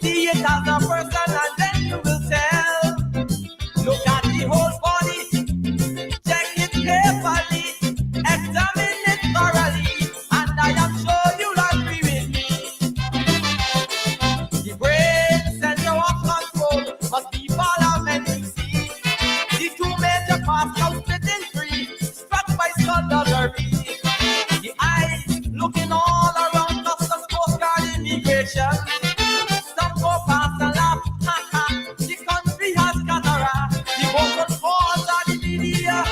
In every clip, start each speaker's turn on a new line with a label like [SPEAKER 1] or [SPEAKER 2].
[SPEAKER 1] See it as a person and then you will tell. Look at the whole body, check it carefully, examine it thoroughly, and I am sure you'll agree with me. The brain center of control must be parliamentary. The two major parts now split in three, struck by skullduggery. The eyes looking all around customs, coast guard, immigration. Some go past and laugh, ha ha, the country has cataract. The vocal calls are the media,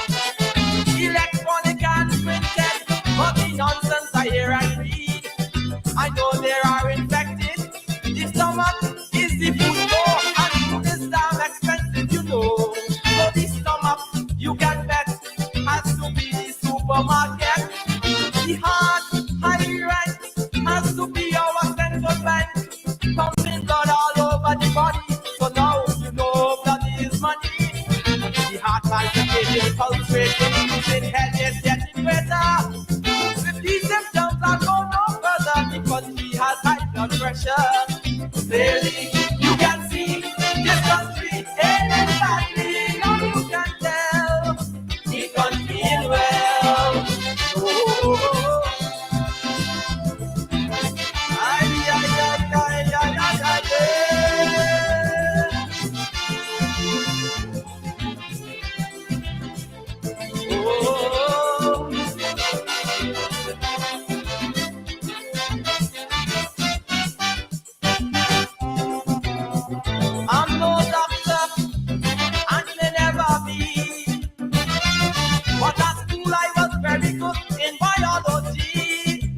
[SPEAKER 1] electronic and printed, but the nonsense I hear and read, I know they are infected. The stomach is the food store, and food is damn expensive, you know. So the stomach, you can bet, has to be the supermarket. The heart, high right, has to be our central bank, pumping blood all over the body. So now you know blood is money. The heart palpitating, pulsating, losing head is getting better. With these symptoms, I'll go no further because he has high blood pressure. Clearly, you can see this country ain't badly. Now you can tell he can't feel well. Oh, ay, ay, ay, ay, ay, ay, ay, oh. I'm no doctor, and may never be. But at school I was very good in biology,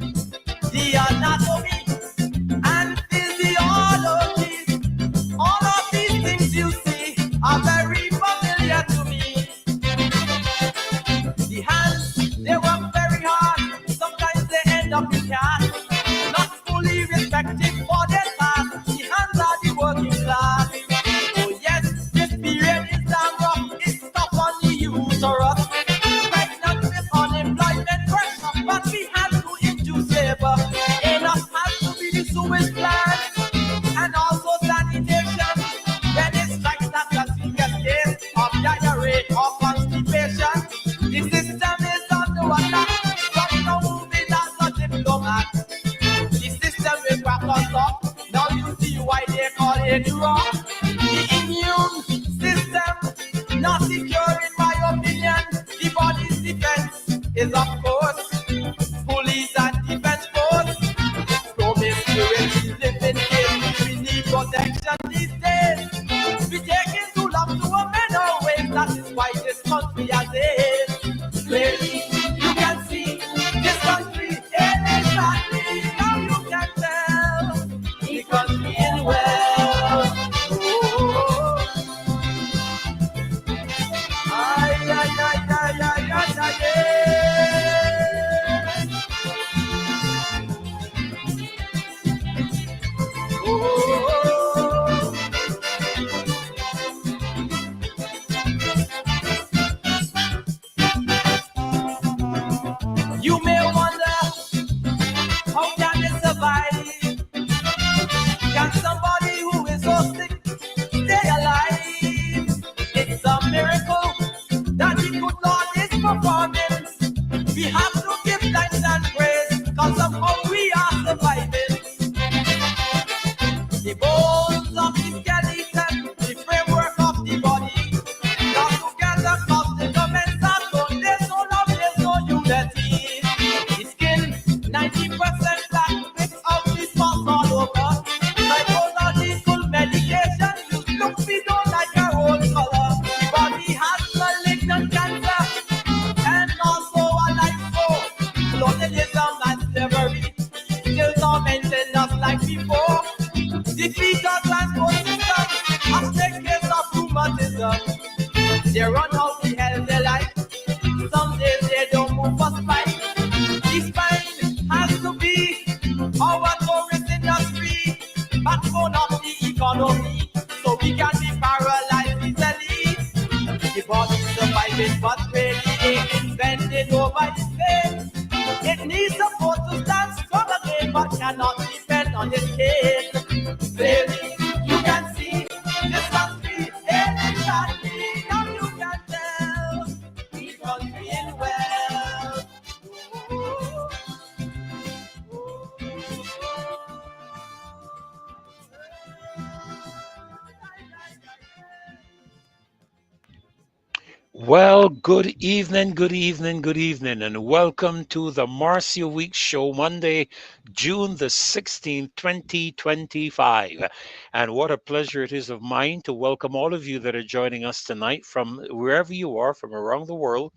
[SPEAKER 1] the anatomy and physiology. All of these things you see are very familiar to me. The hands, they work very hard. Sometimes they end up in cast, not fully respected for their task. The hands are the working class. Oh yes, this period is damn rough. It's tough on the uterus. Pregnant with unemployment pressure, but we had to induce labor. Enough has to be the sewage plant and also sanitation. Then it's like that the serious case of diarrhea or constipation. The system is underwater, but no moving as a diplomat. The system will crack us up. Now you see why they call it wrong. The immune system, not secure in my opinion. The body's defense is of course police and defense force. Promiscuity living in, we need protection these days. We taking too long to amend our ways. That is why this country has it. Clearly, you can see this country ain't exactly. Now you can tell the country is well. Oh, ay, ay, ay, ay, ay, ay, ay, you may wonder, how can it survive? Can somebody who is so sick stay alive? It's a miracle that the good Lord is performing. We have to give thanks and praise, cause somehow we are surviving. The bones of the skeleton, the framework of the body, come together cause the governments are gone. There's no love, there's no unity. The skin, 90% black, without the spots all over. Psychological medication, you look, we don't like our own color. The body has malignant cancer, and also a life so. Colonialism and slavery still tormenting us like before. Defeat our transport system, a staircase of rheumatism. They run out the hell they like. Some days they don't move for spine. The spine has to be our tourist industry, backbone of the economy, so we can be paralyzed easily. The body surviving, but really ain't bending over its face. It needs support to stand strong again, but cannot depend on its case. Clearly,
[SPEAKER 2] Well, good evening, good evening, good evening, and welcome to the Marcia Week Show, Monday, June the 16th, 2025. And what a pleasure it is of mine to welcome all of you that are joining us tonight from wherever you are, from around the world.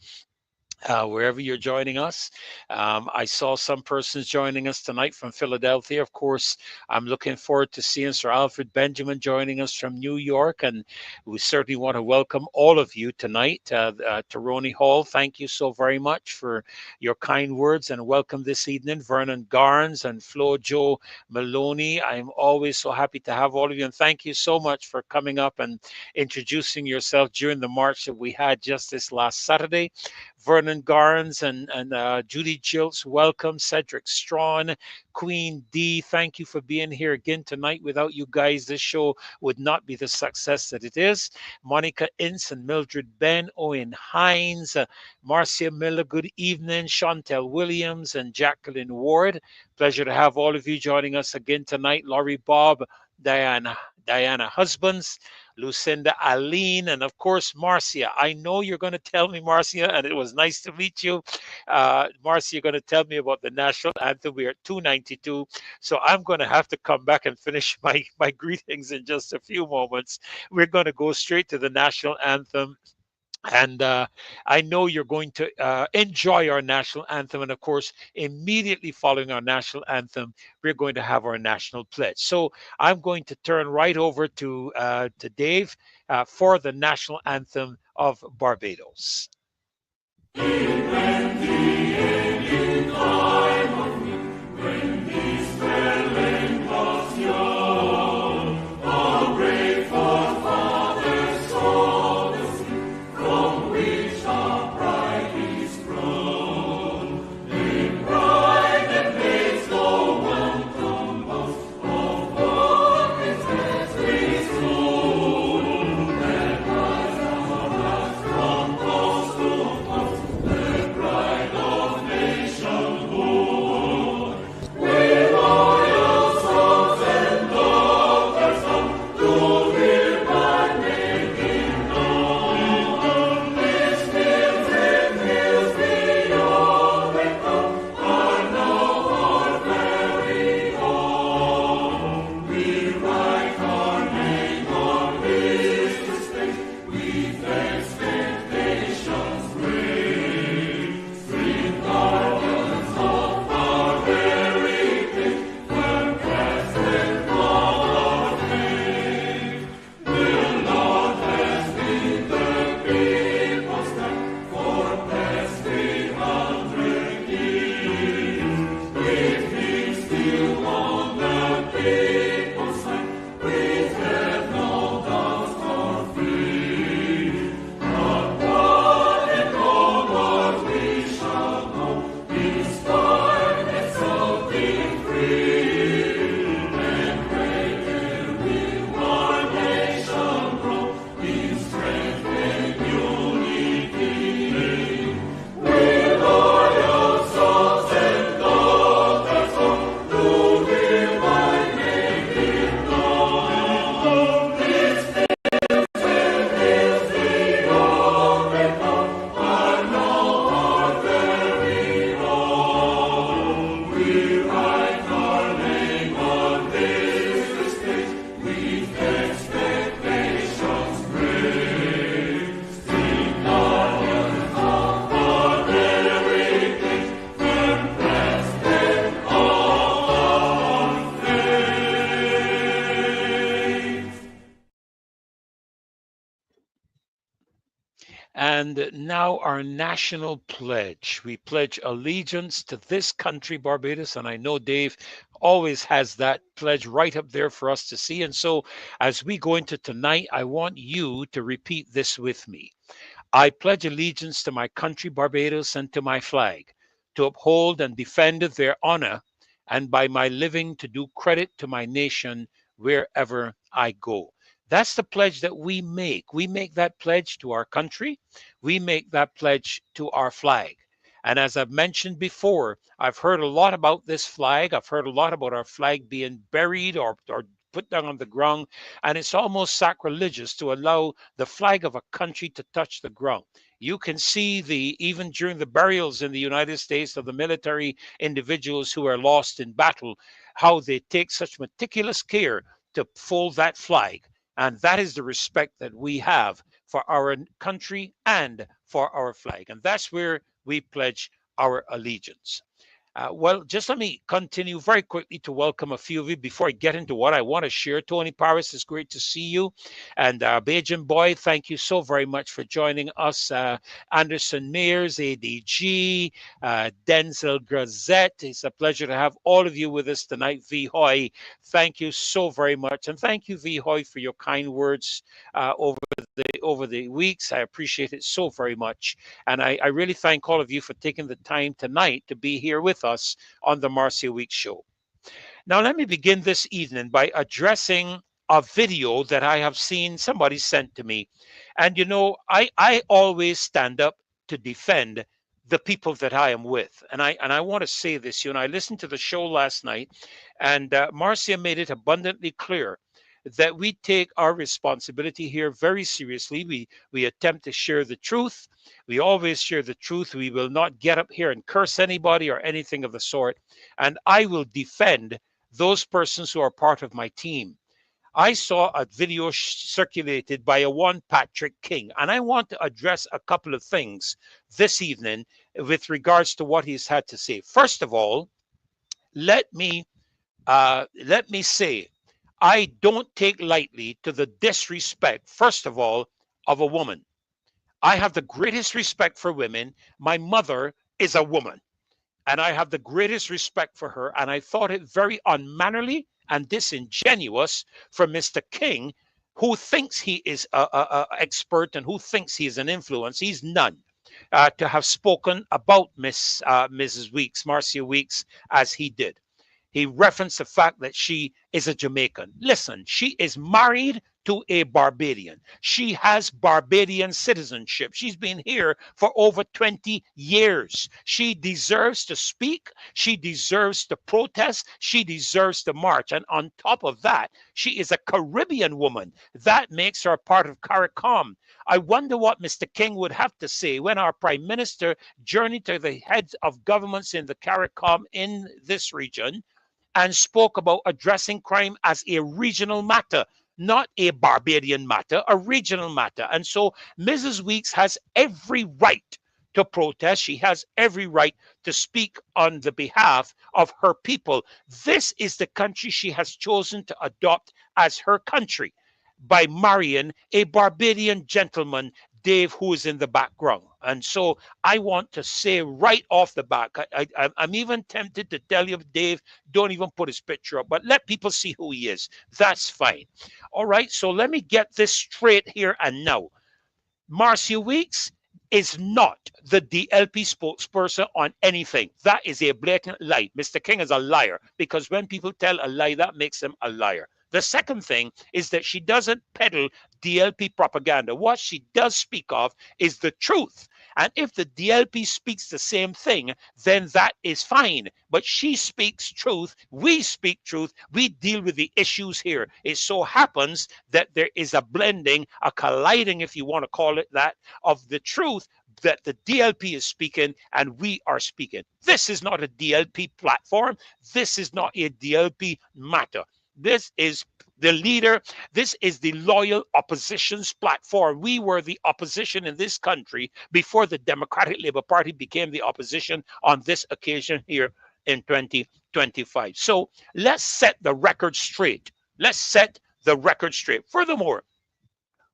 [SPEAKER 2] Wherever you're joining us. I saw some persons joining us tonight from Philadelphia. Of course, I'm looking forward to seeing Sir Alfred Benjamin joining us from New York. And we certainly want to welcome all of you tonight. To Roney Hall, thank you so very much for your kind words and welcome this evening. Vernon Garnes and Flo Joe Maloney. I'm always so happy to have all of you. And thank you so much for coming up and introducing yourself during the march that we had just this last Saturday. Vernon Garnes and Judy Jilts, welcome. Cedric Strawn, Queen D, thank you for being here again tonight. Without you guys, this show would not be the success that it is. Monica Ince and Mildred Ben, Owen Hines, Marcia Miller, good evening. Chantel Williams and Jacqueline Ward. Pleasure to have all of you joining us again tonight. Laurie Bob, Diana Husbands, Lucinda Aline, and of course, Marcia. I know you're going to tell me, Marcia, and it was nice to meet you. Marcia, you're going to tell me about the national anthem. We are at 292, so I'm going to have to come back and finish my greetings in just a few moments. We're going to go straight to the national anthem. And I know you're going to enjoy our national anthem. And of course, immediately following our national anthem, we're going to have our national pledge. So I'm going to turn right over to Dave for the national anthem of Barbados. And now our national pledge. We pledge allegiance to this country, Barbados. And I know Dave always has that pledge right up there for us to see. And so as we go into tonight, I want you to repeat this with me. I pledge allegiance to my country, Barbados, and to my flag, to uphold and defend their honor, and by my living to do credit to my nation wherever I go. That's the pledge that we make. We make that pledge to our country. We make that pledge to our flag. And as I've mentioned before, I've heard a lot about this flag. I've heard a lot about our flag being buried or put down on the ground. And it's almost sacrilegious to allow the flag of a country to touch the ground. You can see even during the burials in the United States of the military individuals who are lost in battle, how they take such meticulous care to fold that flag. And that is the respect that we have for our country and for our flag. And that's where we pledge our allegiance. Well, just let me continue very quickly to welcome a few of you before I get into what I want to share. Tony Paris, it's great to see you. And Bajan Boy, thank you so very much for joining us. Anderson Mears, ADG, Denzel Grazette, it's a pleasure to have all of you with us tonight. V. Hoy, thank you so very much. And thank you, V. Hoy, for your kind words over the weeks. I appreciate it so very much. And I really thank all of you for taking the time tonight to be here with us on the Marcia Week Show. Now, let me begin this evening by addressing a video that I have seen somebody sent to me. And you know, I always stand up to defend the people that I am with. And I want to say this, you know, I listened to the show last night, and Marcia made it abundantly clear that we take our responsibility here very seriously. We attempt to share the truth. We always share the truth. We will not get up here and curse anybody or anything of the sort. And I will defend those persons who are part of my team. I saw a video circulated by a one Patrick King, and I want to address a couple of things this evening with regards to what he's had to say. First of all, let me say, I don't take lightly to the disrespect, first of all, of a woman. I have the greatest respect for women. My mother is a woman, and I have the greatest respect for her. And I thought it very unmannerly and disingenuous for Mr. King, who thinks he is an expert and who thinks he is an influence. He's none. To have spoken about Mrs. Weeks, Marcia Weeks, as he did. He referenced the fact that she is a Jamaican. Listen, she is married to a Barbadian. She has Barbadian citizenship. She's been here for over 20 years. She deserves to speak. She deserves to protest. She deserves to march. And on top of that, she is a Caribbean woman. That makes her part of CARICOM. I wonder what Mr. King would have to say when our Prime Minister journeyed to the heads of governments in the CARICOM in this region and spoke about addressing crime as a regional matter, not a Barbadian matter, a regional matter. And so Mrs. Weeks has every right to protest. She has every right to speak on the behalf of her people. This is the country she has chosen to adopt as her country by marrying a Barbadian gentleman, Dave, who is in the background. And so I want to say right off the back, I'm even tempted to tell you, Dave, don't even put his picture up, but let people see who he is. That's fine. All right, so let me get this straight here and now. Marcia Weeks is not the DLP spokesperson on anything. That is a blatant lie. Mr. King is a liar, because when people tell a lie, that makes them a liar. The second thing is that she doesn't peddle DLP propaganda. What she does speak of is the truth. And if the DLP speaks the same thing, then that is fine. But she speaks truth. We speak truth. We deal with the issues here. It so happens that there is a blending, a colliding, if you want to call it that, of the truth that the DLP is speaking and we are speaking. This is not a DLP platform. This is not a DLP matter. This is the leader. This is the loyal opposition's platform. We were the opposition in this country before the Democratic Labour Party became the opposition on this occasion here in 2025. So let's set the record straight. Let's set the record straight. Furthermore,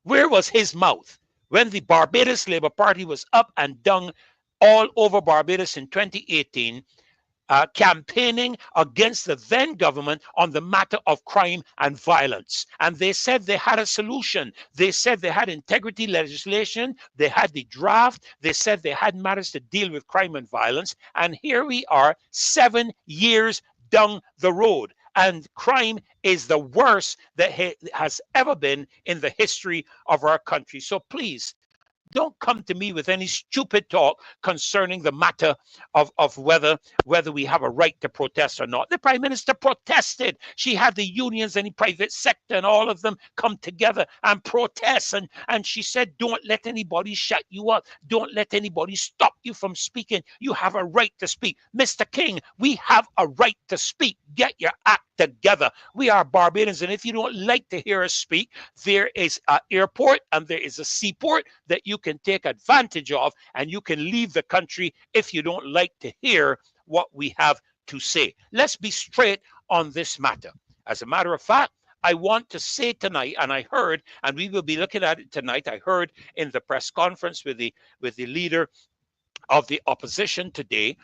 [SPEAKER 2] where was his mouth when the Barbados Labour Party was up and down all over Barbados in 2018? Campaigning against the then government on the matter of crime and violence. And they said they had a solution. They said they had integrity legislation. They had the draft. They said they had matters to deal with crime and violence. And here we are 7 years down the road. And crime is the worst that has ever been in the history of our country. So please, Don't come to me with any stupid talk concerning the matter of whether we have a right to protest or not. The Prime Minister protested. She had the unions and the private sector and all of them come together and protest. And she said, don't let anybody shut you up. Don't let anybody stop you from speaking. You have a right to speak. Mr. King, we have a right to speak. Get your act together. We are Barbadians, and if you don't like to hear us speak, there is an airport and there is a seaport that you can take advantage of, and you can leave the country if you don't like to hear what we have to say. Let's be straight on this matter. As a matter of fact, I want to say tonight, and I heard, and we will be looking at it tonight, I heard in the press conference with the leader of the opposition today,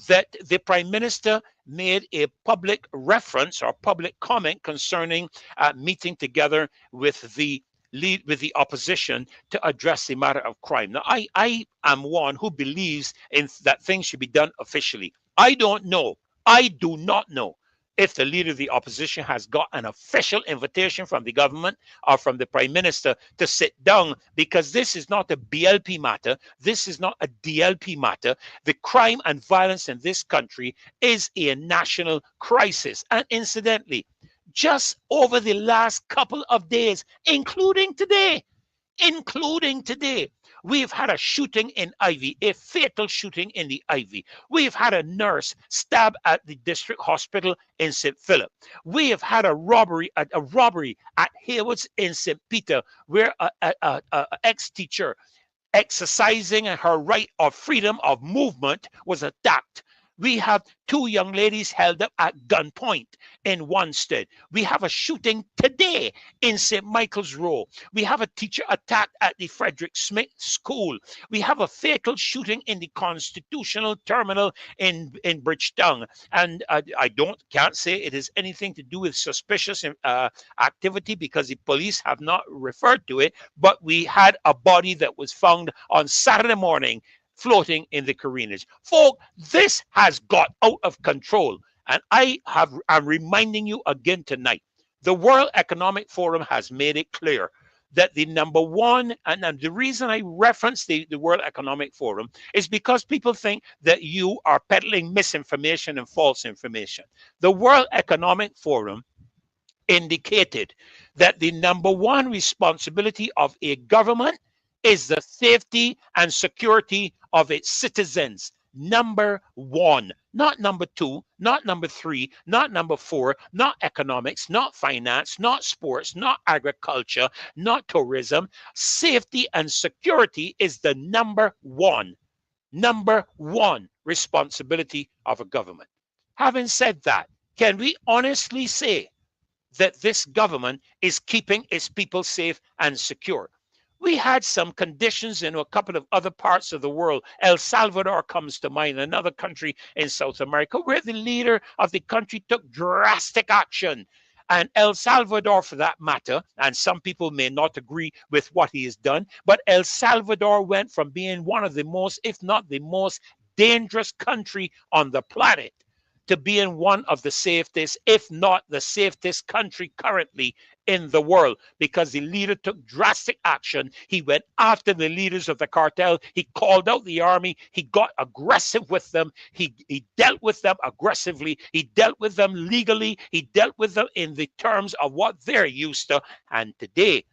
[SPEAKER 2] that the Prime Minister made a public reference or public comment concerning meeting together with the opposition to address the matter of crime. Now, I am one who believes in that things should be done officially. I don't know. I do not know if the leader of the opposition has got an official invitation from the government or from the Prime Minister to sit down, because this is not a BLP matter. This is not a DLP matter. The crime and violence in this country is a national crisis. And incidentally, just over the last couple of days, including today, we've had a shooting in Ivy, a fatal shooting in the Ivy. We've had a nurse stabbed at the district hospital in St. Philip. We have had a robbery at Haywards in St. Peter, where a ex-teacher exercising her right of freedom of movement was attacked. We have 2 young ladies held up at gunpoint in Wanstead. We have a shooting today in St. Michael's Row. We have a teacher attacked at the Frederick Smith School. We have a fatal shooting in the Constitutional Terminal in Bridgetown. And I can't say it is anything to do with suspicious activity, because the police have not referred to it. But we had a body that was found on Saturday morning floating in the Careenage. Folk, this has got out of control. And I'm reminding you again tonight, the World Economic Forum has made it clear that the number one, and the reason I reference the World Economic Forum is because people think that you are peddling misinformation and false information. The World Economic Forum indicated that the number one responsibility of a government is the safety and security of its citizens. Number one, not number two, not number three, not number four, not economics, not finance, not sports, not agriculture, not tourism. Safety and security is the number one responsibility of a government. Having said that, can we honestly say that this government is keeping its people safe and secure? We had some conditions in a couple of other parts of the world. El Salvador comes to mind, another country in South America, where the leader of the country took drastic action. And El Salvador, for that matter, and some people may not agree with what he has done, but El Salvador went from being one of the most, if not the most dangerous country on the planet, to being one of the safest, if not the safest country currently in the world, because the leader took drastic action. He went after the leaders of the cartel. He called out the army. He got aggressive with them. He dealt with them aggressively. He dealt with them legally. He dealt with them in the terms of what they're used to. And today,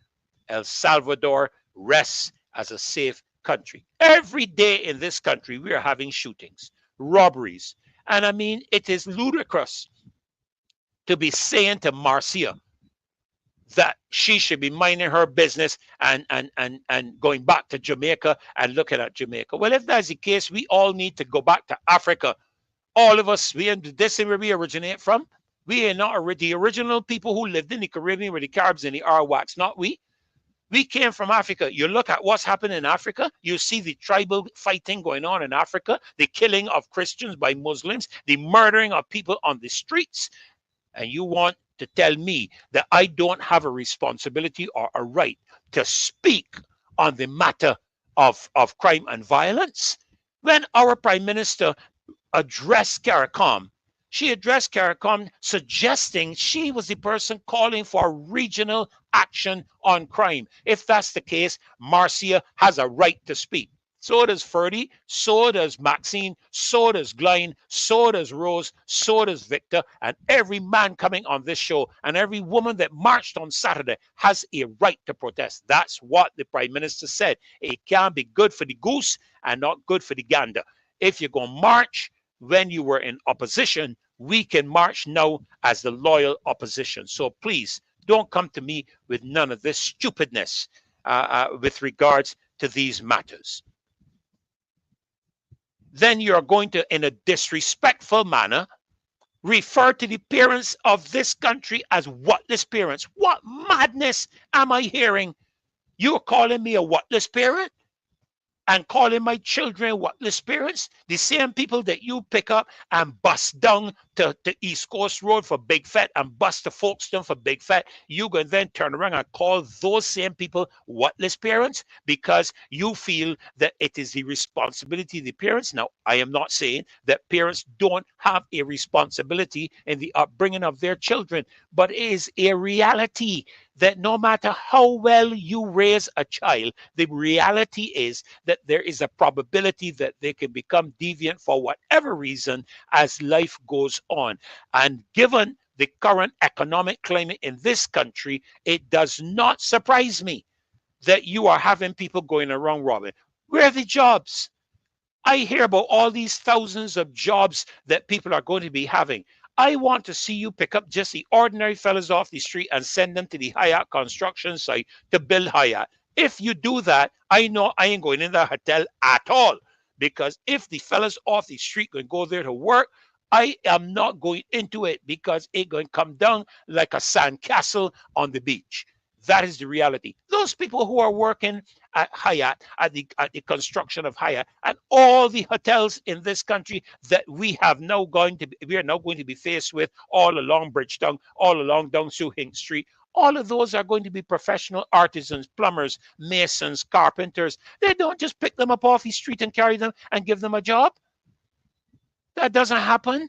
[SPEAKER 2] El Salvador rests as a safe country. Every day in this country, we are having shootings, robberies. And I mean, it is ludicrous to be saying to Marcia that she should be minding her business and going back to Jamaica and looking at Jamaica. Well, if that's the case, we all need to go back to Africa. All of us, this is where we originate from. We are not the original people who lived in the Caribbean with the Caribs and the Arawaks, not we. We came from Africa. You look at what's happened in Africa, you see the tribal fighting going on in Africa, the killing of Christians by Muslims, the murdering of people on the streets. And you want to tell me that I don't have a responsibility or a right to speak on the matter of crime and violence? When our Prime Minister addressed CARICOM She addressed CARICOM, suggesting she was the person calling for regional action on crime. If that's the case, Marcia has a right to speak. So does Ferdy, so does Maxine, so does Glenn, so does Rose, so does Victor, and every man coming on this show and every woman that marched on Saturday has a right to protest. That's what the Prime Minister said. It can be good for the goose and not good for the gander. If you're going to march when you were in opposition, we can march now as the loyal opposition. So please don't come to me with none of this stupidness with regards to these matters. Then you're going to, in a disrespectful manner, refer to the parents of this country as whatless parents. What madness am I hearing? You're calling me a whatless parent? And calling my children whatless parents, the same people that you pick up and bust down to East Coast Road for Big Fat and bust to Folkestone for Big Fat, you can then turn around and call those same people whatless parents because you feel that it is the responsibility of the parents. Now, I am not saying that parents don't have a responsibility in the upbringing of their children, but it is a reality that no matter how well you raise a child, the reality is that there is a probability that they can become deviant for whatever reason as life goes on. And given the current economic climate in this country, it does not surprise me that you are having people going around robbing. Where are the jobs? I hear about all these thousands of jobs that people are going to be having. I want to see you pick up just the ordinary fellas off the street and send them to the Hyatt construction site to build Hyatt. If you do that, I know I ain't going in the hotel at all. Because if the fellas off the street can go there to work, I am not going into it because it going to come down like a sandcastle on the beach. That is the reality. Those people who are working at Hyatt, at the construction of Hyatt, and all the hotels in this country that we are now going to be faced with all along Bridgetown, all along down Suhinck Street. All of those are going to be professional artisans, plumbers, masons, carpenters. They don't just pick them up off the street and carry them and give them a job. That doesn't happen.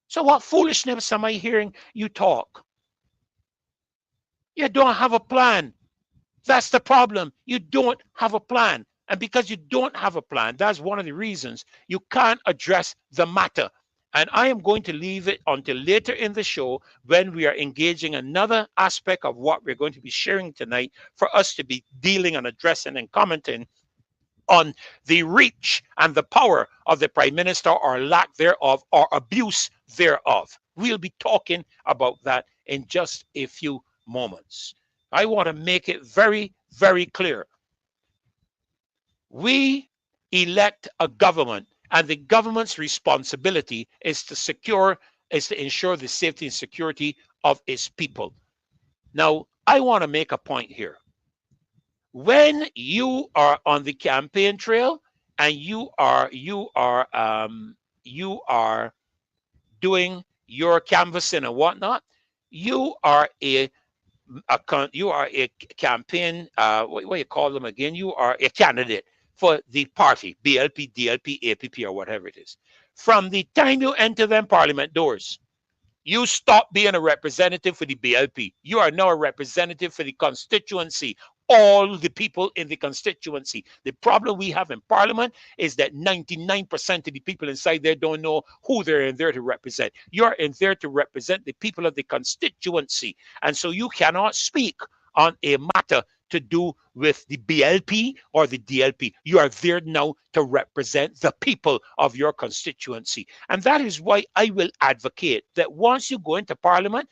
[SPEAKER 2] So what foolishness am I hearing you talk? You don't have a plan. That's the problem. You don't have a plan. And because you don't have a plan, that's one of the reasons you can't address the matter. And I am going to leave it until later in the show when we are engaging another aspect of what we're going to be sharing tonight for us to be dealing and addressing and commenting on the reach and the power of the Prime Minister or lack thereof or abuse thereof. We'll be talking about that in just a few moments. I want to make it very, very clear. We elect a government, and the government's responsibility is to ensure the safety and security of its people. Now, I want to make a point here. When you are on the campaign trail and you are doing your canvassing and whatnot, you are a campaign, what do you call them again? You are a candidate for the party, BLP, DLP, APP, or whatever it is. From the time you enter them parliament doors, you stop being a representative for the BLP. You are now a representative for the constituency, all the people in the constituency. The problem we have in Parliament is that 99% of the people inside there don't know who they're in there to represent. You're in there to represent the people of the constituency. And so you cannot speak on a matter to do with the BLP or the DLP. You are there now to represent the people of your constituency. And that is why I will advocate that once you go into Parliament,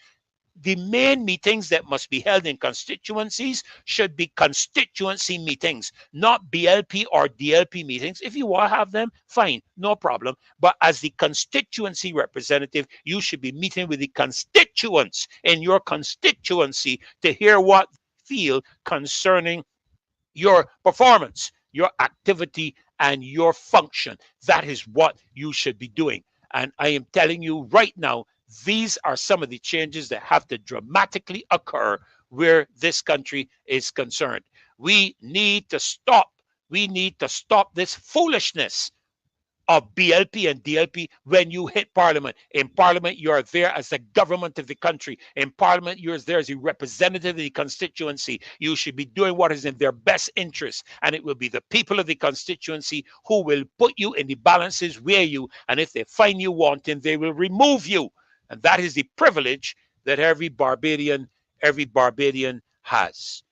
[SPEAKER 2] the main meetings that must be held in constituencies should be constituency meetings, not BLP or DLP meetings. If you want to have them, fine, no problem. But as the constituency representative, you should be meeting with the constituents in your constituency to hear what they feel concerning your performance, your activity, and your function. That is what you should be doing. And I am telling you right now, these are some of the changes that have to dramatically occur where this country is concerned. We need to stop. We need to stop this foolishness of BLP and DLP when you hit Parliament. In Parliament, you are there as the government of the country. In Parliament, you're there as a representative of the constituency. You should be doing what is in their best interest, and it will be the people of the constituency who will put you in the balances, weigh you, and if they find you wanting, they will remove you. And that is the privilege that every Barbadian has.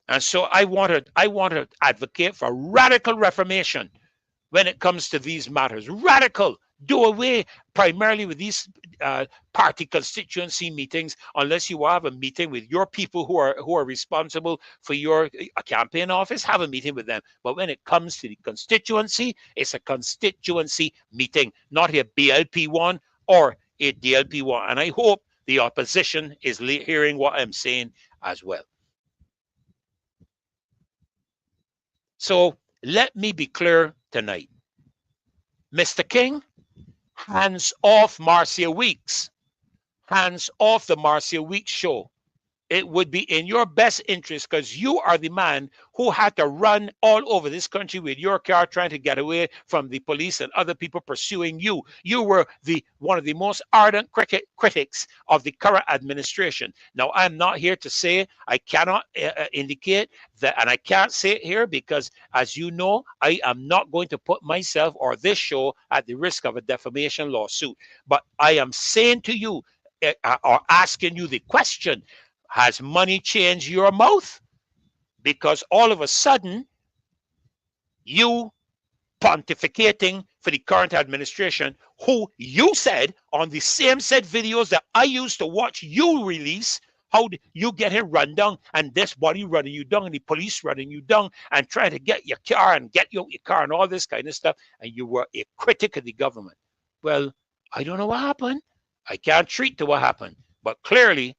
[SPEAKER 2] And so I want to advocate for radical reformation when it comes to these matters. Radical. Do away primarily with these party constituency meetings, unless you have a meeting with your people who are responsible for your campaign office. Have a meeting with them. But when it comes to the constituency, it's a constituency meeting, not a BLP one or a DLP one. And I hope the opposition is hearing what I'm saying as well. So let me be clear tonight. Mr. King, hands off Marcia Weeks. Hands off the Marcia Weeks show. It would be in your best interest, because you are the man who had to run all over this country with your car trying to get away from the police and other people pursuing you. You were one of the most ardent critics of the current administration. Now, I'm not here to say, I cannot indicate that, and I can't say it here because, as you know, I am not going to put myself or this show at the risk of a defamation lawsuit. But I am saying to you, or asking you the question, has money changed your mouth? Because all of a sudden, you pontificating for the current administration, who you said on the same said videos that I used to watch you release, how you get him run down, and this body running you down, and the police running you down, and trying to get your car and get you out your car and all this kind of stuff, and you were a critic of the government. Well, I don't know what happened. I can't treat to what happened, but clearly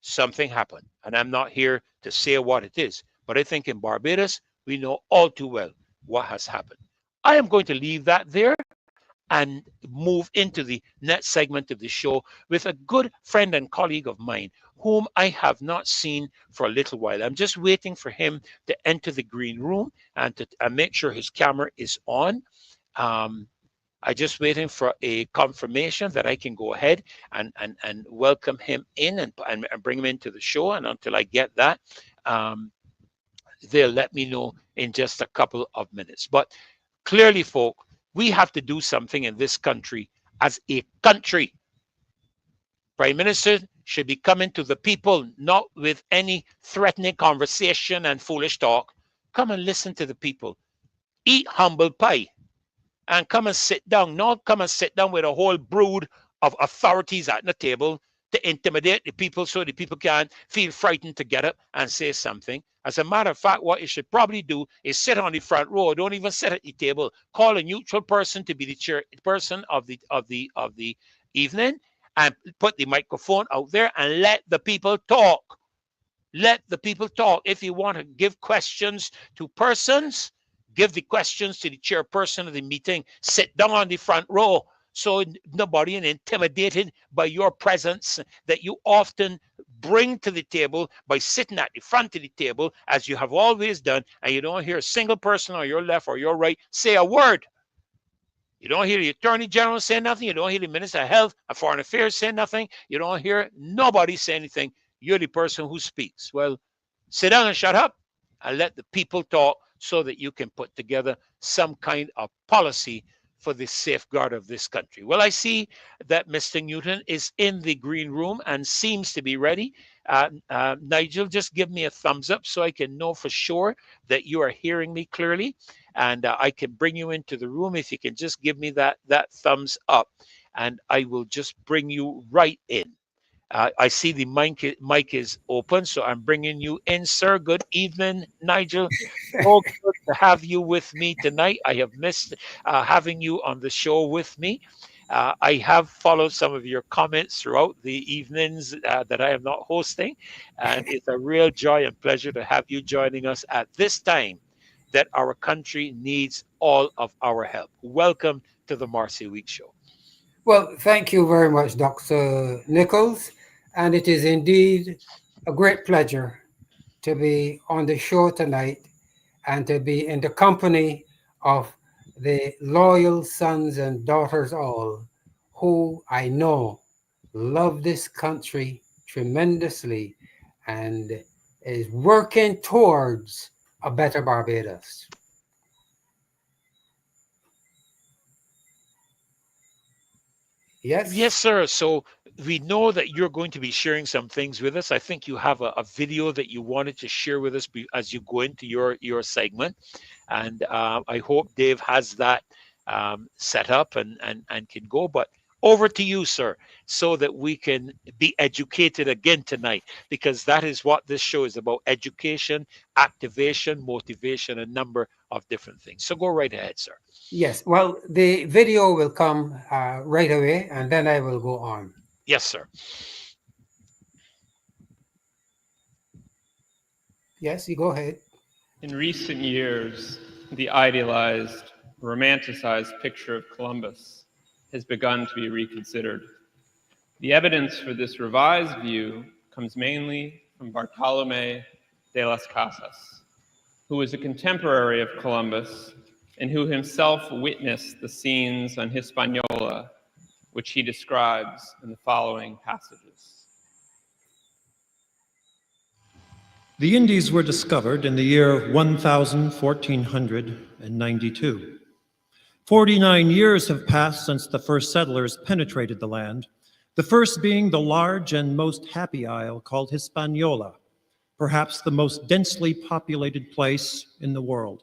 [SPEAKER 2] something happened, and I'm not here to say what it is, but I think in Barbados, we know all too well what has happened. I am going to leave that there and move into the next segment of the show with a good friend and colleague of mine, whom I have not seen for a little while. I'm just waiting for him to enter the green room and to make sure his camera is on. I'm just waiting for a confirmation that I can go ahead and welcome him in and bring him into the show. And until I get that, they'll let me know in just a couple of minutes. But clearly, folk, we have to do something in this country as a country. Prime Minister should be coming to the people, not with any threatening conversation and foolish talk. Come and listen to the people. Eat humble pie. And come and sit down. Not come and sit down with a whole brood of authorities at the table to intimidate the people so the people can feel frightened to get up and say something. As a matter of fact, what you should probably do is sit on the front row. Don't even sit at the table. Call a neutral person to be the chairperson of the evening, and put the microphone out there and let the people talk. Let the people talk. If you want to give questions to persons, give the questions to the chairperson of the meeting. Sit down on the front row so nobody is intimidated by your presence that you often bring to the table by sitting at the front of the table, as you have always done, and you don't hear a single person on your left or your right say a word. You don't hear the Attorney General say nothing. You don't hear the Minister of Health and Foreign Affairs say nothing. You don't hear nobody say anything. You're the person who speaks. Well, sit down and shut up and let the people talk, so that you can put together some kind of policy for the safeguard of this country. Well, I see that Mr. Newton is in the green room and seems to be ready. Nigel, just give me a thumbs up so I can know for sure that you are hearing me clearly, and I can bring you into the room. If you can just give me that thumbs up, and I will just bring you right in. I see the mic is open, so I'm bringing you in, sir. Good evening, Nigel. So good to have you with me tonight. I have missed having you on the show with me. I have followed some of your comments throughout the evenings that I am not hosting, and it's a real joy and pleasure to have you joining us at this time that our country needs all of our help. Welcome to the Marcy Week Show.
[SPEAKER 3] Well, thank you very much, Dr. Nichols. And it is indeed a great pleasure to be on the show tonight and to be in the company of the loyal sons and daughters all, who I know love this country tremendously and is working towards a better Barbados. Yes?
[SPEAKER 2] Yes, sir. So we know that you're going to be sharing some things with us. I think you have a video that you wanted to share with us as you go into your segment, and I hope Dave has that set up and can go. But over to you, sir, so that we can be educated again tonight, because that is what this show is about: education, activation, motivation, a number of different things. So go right ahead, sir.
[SPEAKER 3] Yes. Well, the video will come right away, and then I will go on.
[SPEAKER 2] Yes, sir.
[SPEAKER 3] Yes, you go ahead.
[SPEAKER 4] In recent years, the idealized, romanticized picture of Columbus has begun to be reconsidered. The evidence for this revised view comes mainly from Bartolomé de las Casas, who was a contemporary of Columbus and who himself witnessed the scenes on Hispaniola, which he describes in the following passages.
[SPEAKER 5] The Indies were discovered in the year 1492. 49 years have passed since the first settlers penetrated the land, the first being the large and most happy isle called Hispaniola, perhaps the most densely populated place in the world.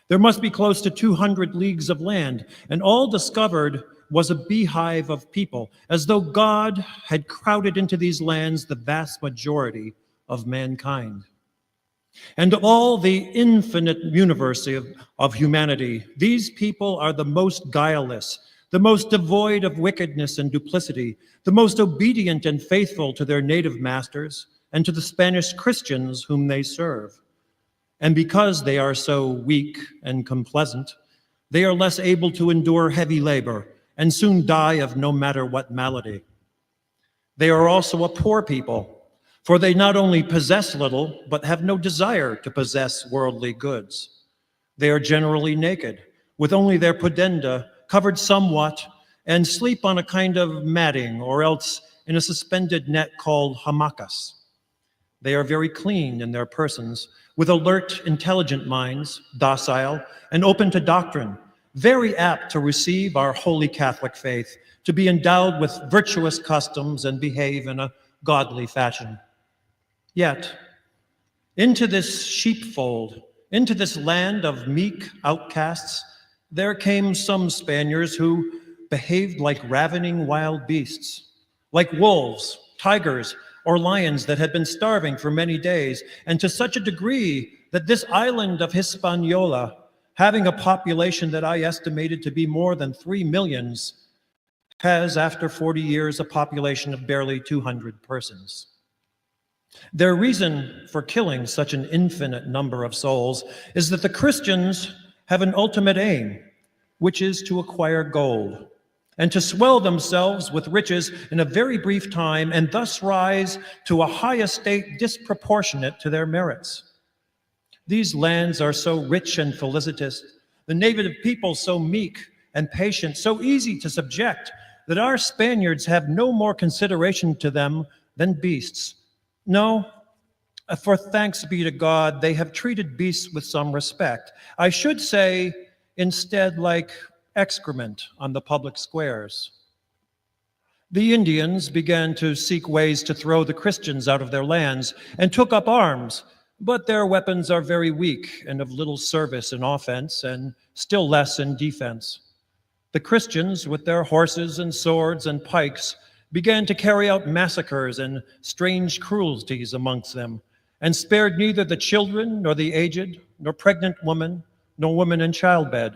[SPEAKER 5] There must be close to 200 leagues of land, and all discovered was a beehive of people, as though God had crowded into these lands the vast majority of mankind. And of all the infinite universe of humanity, these people are the most guileless, the most devoid of wickedness and duplicity, the most obedient and faithful to their native masters and to the Spanish Christians whom they serve. And because they are so weak and complaisant, they are less able to endure heavy labor and soon die of no matter what malady. They are also a poor people, for they not only possess little, but have no desire to possess worldly goods. They are generally naked, with only their pudenda covered somewhat, and sleep on a kind of matting or else in a suspended net called hamacas. They are very clean in their persons, with alert, intelligent minds, docile, and open to doctrine, very apt to receive our holy Catholic faith, to be endowed with virtuous customs and behave in a godly fashion. Yet, into this sheepfold, into this land of meek outcasts, there came some Spaniards who behaved like ravening wild beasts, like wolves, tigers, or lions that had been starving for many days, and to such a degree that this island of Hispaniola, having a population that I estimated to be more than 3 millions, has, after 40 years, a population of barely 200 persons. Their reason for killing such an infinite number of souls is that the Christians have an ultimate aim, which is to acquire gold and to swell themselves with riches in a very brief time, and thus rise to a high estate disproportionate to their merits. These lands are so rich and felicitous, the native people so meek and patient, so easy to subject, that our Spaniards have no more consideration to them than beasts. No, for thanks be to God, they have treated beasts with some respect. I should say, instead, like excrement on the public squares. The Indians began to seek ways to throw the Christians out of their lands and took up arms, but their weapons are very weak and of little service in offense and still less in defense. The Christians, with their horses and swords and pikes, began to carry out massacres and strange cruelties amongst them, and spared neither the children, nor the aged, nor pregnant women, nor women in childbed,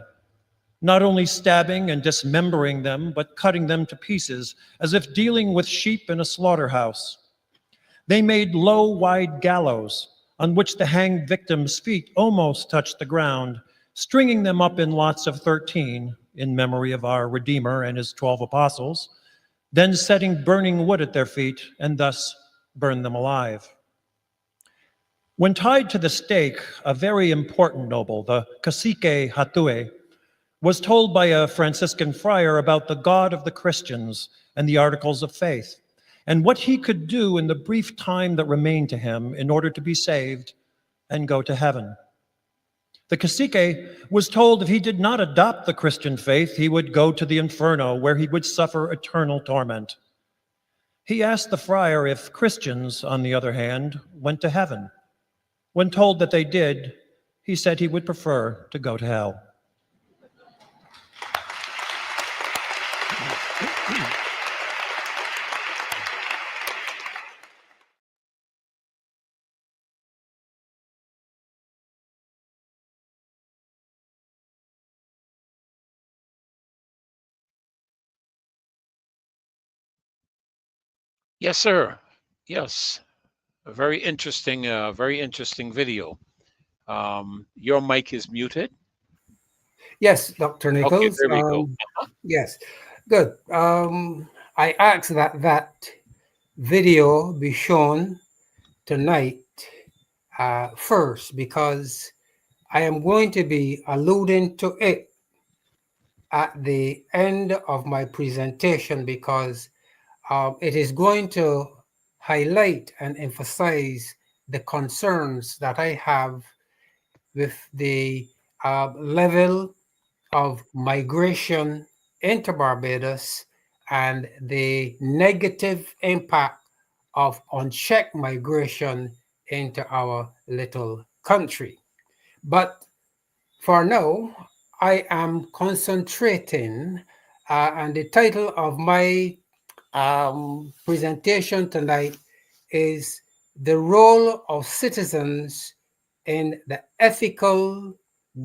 [SPEAKER 5] not only stabbing and dismembering them, but cutting them to pieces, as if dealing with sheep in a slaughterhouse. They made low, wide gallows, on which the hanged victims' feet almost touched the ground, stringing them up in lots of 13, in memory of our Redeemer and his 12 apostles, then setting burning wood at their feet, and thus burn them alive. When tied to the stake, a very important noble, the cacique Hatue, was told by a Franciscan friar about the God of the Christians and the Articles of Faith, and what he could do in the brief time that remained to him in order to be saved and go to heaven. The cacique was told if he did not adopt the Christian faith, he would go to the inferno where he would suffer eternal torment. He asked the friar if Christians, on the other hand, went to heaven. When told that they did, he said he would prefer to go to hell.
[SPEAKER 2] Yes, sir. Yes. A very interesting video. Your mic is muted.
[SPEAKER 3] Yes, Dr.
[SPEAKER 2] Okay,
[SPEAKER 3] Nichols.
[SPEAKER 2] there we go.
[SPEAKER 3] Yes, good. I asked that that video be shown tonight first because I am going to be alluding to it at the end of my presentation because it is going to highlight and emphasize the concerns that I have with the level of migration into Barbados and the negative impact of unchecked migration into our little country. But for now, I am concentrating, and the title of my presentation tonight is The Role of Citizens in the Ethical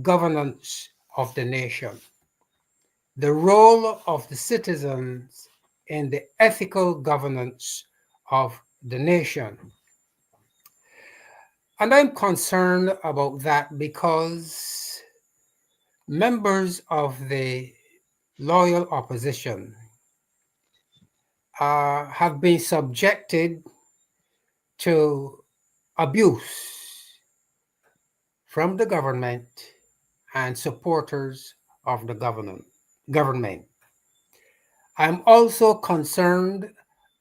[SPEAKER 3] Governance of the Nation. The role of the citizens in the ethical governance of the nation. And I'm concerned about that because members of the loyal opposition have been subjected to abuse from the government and supporters of the government. I'm also concerned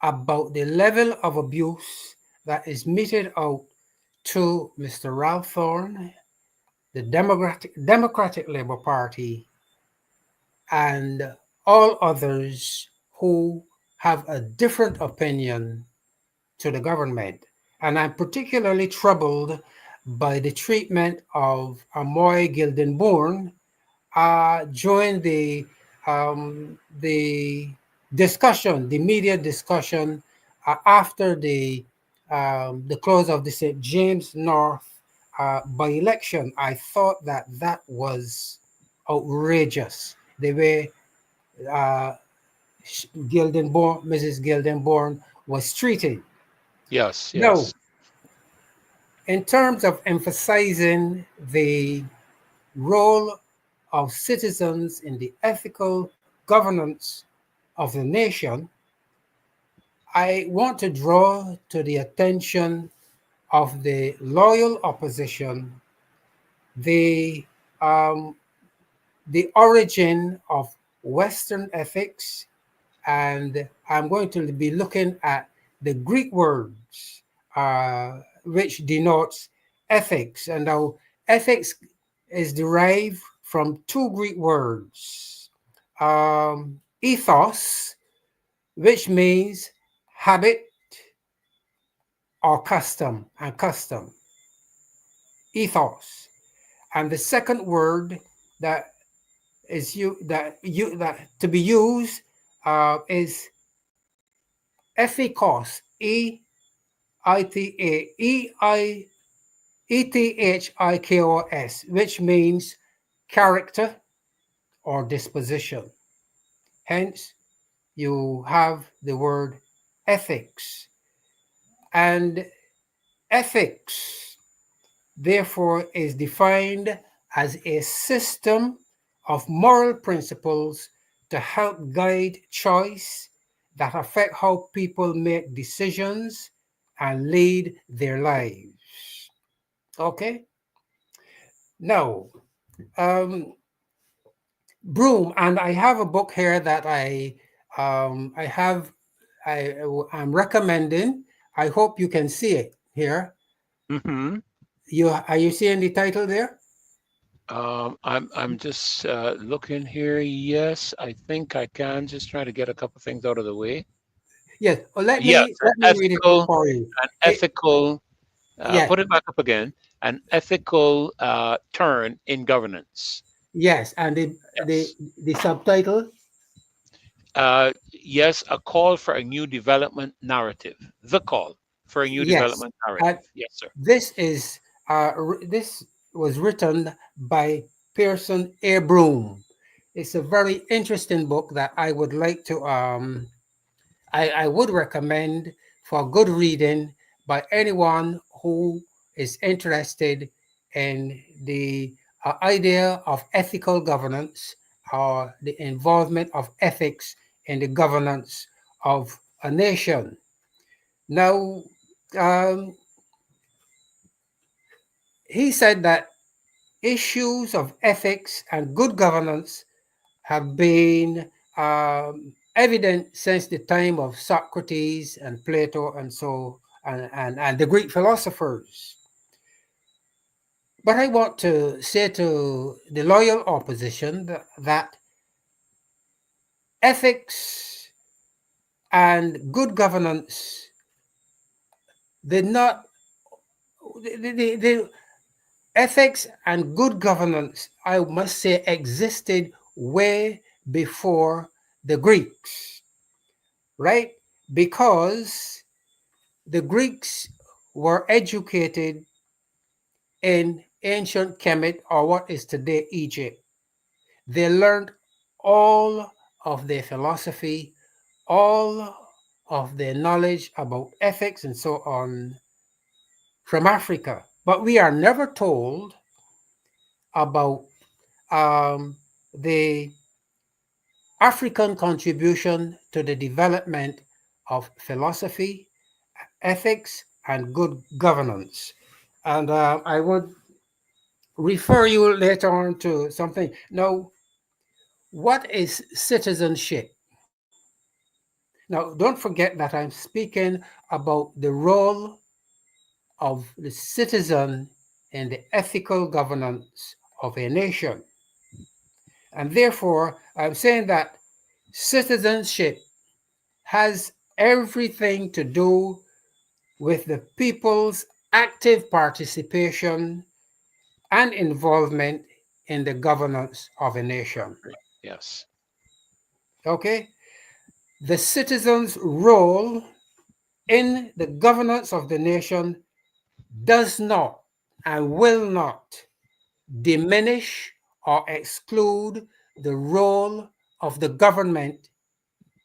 [SPEAKER 3] about the level of abuse that is meted out to Mr. Ralph Thorne, the Democratic Labour Party, and all others who have a different opinion to the government. And I'm particularly troubled by the treatment of Amoy Gildenbourne during the discussion, the media discussion after the close of the St. James North by-election. I thought that that was outrageous. The way Mrs. Gildenbourne was treated.
[SPEAKER 2] Yes,
[SPEAKER 3] Now,
[SPEAKER 2] yes.
[SPEAKER 3] in terms of emphasizing the role of citizens in the ethical governance of the nation, I want to draw to the attention of the loyal opposition the origin of Western ethics, and I'm going to be looking at the Greek words which denotes ethics. And now ethics is derived from two Greek words, ethos, which means habit or custom, and custom, ethos. And the second word that is that to be used is ethikos, ethikos, which means character or disposition. Hence, you have the word ethics. And ethics, therefore, is defined as a system of moral principles to help guide choice that affect how people make decisions and lead their lives. Okay? Now, Broom, and I have a book here that I have I'm recommending. I hope you can see it here.
[SPEAKER 2] Mm-hmm.
[SPEAKER 3] You are you seeing the title there?
[SPEAKER 2] I'm just looking here. Yes, I think I can. Just trying to get a couple things out of the way.
[SPEAKER 3] Yes. Well, let
[SPEAKER 2] Yes,
[SPEAKER 3] me read it out for you.
[SPEAKER 2] an
[SPEAKER 3] It,
[SPEAKER 2] ethical.
[SPEAKER 3] yes,
[SPEAKER 2] Put it back up again. An ethical turn in governance.
[SPEAKER 3] yes, and
[SPEAKER 2] Yes.
[SPEAKER 3] the subtitle.
[SPEAKER 2] Yes, a call for a new development narrative. The call for a new
[SPEAKER 3] Yes,
[SPEAKER 2] development
[SPEAKER 3] and
[SPEAKER 2] narrative. Yes, sir.
[SPEAKER 3] this is this was written by Pearson A. Broom. It's a very interesting book that I would like to I would recommend for good reading by anyone who is interested in the idea of ethical governance or the involvement of ethics in the governance of a nation. Now, um, he said that issues of ethics and good governance have been evident since the time of Socrates and Plato and so and the Greek philosophers. But I want to say to the loyal opposition that ethics and good governance did not the ethics and good governance, I must say, existed way before the Greeks, right? Because the Greeks were educated in ancient Kemet, or what is today Egypt. They learned all of their philosophy, all of their knowledge about ethics and so on from Africa. But we are never told about the African contribution to the development of philosophy, ethics, and good governance. And I would refer you later on to something. Now, what is citizenship? Now, don't forget that I'm speaking about the role of the citizen in the ethical governance of a nation. And therefore, I'm saying that citizenship has everything to do with the people's active participation and involvement in the governance of a nation.
[SPEAKER 2] Yes.
[SPEAKER 3] Okay? The citizens' role in the governance of the nation does not and will not diminish or exclude the role of the government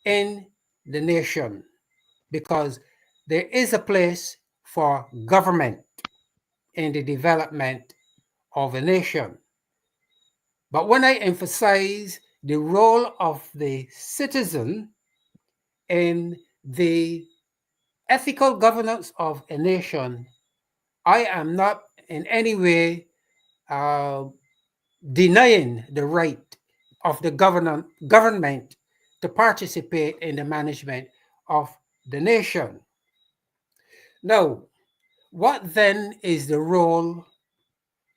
[SPEAKER 3] in the nation, because there is a place for government in the development of a nation. But when I emphasize the role of the citizen in the ethical governance of a nation, I am not in any way uh, denying the right of the government to participate in the management of the nation. Now, what then is the role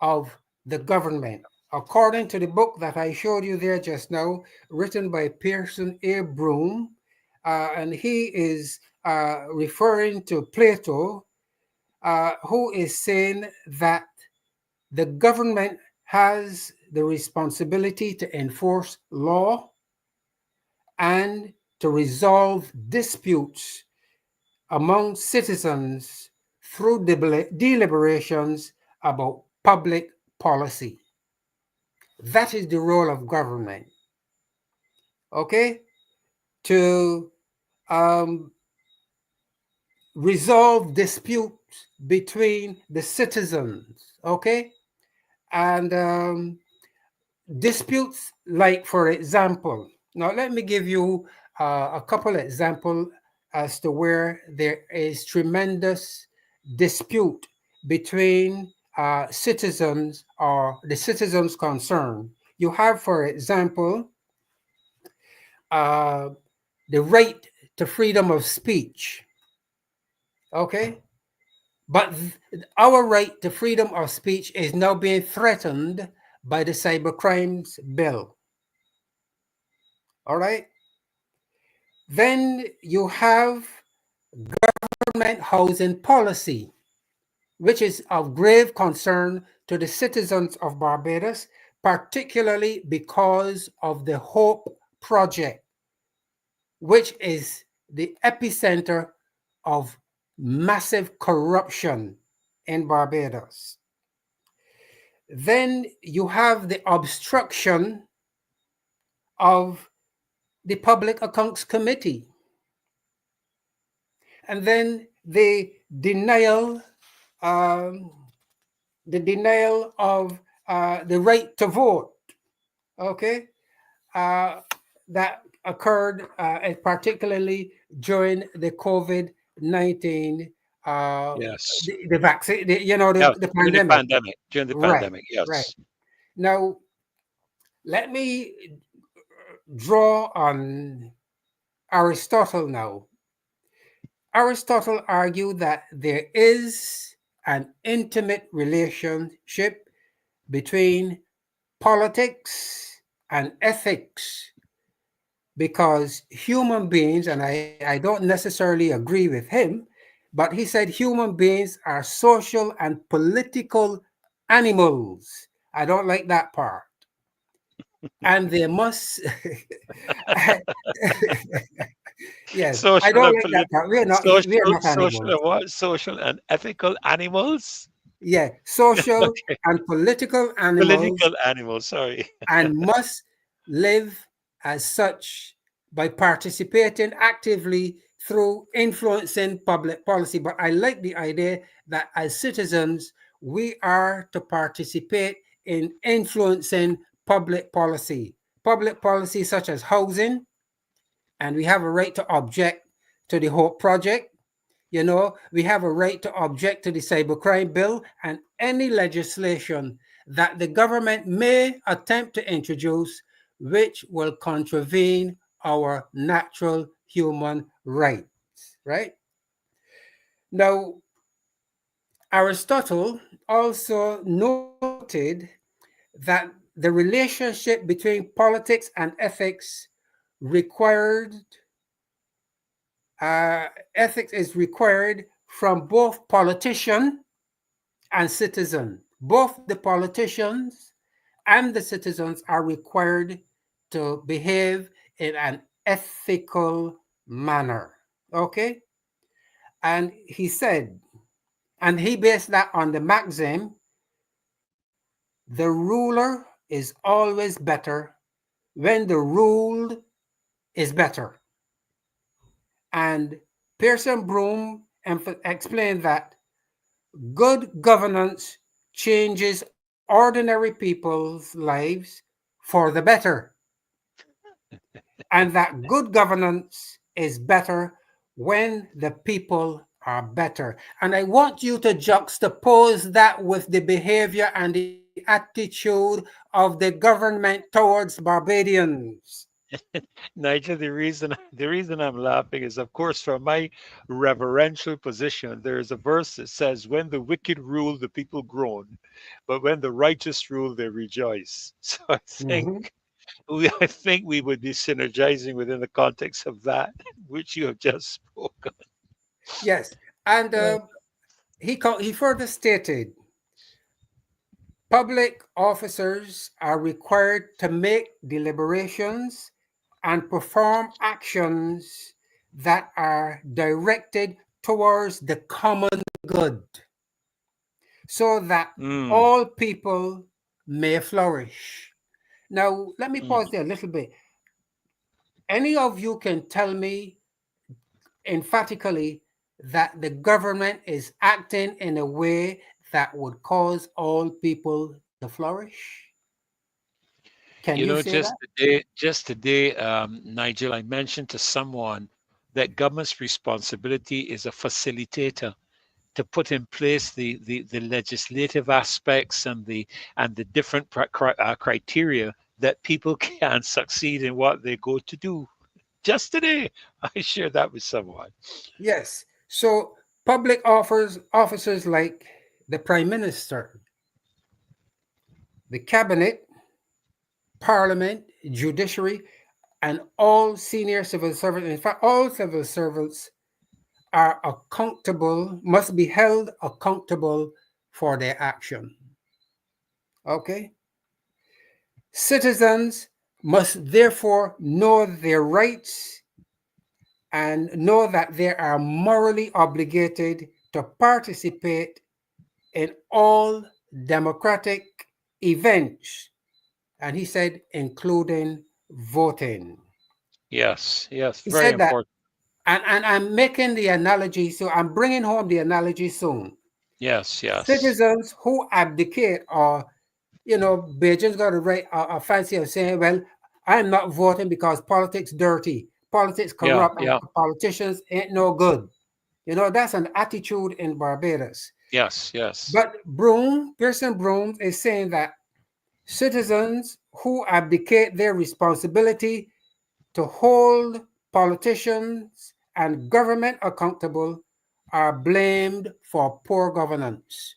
[SPEAKER 3] of the government? According to the book that I showed you there just now, written by Pearson A. Broom, and he is referring to Plato, who is saying that the government has the responsibility to enforce law and to resolve disputes among citizens through deliberations about public policy. That is the role of government, okay? To um, resolve disputes between the citizens, okay? And disputes like, for example, now let me give you a couple examples as to where there is tremendous dispute between citizens or the citizens concerned You have, for example, uh, the right to freedom of speech. Okay? But our right to freedom of speech is now being threatened by the cybercrimes bill. All right? Then you have government housing policy, which is of grave concern to the citizens of Barbados, particularly because of the Hope Project, which is the epicenter of massive corruption in Barbados. Then you have the obstruction of the Public Accounts Committee, and then um, the denial of the right to vote. Okay, uh, that occurred particularly during the COVID-19,
[SPEAKER 2] Yes.
[SPEAKER 3] the vaccine,
[SPEAKER 2] Yeah.
[SPEAKER 3] the
[SPEAKER 2] During the
[SPEAKER 3] pandemic.
[SPEAKER 2] pandemic. During the
[SPEAKER 3] Right,
[SPEAKER 2] pandemic.
[SPEAKER 3] right.
[SPEAKER 2] Yes.
[SPEAKER 3] Now, let me draw on Aristotle now. Aristotle argued that there is an intimate relationship between politics and ethics because human beings, and I don't necessarily agree with him, but he said human beings are social and political animals. I don't like that part. And they must, yes, I
[SPEAKER 2] Social
[SPEAKER 3] don't
[SPEAKER 2] and
[SPEAKER 3] like that part. We are
[SPEAKER 2] social,
[SPEAKER 3] not
[SPEAKER 2] social
[SPEAKER 3] animals.
[SPEAKER 2] and what? Social and ethical animals?
[SPEAKER 3] Yeah, social
[SPEAKER 2] Okay.
[SPEAKER 3] and political animals
[SPEAKER 2] Political animals, sorry.
[SPEAKER 3] and must live as such by participating actively through influencing public policy. But I like the idea that as citizens, we are to participate in influencing public policy such as housing, and we have a right to object to the Hope Project. We have a right to object to the cybercrime bill and any legislation that the government may attempt to introduce which will contravene our natural human rights, right? Now, Aristotle also noted that the relationship between politics and ethics required ethics is required from both politician and citizen. Both the politicians and the citizens are required to behave in an ethical manner. Okay? And he said, and he based that on the maxim, the ruler is always better when the ruled is better. And Pearson Broom explained that good governance changes ordinary people's lives for the better, and that good governance is better when the people are better. And I want you to juxtapose that with the behavior and the attitude of the government towards Barbadians.
[SPEAKER 2] Nigel, the reason I'm laughing is, of course, from my reverential position, there is a verse that says, "When the wicked rule, the people groan, but when the righteous rule, they rejoice." So
[SPEAKER 3] Mhm.
[SPEAKER 2] I think we would be synergizing within the context of that, which you have just spoken.
[SPEAKER 3] Yes, and he further stated public officers are required to make deliberations and perform actions that are directed towards the common good so that
[SPEAKER 2] Mm,
[SPEAKER 3] all people may flourish. Now, let me
[SPEAKER 2] mm.
[SPEAKER 3] pause there a little bit. Any of you can tell me emphatically that the government is acting in a way that would cause all people to flourish? Can
[SPEAKER 2] You
[SPEAKER 3] you
[SPEAKER 2] know,
[SPEAKER 3] say that?
[SPEAKER 2] just today, Nigel, I mentioned to someone that government's responsibility is a facilitator to put in place the legislative aspects and the different criteria that people can succeed in what they go to do. Just today, I shared that with someone.
[SPEAKER 3] Yes. So public officers like the Prime Minister, the Cabinet, Parliament, Judiciary, and all senior civil servants, in fact, all civil servants are accountable, must be held accountable for their action. Okay? Citizens must therefore know their rights and know that they are morally obligated to participate in all democratic events. And he said, including voting.
[SPEAKER 2] Yes, yes,
[SPEAKER 3] He
[SPEAKER 2] very
[SPEAKER 3] said that,
[SPEAKER 2] important.
[SPEAKER 3] and I'm making the analogy, so I'm bringing home the analogy soon.
[SPEAKER 2] Yes, yes,
[SPEAKER 3] Citizens who abdicate, or, Beijing's got a fancy of saying, well, I'm not voting because politics dirty, politics
[SPEAKER 2] yeah,
[SPEAKER 3] corrupt, and
[SPEAKER 2] yeah,
[SPEAKER 3] politicians ain't no good. That's an attitude in Barbados.
[SPEAKER 2] yes, yes.
[SPEAKER 3] But Pearson Broom is saying that citizens who abdicate their responsibility to hold politicians and government accountable are blamed for poor governance.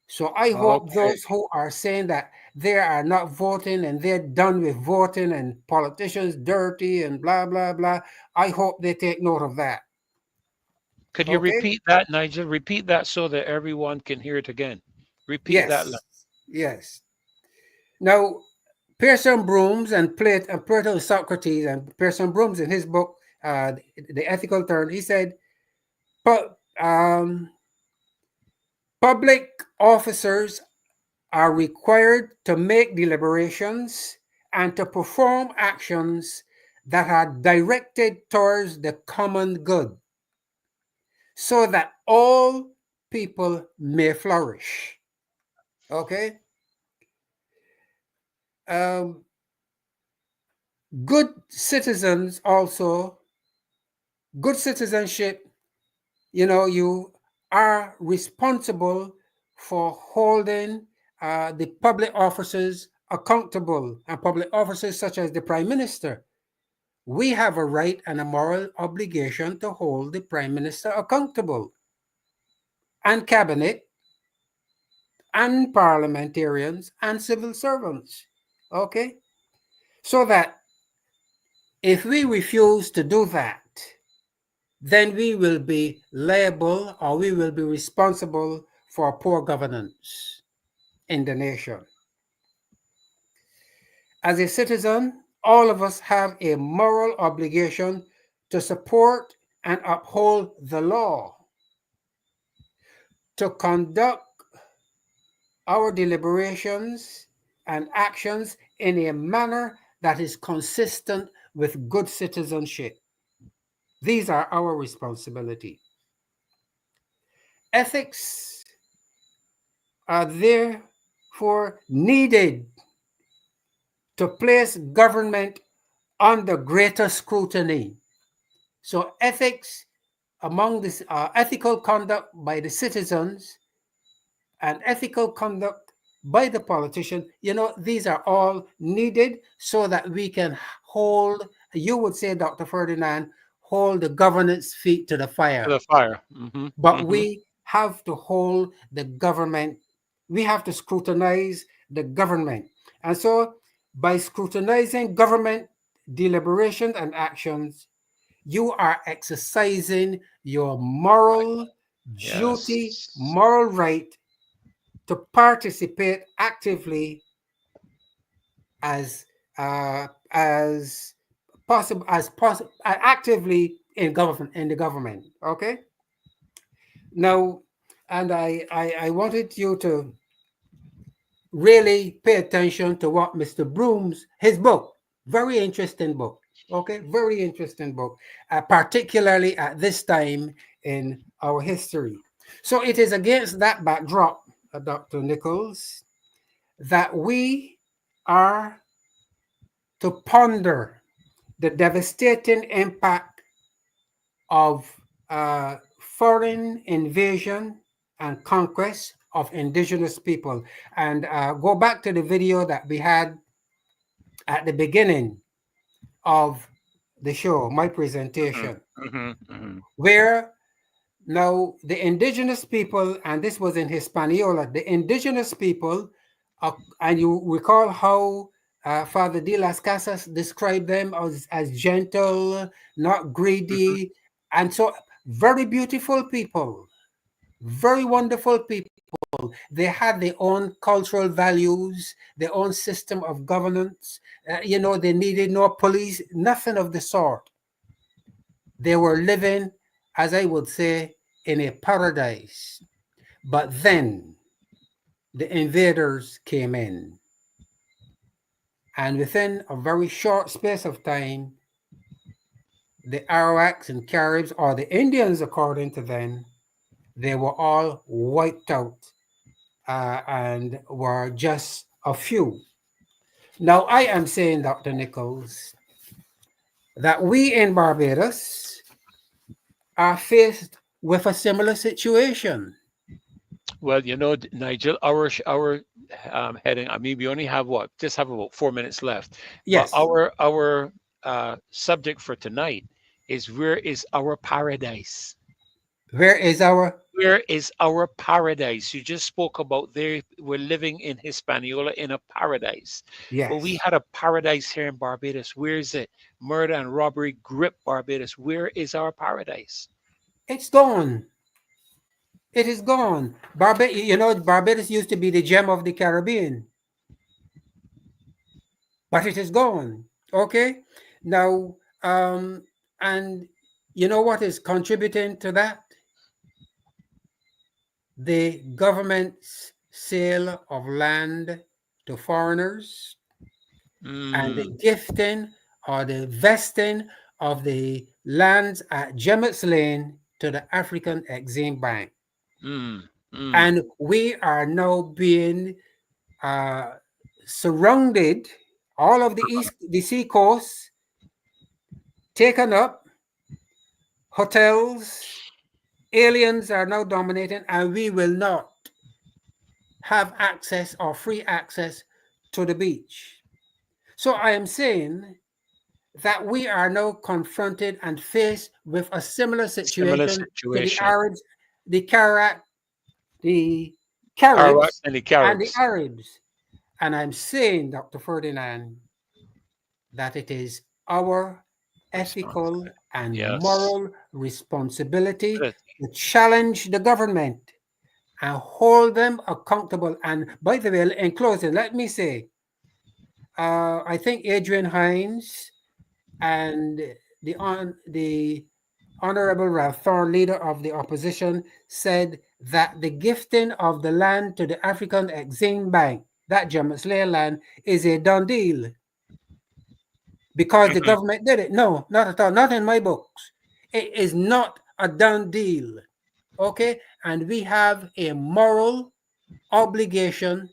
[SPEAKER 3] So I hope
[SPEAKER 2] Okay.
[SPEAKER 3] those who are saying that they are not voting and they're done with voting and politicians dirty and blah, blah, blah, I hope they take note of that.
[SPEAKER 2] Could you
[SPEAKER 3] Okay?
[SPEAKER 2] repeat that, Nigel? Repeat that so that everyone can hear it again. Repeat that.
[SPEAKER 3] Yes. Yes. Now, Pearson Brooms and Plato and Socrates, and Pearson Brooms in his book, The Ethical Turn, he said, but public officers are required to make deliberations and to perform actions that are directed towards the common good so that all people may flourish. Okay? Um, good citizens also, good citizenship, you are responsible for holding the public officers accountable, and public officers such as the Prime Minister. We have a right and a moral obligation to hold the Prime Minister accountable, and Cabinet, and parliamentarians, and civil servants. Okay? So that if we refuse to do that, then we will be liable, or we will be responsible for poor governance in the nation. As a citizen, all of us have a moral obligation to support and uphold the law, to conduct our deliberations and actions in a manner that is consistent with good citizenship. These are our responsibility. Ethics are therefore needed to place government under greater scrutiny. So ethics among this ethical conduct by the citizens and ethical conduct by the politician, these are all needed so that we can hold, you would say, Dr. Ferdinand, hold the government's feet to the
[SPEAKER 2] To
[SPEAKER 3] fire.
[SPEAKER 2] the fire. Hmm.
[SPEAKER 3] But
[SPEAKER 2] Hmm.
[SPEAKER 3] we have to hold the government, we have to scrutinize the government. And so by scrutinizing government deliberations and actions, you are exercising your moral duty,
[SPEAKER 2] Yes.
[SPEAKER 3] moral right to participate actively as possible as possible actively in the government. Okay. Now, and I wanted you to really pay attention to what Mr. Broom's, his book, very interesting book. Okay, very interesting book, particularly at this time in our history. So it is against that backdrop, Dr. Nichols, that we are to ponder the devastating impact of foreign invasion and conquest of indigenous people. And go back to the video that we had at the beginning of the show, my
[SPEAKER 2] Mm-hmm.
[SPEAKER 3] presentation,
[SPEAKER 2] Mm-hmm. Mm-hmm.
[SPEAKER 3] where now the indigenous people, and this was in Hispaniola, the indigenous people, and you recall how Father de las Casas described them as gentle, not
[SPEAKER 2] Mm-hmm.
[SPEAKER 3] greedy, and so very beautiful people, very wonderful people. They had their own cultural values, their own system of governance. They needed no police, nothing of the sort. They were living, as I would say, in a paradise. But then the invaders came in, and within a very short space of time, the Arawaks and Caribs, or the Indians, according to them, they were all wiped out and were just a few. Now, I am saying, Dr. Nichols, that we in Barbados are faced with a similar situation.
[SPEAKER 2] Well, Nigel, our heading. I mean, we only have what? Just have about 4 minutes left. But
[SPEAKER 3] Yes.
[SPEAKER 2] our subject for tonight is, where is our paradise?
[SPEAKER 3] Where is our
[SPEAKER 2] Where is our paradise? You just spoke about there. We're living in Hispaniola in a paradise. Well, we
[SPEAKER 3] yes?
[SPEAKER 2] had a paradise here in Barbados. Where is it? Murder and robbery grip Barbados. Where is our paradise?
[SPEAKER 3] It's gone. It is gone. Barbados used to be the gem of the Caribbean, but it is gone. Okay. Now, and you know what is contributing to that? The government's sale of land to foreigners and the
[SPEAKER 2] Mm,
[SPEAKER 3] gifting or the vesting of the lands at Gemmett's Lane to the African Exim Bank.
[SPEAKER 2] mm, mm,
[SPEAKER 3] And we are now being uh, surrounded, all of the sea coast taken up, hotels, aliens are now dominating, and we will not have access or free access to the beach. So I am saying that we are now confronted and faced with a similar
[SPEAKER 2] similar
[SPEAKER 3] situation to the
[SPEAKER 2] situation.
[SPEAKER 3] Arabs, the the
[SPEAKER 2] Arawak
[SPEAKER 3] Caribs,
[SPEAKER 2] and the
[SPEAKER 3] and the
[SPEAKER 2] Caribs.
[SPEAKER 3] Arabs. And I'm saying, Dr. Ferdinand, that it is our ethical
[SPEAKER 2] Responsibility.
[SPEAKER 3] and
[SPEAKER 2] Yes.
[SPEAKER 3] moral responsibility
[SPEAKER 2] Ability.
[SPEAKER 3] to challenge the government and hold them accountable. And by the way, in closing, let me say, I think Adrian Hines and the Honorable Ralph Thorne, leader of the opposition, said that the gifting of the land to the African Exim Bank, that German land, is a done deal because the
[SPEAKER 2] Mhm.
[SPEAKER 3] government did it. No, not at all. Not in my books. It is not a done deal. Okay? And we have a moral obligation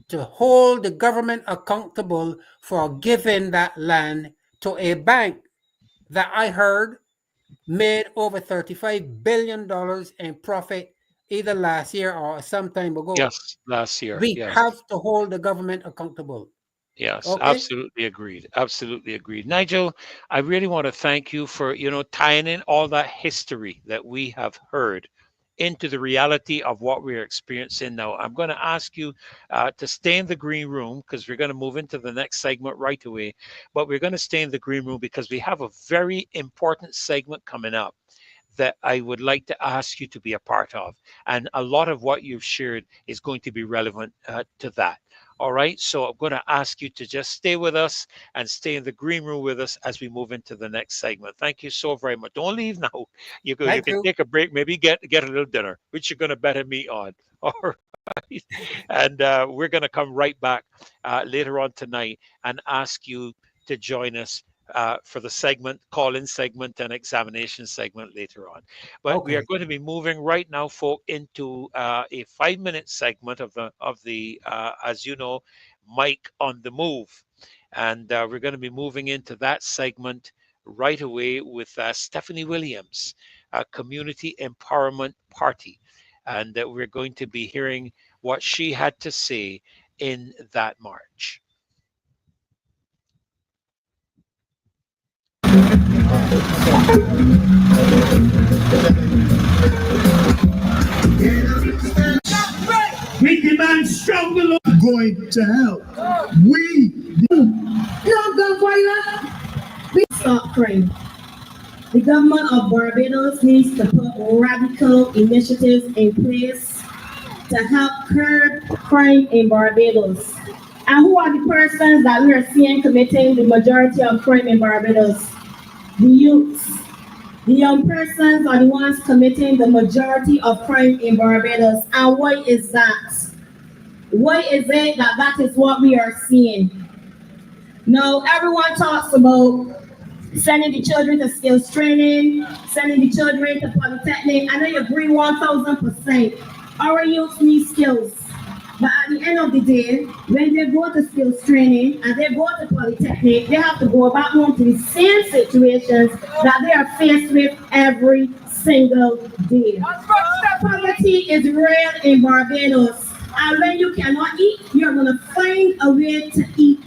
[SPEAKER 3] to hold the government accountable for giving that land to a bank that I heard made over $35 billion in profit either last year or some time ago.
[SPEAKER 2] Yes, last year.
[SPEAKER 3] We
[SPEAKER 2] Yes.
[SPEAKER 3] have to hold the government accountable.
[SPEAKER 2] Yes,
[SPEAKER 3] Okay?
[SPEAKER 2] absolutely agreed. Absolutely agreed. Nigel, I really want to thank you for, tying in all that history that we have heard into the reality of what we're experiencing now. I'm going to ask you to stay in the green room, because we're going to move into the next segment right away. But we're going to stay in the green room because we have a very important segment coming up that I would like to ask you to be a part of. And a lot of what you've shared is going to be relevant to that. All right. So I'm going to ask you to just stay with us and stay in the green room with us as we move into the next segment. Thank you so very much. Don't leave now. You
[SPEAKER 3] Thank
[SPEAKER 2] can
[SPEAKER 3] you.
[SPEAKER 2] take a break, maybe get a little dinner, which you're going to better me on. All right. And we're going to come right back later on tonight and ask you to join us for the segment, call-in segment, and examination segment later on. But we are
[SPEAKER 3] Okay.
[SPEAKER 2] going to be moving right now, folk, into a 5-minute segment as you know, Mike on the Move, and we're going to be moving into that segment right away with Stephanie Williams, Community Empowerment Party, and we're going to be hearing what she had to say in that march.
[SPEAKER 6] We demand stronger law. Going to help. We
[SPEAKER 7] Don't go for you. We stop crime. The government of Barbados needs to put radical initiatives in place to help curb crime in Barbados. And who are the persons that we are seeing committing the majority of crime in Barbados? The youths. The young persons are the ones committing the majority of crime in Barbados. And why is that? Why is it that that is what we are seeing? Now, everyone talks about sending the children to skills training, sending the children to polytechnic. And I agree 1000%. Our youth need skills. But at the end of the day, when they go to skills training and they go to polytechnic, they have to go back home to the same situations that they are faced with every single day. Poverty is real in Barbados. And when you cannot eat, you're going to find a way to eat.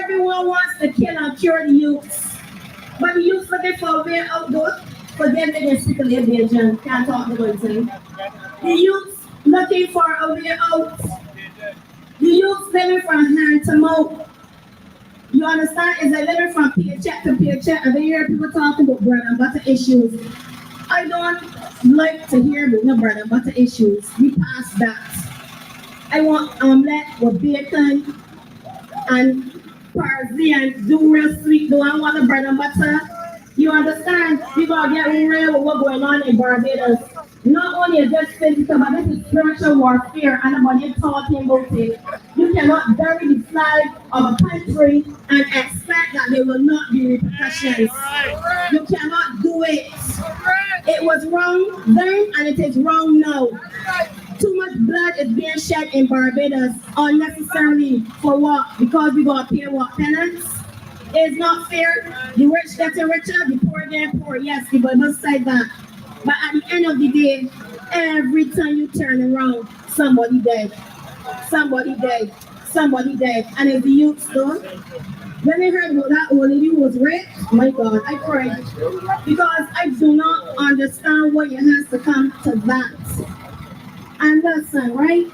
[SPEAKER 7] Everyone wants to kill and cure the youths. But the youths looking for a way out, though. Forget they speak a little bit, John. Can't talk about it. The youths looking for a way out. The youths living from hand to mouth. You understand? Is they living from paycheck to paycheck. And then you hear people talking about bread and butter issues. I don't like to hear about no bread and butter issues. We passed that. I want omelette with bacon and parsley and do real sweet. Do I want the bread and butter? You understand? We gotta get real with what's going on in Barbados. Not only is this physical, but this is spiritual warfare, and nobody talking about it. You cannot bury the flag of a country and expect that there will not be repercussions. You cannot do it. It was wrong then, and it is wrong now. Too much blood is being shed in Barbados unnecessarily. For what? Because we gotta pay what? Penance? It's not fair. The rich getting richer, the poor getting poor. Yes, the Bible said that. But at the end of the day, every time you turn around, somebody dead. Somebody dead. Somebody dead. And if the youth though, when I heard about that old lady who was raped, my God, I cried. Because I do not understand why it has to come to that. And listen, right?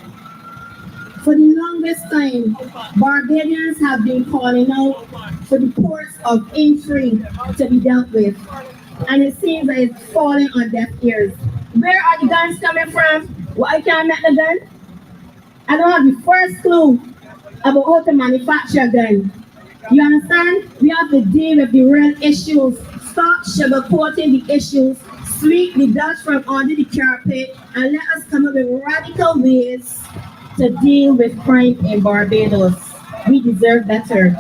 [SPEAKER 7] For the longest time, Barbadians have been calling out for the ports of entry to be dealt with. And it seems that it's falling on deaf ears. Where are the guns coming from? Why I can't make the gun? I don't have the first clue about how to manufacture a gun. You understand? We have to deal with the real issues. Stop sugarcoating the issues. Sweep the dust from under the carpet and let us come up with radical ways to deal with crime in Barbados. We deserve better.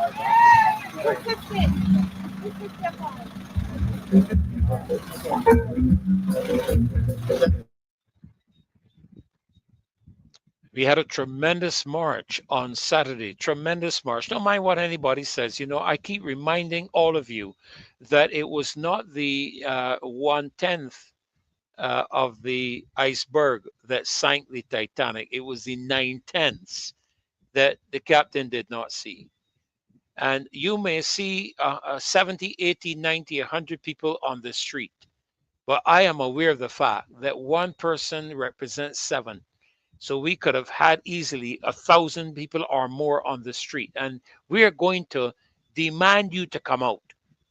[SPEAKER 2] We had a tremendous march on Saturday, tremendous march. Don't mind what anybody says. You know, I keep reminding all of you that it was not the 1/10 of the iceberg that sank the Titanic. It was the 9/10 that the captain did not see. And you may see 70, 80, 90, 100 people on the street. But I am aware of the fact that one person represents 7. So we could have had easily 1,000 people or more on the street. And we are going to demand you to come out.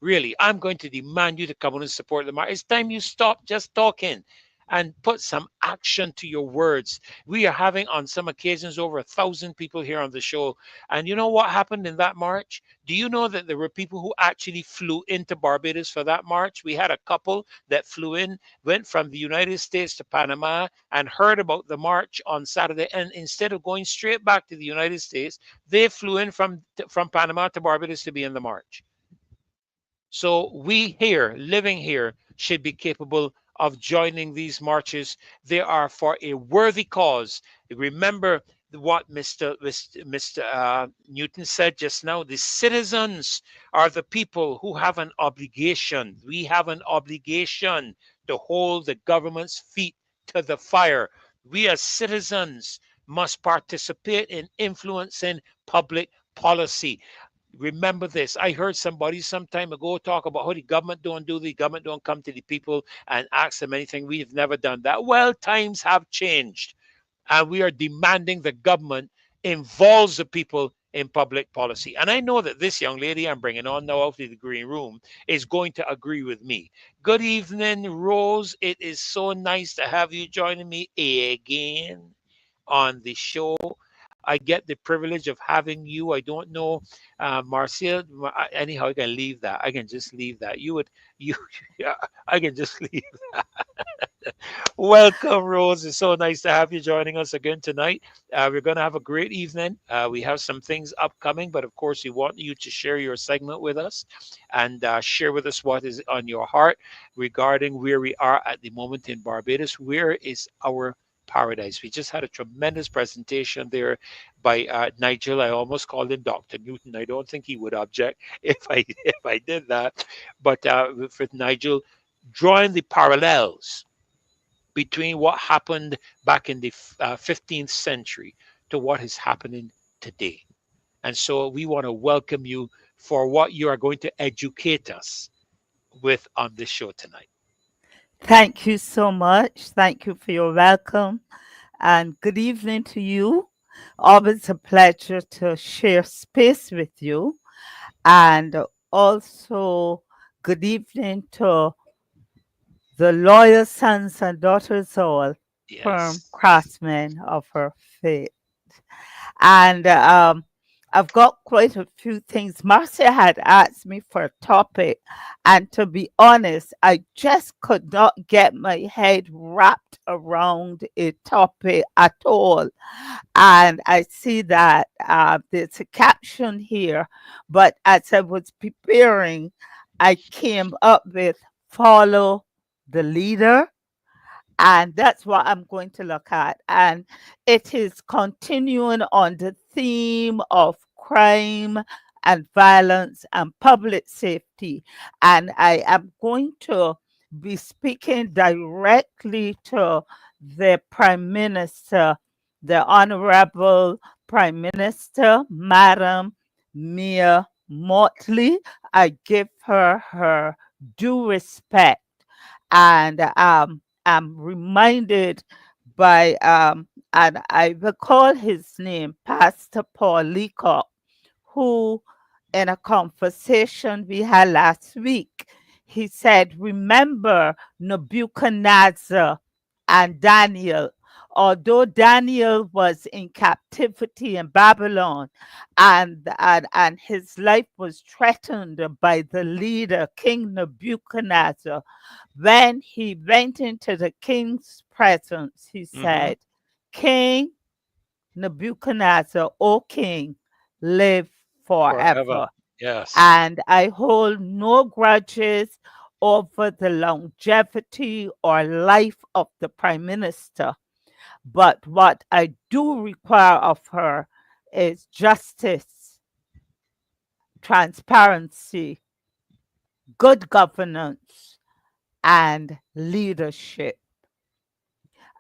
[SPEAKER 2] Really, I'm going to demand you to come out and support the march. It's time you stop just talking and put some action to your words. We are having on some occasions over 1,000 people here on the show. And you know what happened in that march? Do you know that there were people who actually flew into Barbados for that march? We had a couple that flew in, went from the United States to Panama and heard about the march on Saturday. And instead of going straight back to the United States, they flew in from Panama to Barbados to be in the march. So we here, living here, should be capable of joining these marches. They are for a worthy cause. Remember what Mr. Newton said just now. The citizens are the people who have an obligation. We have an obligation to hold the government's feet to the fire. We as citizens must participate in influencing public policy. remember this. I heard somebody some time ago talk about how the government don't come to the people and ask them anything. We've never done that. Well, times have changed, and we are demanding the government involves the people in public policy. And I know that this young lady I'm bringing on now out of the green room is going to agree with me. Good evening, Rose. It is so nice to have you joining me again on the show. I get the privilege of having you. I don't know, Marcia. Anyhow, I can leave that. I can just leave that. You, yeah, I can just leave. Welcome, Rose. It's so nice to have you joining us again tonight. We're going to have a great evening. We have some things upcoming, but of course, we want you to share your segment with us and share with us what is on your heart regarding where we are at the moment in Barbados. Where is our paradise? We just had a tremendous presentation there by Nigel. I almost called him Dr. Newton. I don't think he would object if I did that. But with Nigel, drawing the parallels between what happened back in the 15th century to what is happening today. And so we want to welcome you for what you are going to educate us with on this show tonight.
[SPEAKER 8] Thank you so much. Thank you for your welcome. And good evening to you. Always a pleasure to share space with you. And also, good evening to the loyal sons and daughters all, firm
[SPEAKER 2] Yes.
[SPEAKER 8] craftsmen of her faith. And I've got quite a few things. Marcia had asked me for a topic, and to be honest, I just could not get my head wrapped around a topic at all. And I see that there's a caption here, but as I was preparing, I came up with follow the leader. And that's what I'm going to look at. And it is continuing on the theme of crime and violence and public safety. And I am going to be speaking directly to the Prime Minister, the Honorable Prime Minister, Madam Mia Motley. I give her her due respect. And I'm reminded by, and I recall his name, Pastor Paul Leacock, who, in a conversation we had last week, he said, remember Nebuchadnezzar and Daniel. Although Daniel was in captivity in Babylon and his life was threatened by the leader, King Nebuchadnezzar, when he went into the king's presence, he said, King Nebuchadnezzar, O king, live
[SPEAKER 2] Forever.
[SPEAKER 8] forever.
[SPEAKER 2] Yes.
[SPEAKER 8] And I hold no grudges over the longevity or life of the prime minister. But what I do require of her is justice, transparency, good governance, and leadership.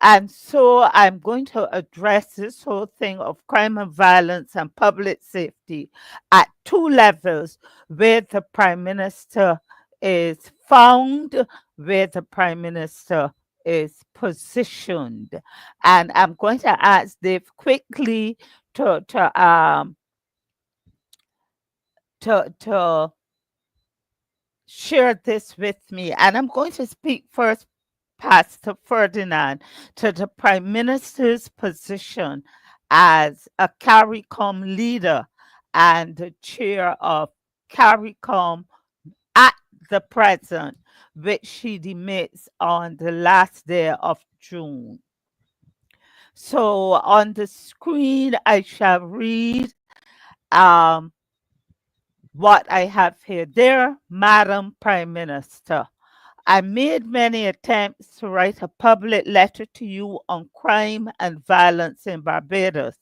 [SPEAKER 8] And so I'm going to address this whole thing of crime and violence and public safety at two levels, where the Prime Minister is found, where the Prime Minister is positioned. And I'm going to ask Dave quickly to share this with me. And I'm going to speak first, Pastor Ferdinand, to the Prime Minister's position as a CARICOM leader and the chair of CARICOM at the present, which she demits on the last day of June. So on the screen, I shall read what I have here. Dear Madam Prime Minister, I made many attempts to write a public letter to you on crime and violence in Barbados.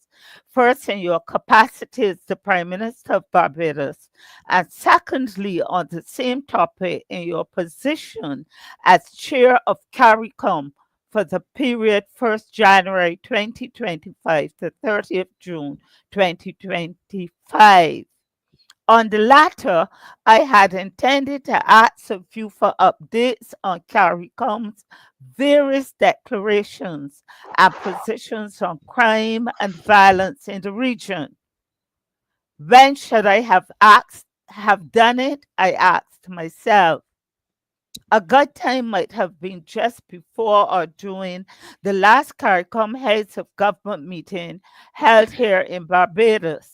[SPEAKER 8] First, in your capacity as the Prime Minister of Barbados, and secondly, on the same topic in your position as Chair of CARICOM for the period 1st January 2025 to 30th June 2025. On the latter, I had intended to ask of you for updates on CARICOM's various declarations and positions on crime and violence in the region. When should I have done it? I asked myself. A good time might have been just before or during the last CARICOM heads of government meeting held here in Barbados,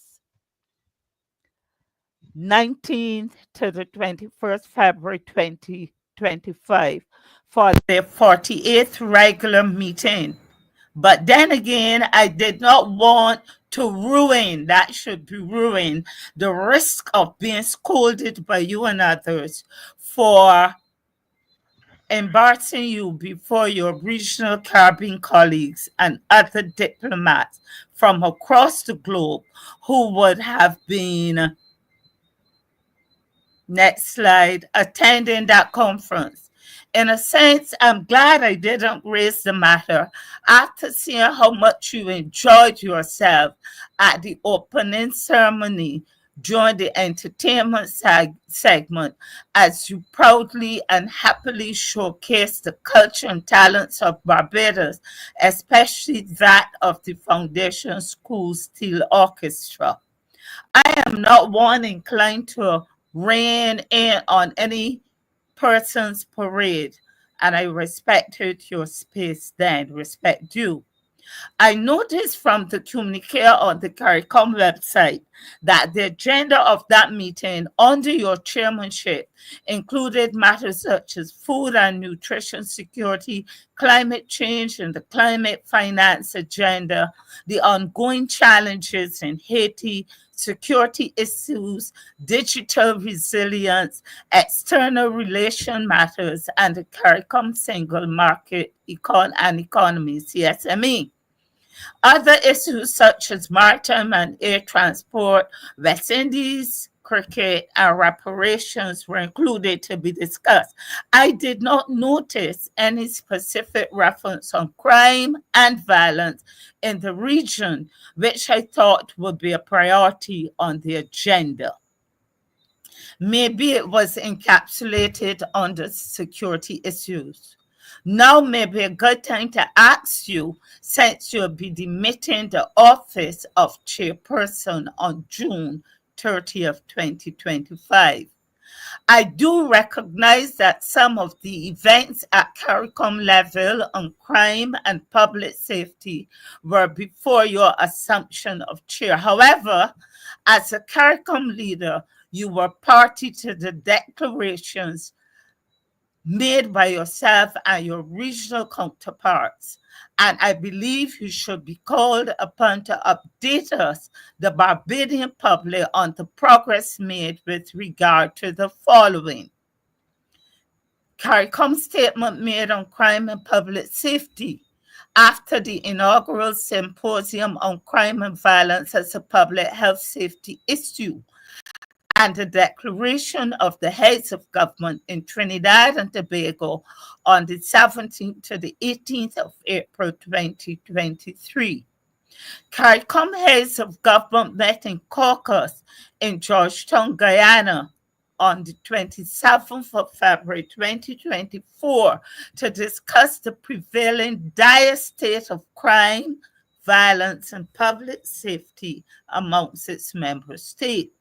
[SPEAKER 8] 19th to the 21st February 2025, for their 48th regular meeting. But then again, I did not want to ruin, that should be ruined, the risk of being scolded by you and others for embarrassing you before your regional Caribbean colleagues and other diplomats from across the globe who would have been, next slide, attending that conference. In a sense, I'm glad I didn't raise the matter after seeing how much you enjoyed yourself at the opening ceremony during the entertainment segment, as you proudly and happily showcased the culture and talents of Barbados, especially that of the Foundation School Steel Orchestra. I am not one inclined to rein in on any person's parade, and I respected your space then, respect you. I noticed from the communique on the CARICOM website that the agenda of that meeting under your chairmanship included matters such as food and nutrition security, climate change and the climate finance agenda, the ongoing challenges in Haiti, security issues, digital resilience, external relation matters, and the CARICOM single market and economy, CSME. Other issues such as maritime and air transport, West Indies, cricket, and reparations were included to be discussed. I did not notice any specific reference on crime and violence in the region, which I thought would be a priority on the agenda. Maybe it was encapsulated under security issues. Now may be a good time to ask you, since you'll be demitting the office of chairperson on June 30th, 2025. I do recognize that some of the events at CARICOM level on crime and public safety were before your assumption of chair. However, as a CARICOM leader, you were party to the declarations made by yourself and your regional counterparts. And I believe you should be called upon to update us, the Barbadian public, on the progress made with regard to the following. CARICOM statement made on crime and public safety after the inaugural symposium on crime and violence as a public health safety issue, and the declaration of the heads of government in Trinidad and Tobago on the 17th to the 18th of April 2023. CARICOM heads of government met in caucus in Georgetown, Guyana on the 27th of February 2024 to discuss the prevailing dire state of crime, violence, and public safety amongst its member states.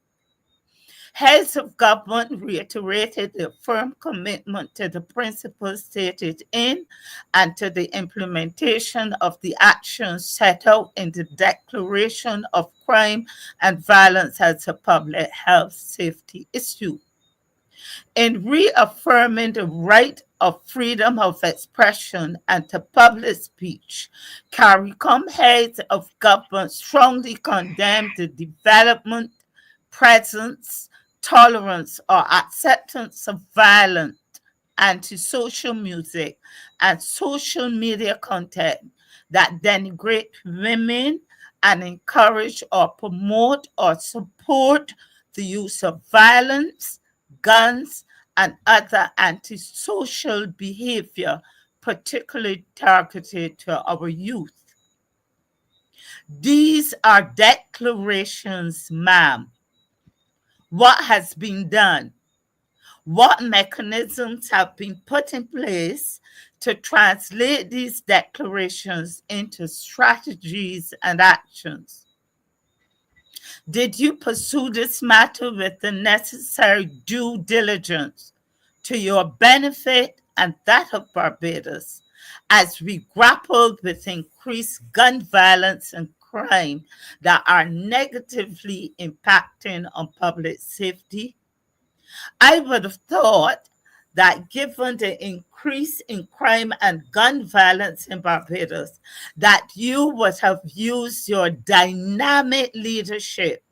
[SPEAKER 8] Heads of government reiterated their firm commitment to the principles stated in and to the implementation of the actions set out in the Declaration of Crime and Violence as a Public Health Safety Issue. In reaffirming the right of freedom of expression and to public speech, CARICOM heads of government strongly condemned the development, presence, tolerance, or acceptance of violent, antisocial music and social media content that denigrate women and encourage or promote or support the use of violence, guns, and other antisocial behavior, particularly targeted to our youth. These are declarations, ma'am. What has been done? What mechanisms have been put in place to translate these declarations into strategies and actions? Did you pursue this matter with the necessary due diligence to your benefit and that of Barbados as we grappled with increased gun violence and crime that are negatively impacting on public safety? I would have thought that given the increase in crime and gun violence in Barbados, that you would have used your dynamic leadership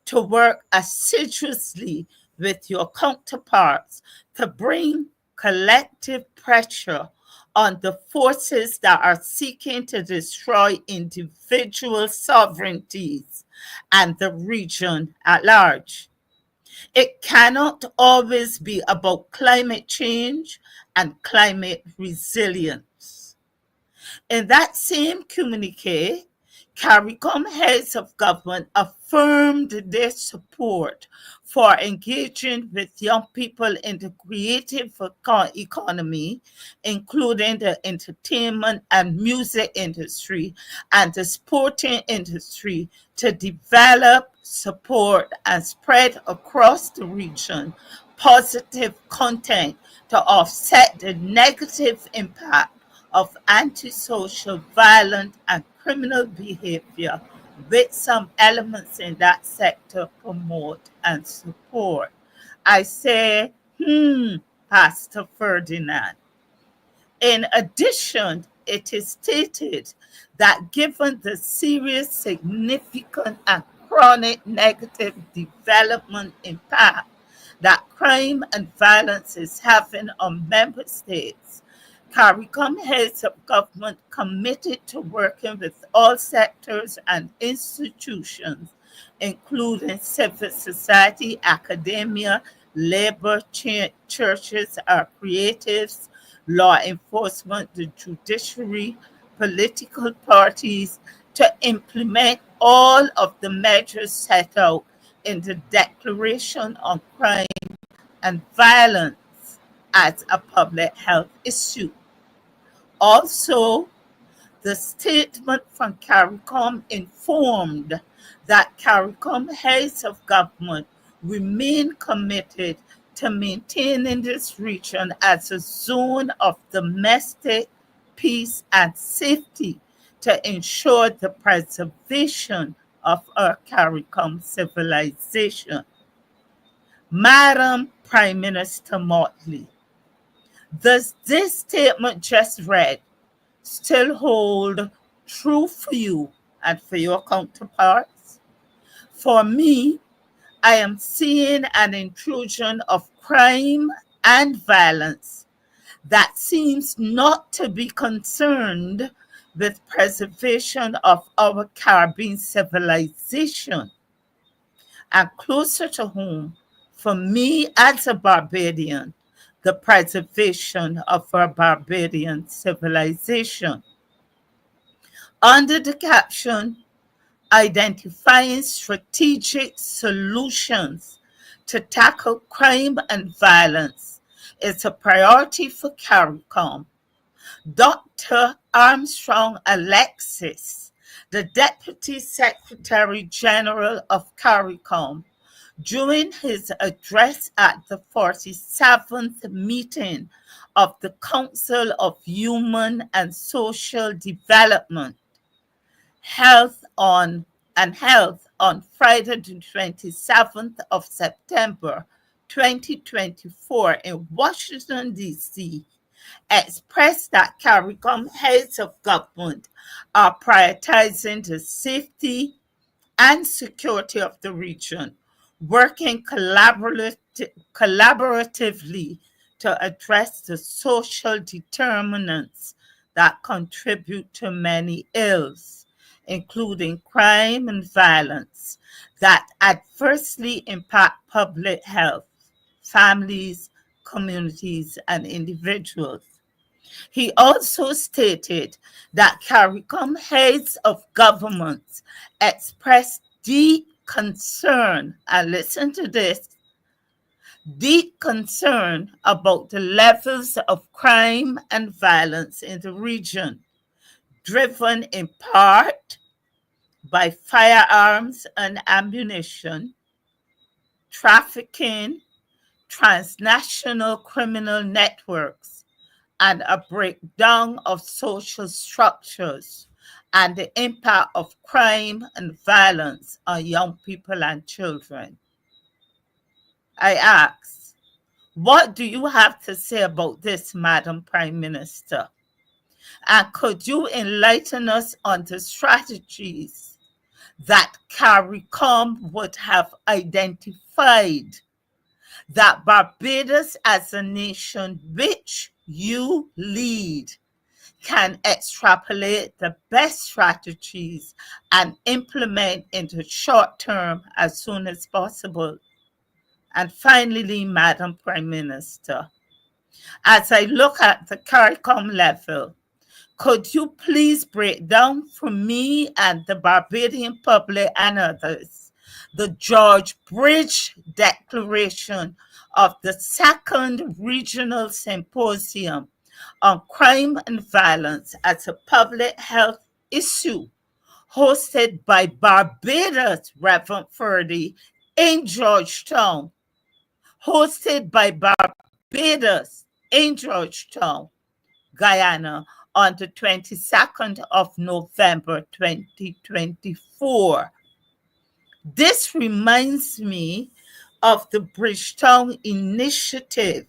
[SPEAKER 8] to work assiduously with your counterparts to bring collective pressure on the forces that are seeking to destroy individual sovereignties and the region at large. It cannot always be about climate change and climate resilience. In that same communique, CARICOM heads of government affirmed their support for engaging with young people in the creative economy, including the entertainment and music industry and the sporting industry, to develop, support, and spread across the region positive content to offset the negative impact of antisocial, violent, and criminal behavior, with some elements in that sector promote and support. I say, Pastor Ferdinand. In addition, it is stated that given the serious, significant, and chronic negative development impact that crime and violence is having on member states, CARICOM heads of government committed to working with all sectors and institutions, including civil society, academia, labor, churches, our creatives, law enforcement, the judiciary, political parties, to implement all of the measures set out in the Declaration on Crime and Violence as a public health issue. Also, the statement from CARICOM informed that CARICOM heads of government remain committed to maintaining this region as a zone of domestic peace and safety to ensure the preservation of our CARICOM civilization. Madam Prime Minister Motley, does this statement just read still hold true for you and for your counterparts? For me, I am seeing an intrusion of crime and violence that seems not to be concerned with preservation of our Caribbean civilization. And closer to home, for me as a Barbadian, the preservation of our Barbadian civilization. Under the caption, Identifying Strategic Solutions to Tackle Crime and Violence is a priority for CARICOM. Dr. Armstrong Alexis, the Deputy Secretary General of CARICOM, during his address at the 47th meeting of the Council of Human and Social Development, held on Friday the 27th of September 2024 in Washington, D.C., expressed that CARICOM heads of government are prioritizing the safety and security of the region, working collaboratively to address the social determinants that contribute to many ills, including crime and violence, that adversely impact public health, families, communities, and individuals. He also stated that CARICOM heads of governments expressed deep concern, and listen to this, deep concern about the levels of crime and violence in the region, driven in part by firearms and ammunition, trafficking, transnational criminal networks, and a breakdown of social structures, and the impact of crime and violence on young people and children. I ask, what do you have to say about this, Madam Prime Minister? And could you enlighten us on the strategies that CARICOM would have identified that Barbados as a nation which you lead can extrapolate the best strategies and implement in the short term as soon as possible? And finally, Madam Prime Minister, as I look at the CARICOM level, could you please break down for me and the Barbadian public and others the George Bridge Declaration of the Second Regional Symposium on Crime and Violence as a public health issue hosted by Barbados, Reverend Ferdy, in Georgetown, hosted by Barbados in Georgetown, Guyana, on the 22nd of November 2024. This reminds me of the Bridgetown Initiative,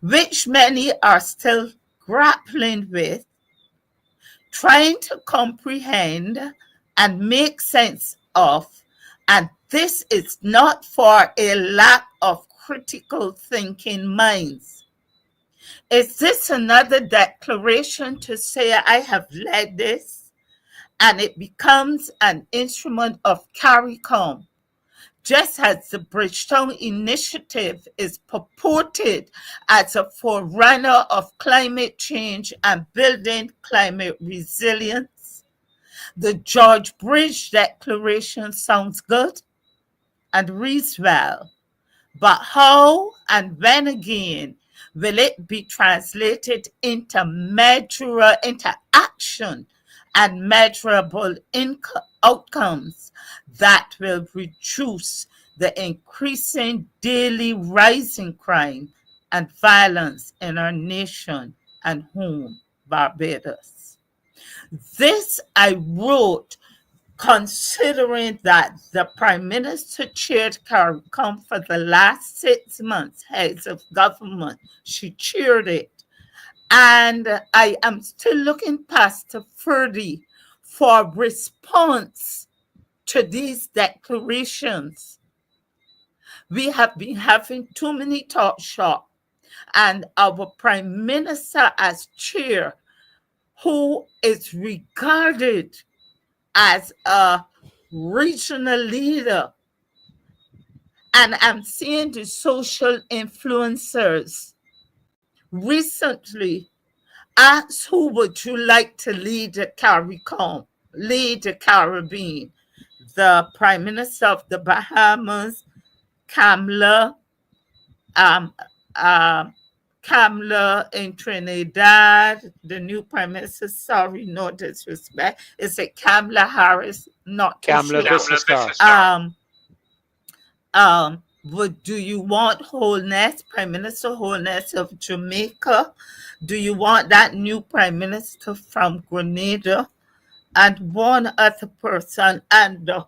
[SPEAKER 8] which many are still grappling with, trying to comprehend and make sense of, and this is not for a lack of critical thinking minds. Is this another declaration to say I have led this and it becomes an instrument of CARICOM, just as the Bridgetown Initiative is purported as a forerunner of climate change and building climate resilience? The George Bridge Declaration sounds good and reads well, but how and when again will it be translated into action and measurable outcomes that will reduce the increasing daily rising crime and violence in our nation and home, Barbados? This I wrote considering that the Prime Minister chaired CARICOM for the last 6 months, heads of government. She chaired it. And I am still looking past to Ferdy for response to these declarations. We have been having too many talk shop, and our Prime Minister as chair, who is regarded as a regional leader, and I'm seeing the social influencers recently asked, who would you like to lead the CARICOM, lead the Caribbean? The Prime Minister of the Bahamas, Kamala in Trinidad, the new Prime Minister, sorry, no disrespect. Is it Kamala Harris? Not
[SPEAKER 2] Kamala
[SPEAKER 8] sure. Do you want Holness, Prime Minister Holness of Jamaica? Do you want that new Prime Minister from Grenada? And one other person, and the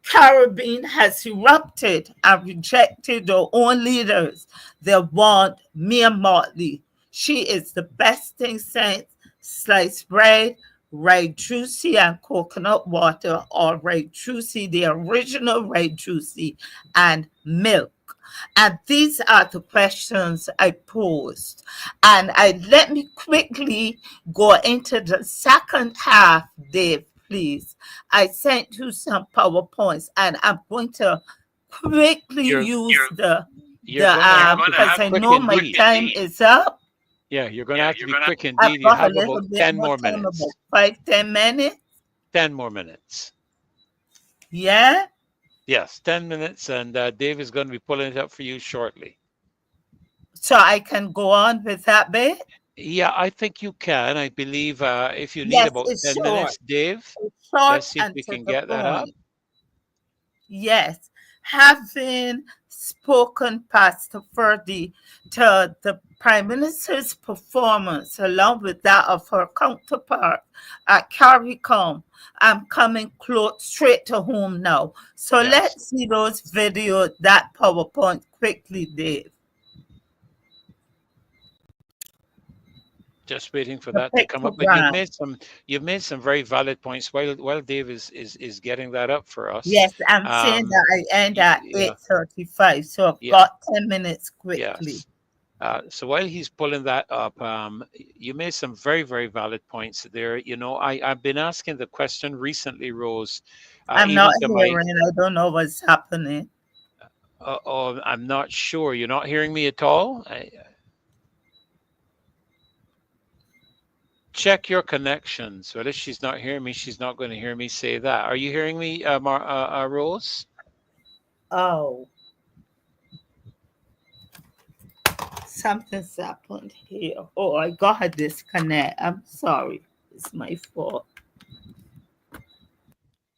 [SPEAKER 8] Caribbean has erupted and rejected their own leaders. They want Mia Motley. She is the best thing since sliced bread, right juicy, and coconut water, or right juicy, the original right juicy, and milk. And these are the questions I posed. And let me quickly go into the second half, Dave, please. I sent you some PowerPoints, and I'm going to quickly use the because I know my time is up.
[SPEAKER 2] Yeah, you're going to have to be quick indeed. You have about 10 more minutes.
[SPEAKER 8] About 5-10 minutes.
[SPEAKER 2] 10 more minutes.
[SPEAKER 8] Yeah.
[SPEAKER 2] Yes, 10 minutes, and Dave is going to be pulling it up for you shortly.
[SPEAKER 8] So I can go on with that bit?
[SPEAKER 2] Yeah, I think you can. I believe if you need
[SPEAKER 8] Yes,
[SPEAKER 2] about
[SPEAKER 8] it's
[SPEAKER 2] 10
[SPEAKER 8] short.
[SPEAKER 2] minutes, Dave,
[SPEAKER 8] It's short
[SPEAKER 2] let's see if
[SPEAKER 8] and
[SPEAKER 2] we
[SPEAKER 8] to
[SPEAKER 2] can
[SPEAKER 8] the
[SPEAKER 2] get that up.
[SPEAKER 8] point. Yes, having spoken, Pastor Ferdy, to the Prime Minister's performance, along with that of her counterpart at CARICOM, I'm coming straight to home now. So
[SPEAKER 2] Yes,
[SPEAKER 8] let's see those videos, that PowerPoint quickly, Dave.
[SPEAKER 2] just waiting for
[SPEAKER 8] The
[SPEAKER 2] that to come up. But
[SPEAKER 8] pictogram.
[SPEAKER 2] you've made some very valid points while Dave is getting that up for us.
[SPEAKER 8] Yes, I'm saying that I end at
[SPEAKER 2] Yeah,
[SPEAKER 8] 8:35, so I've
[SPEAKER 2] yeah,
[SPEAKER 8] got 10 minutes quickly.
[SPEAKER 2] yes. So while he's pulling that up, you made some very valid points there. You know, I've been asking the question recently, Rose,
[SPEAKER 8] I'm not
[SPEAKER 2] even to my.
[SPEAKER 8] hearing, I don't know what's happening.
[SPEAKER 2] Oh, I'm not sure. You're not hearing me at all. Check your connections. Well, if she's not hearing me, she's not going to hear me say that. Are you hearing me, Rose?
[SPEAKER 8] Oh, something's happened here. Oh, I got a disconnect. I'm sorry. It's my fault.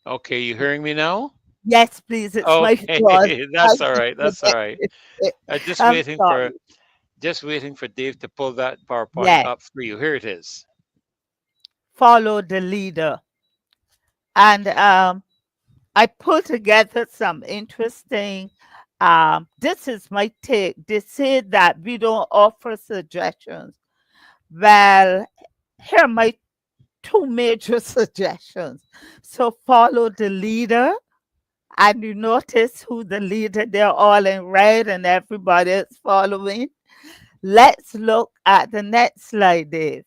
[SPEAKER 2] Okay, you hearing me now?
[SPEAKER 8] Yes, please. It's my
[SPEAKER 2] Okay,
[SPEAKER 8] fault. I
[SPEAKER 2] that's all right. That's all right.
[SPEAKER 8] disconnected.
[SPEAKER 2] Just
[SPEAKER 8] I'm
[SPEAKER 2] waiting for
[SPEAKER 8] sorry.
[SPEAKER 2] Dave to pull that PowerPoint
[SPEAKER 8] Yes,
[SPEAKER 2] up for you. Here it is.
[SPEAKER 8] follow the leader. And I put together some interesting. This is my take. They say that we don't offer suggestions. Well, here are my two major suggestions. So follow the leader, and you notice who the leader, they're all in red and everybody is following. Let's look at the next slide, Dave.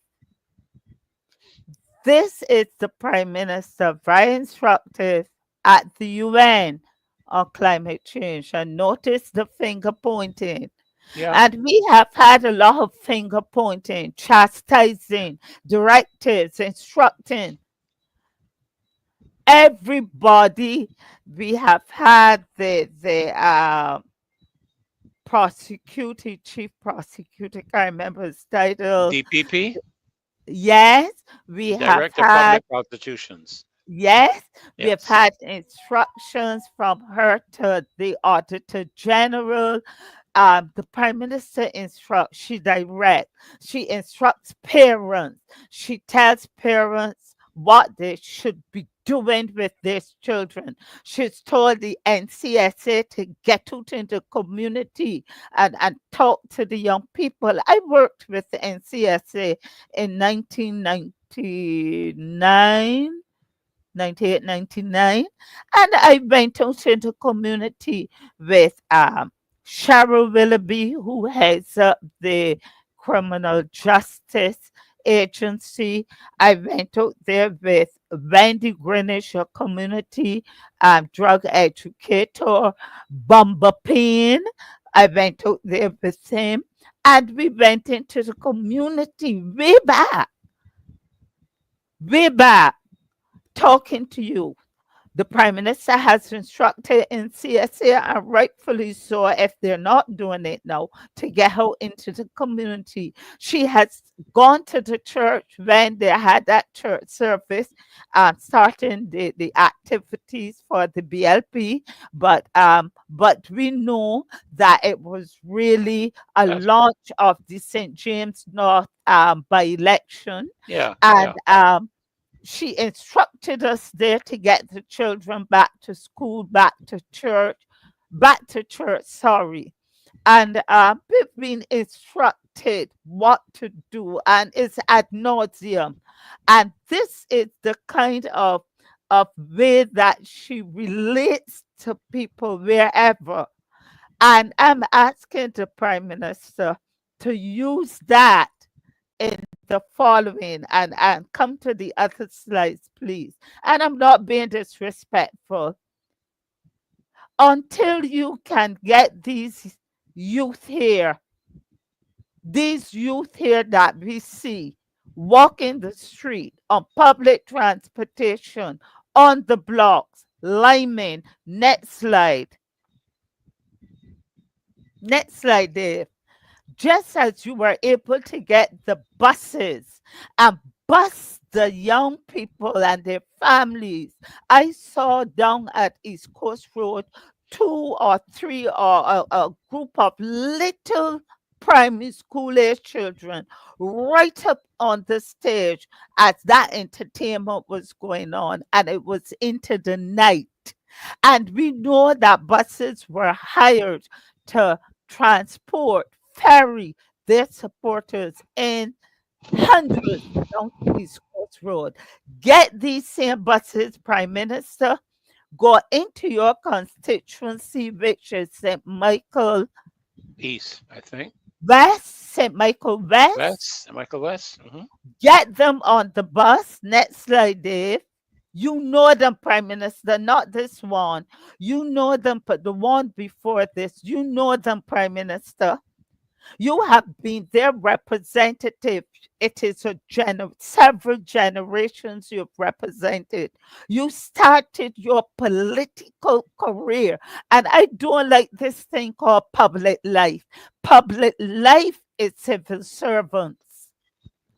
[SPEAKER 8] This is the Prime Minister, very instructive at the UN on climate change. And notice the finger pointing.
[SPEAKER 2] Yeah.
[SPEAKER 8] And we have had a lot of finger pointing, chastising, directives, instructing everybody. We have had the prosecutor, chief prosecutor, can't remember his title.
[SPEAKER 2] DPP,
[SPEAKER 8] Yes, we have
[SPEAKER 2] Director of
[SPEAKER 8] had.
[SPEAKER 2] Public Prosecutions.
[SPEAKER 8] Yes, we have
[SPEAKER 2] Yes.
[SPEAKER 8] had instructions from her to the Auditor General. The Prime Minister instructs, she directs, she instructs parents, she tells parents what they should be doing with their children. She's told the NCSA to get out in the community and talk to the young people. I worked with the NCSA in 1999. 98, 99, and I went out into the community with Cheryl Willoughby, who heads up the Criminal Justice Agency. I went out there with Wendy Greenwich, a community drug educator, Bumba Payne. I went out there with him, and we went into the community way back, talking to you. The Prime Minister has instructed in CSA, and rightfully so, if they're not doing it now, to get out into the community. She has gone to the church when they had that church service, starting the activities for the BLP. But we know that it was really a
[SPEAKER 2] That's,
[SPEAKER 8] launch of the St. James North by election,
[SPEAKER 2] yeah.
[SPEAKER 8] and
[SPEAKER 2] Yeah.
[SPEAKER 8] she instructed us there to get the children back to school, back to church, sorry. And we've been instructed what to do, and it's ad nauseum. And this is the kind of way that she relates to people wherever. And I'm asking the Prime Minister to use that in the following, and come to the other slides, please. And I'm not being disrespectful. Until you can get these youth here that we see walking the street, on public transportation, on the blocks, Lyman. Next slide. Next slide, Dave. Just as you were able to get the buses and bus the young people and their families, I saw down at East Coast Road 2 or 3 or a group of little primary school age children right up on the stage as that entertainment was going on, and it was into the night. And we know that buses were hired to transport, ferry their supporters in hundreds down to East Coast Road. Get these same buses, Prime Minister, go into your constituency, which is St. Michael
[SPEAKER 2] East, I think.
[SPEAKER 8] West, St. Michael West.
[SPEAKER 2] West, Michael West.
[SPEAKER 8] Get them on the bus. Next slide, Dave. You know them, Prime Minister, not this one. You know them, but the one before this. You know them, Prime Minister. You have been their representative. It is several generations you've represented. You started your political career. And I don't like this thing called public life. Public life is civil servants.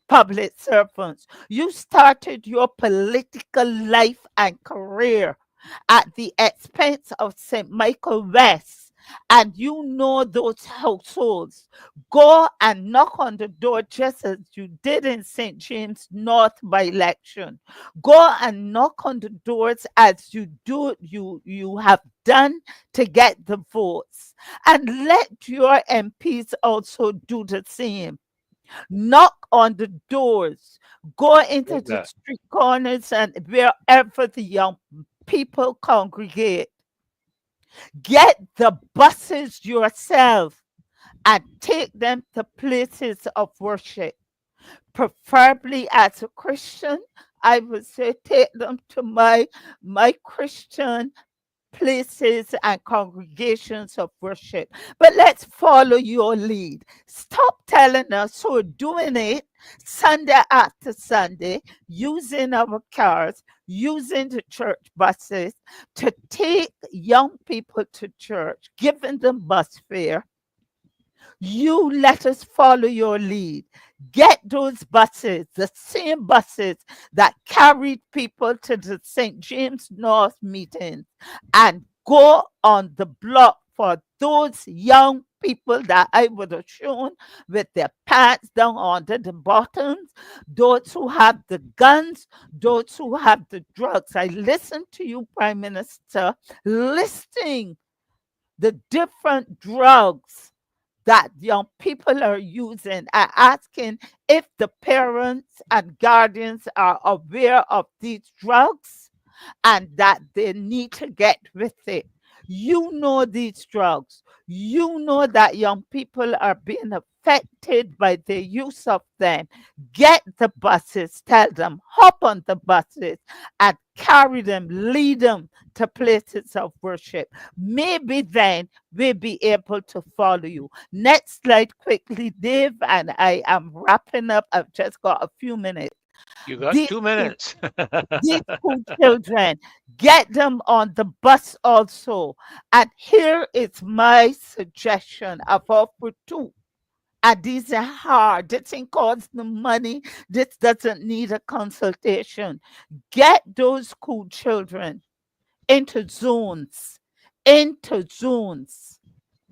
[SPEAKER 8] Public servants. You started your political life and career at the expense of St. Michael West, and you know those households. Go and knock on the door just as you did in St. James North by election. Go and knock on the doors as you have done to get the votes, and let your MPs also do the same. Knock on the doors, go into
[SPEAKER 2] Like
[SPEAKER 8] the
[SPEAKER 2] that.
[SPEAKER 8] street corners and wherever the young people congregate. Get the buses yourself and take them to places of worship. Preferably as a Christian, I would say take them to my Christian places and congregations of worship. But let's follow your lead. Stop telling us who are doing it Sunday after Sunday, using our cars, using the church buses to take young people to church, giving them bus fare. You let us follow your lead. Get those buses, the same buses that carried people to the St. James North meetings, and go on the block for those young people that I would have shown with their pants down under the bottoms, those who have the guns, those who have the drugs. I listened to you, Prime Minister, listing the different drugs that young people are using, and asking if the parents and guardians are aware of these drugs and that they need to get with it. You know these drugs. You know that young people are being affected by the use of them. Get the buses, tell them, hop on the buses and carry them, lead them to places of worship. Maybe then we'll be able to follow you. Next slide quickly, Dave, and I am wrapping up. I've just got a few minutes.
[SPEAKER 2] You got
[SPEAKER 8] These
[SPEAKER 2] 2 minutes.
[SPEAKER 8] these school children, get them on the bus also. And here is my suggestion. I've offered two. And these are hard. This thing costs the money. This doesn't need a consultation. Get those school children into zones. Into zones.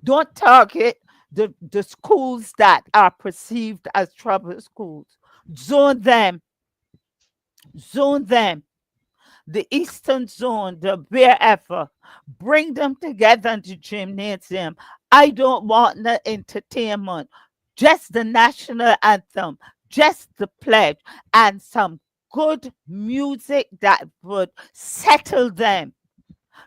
[SPEAKER 8] Don't target the schools that are perceived as trouble schools. Zone them. Zone them. The Eastern Zone, the wherever. Bring them together in the gymnasium. I don't want the entertainment, just the national anthem, just the pledge, and some good music that would settle them.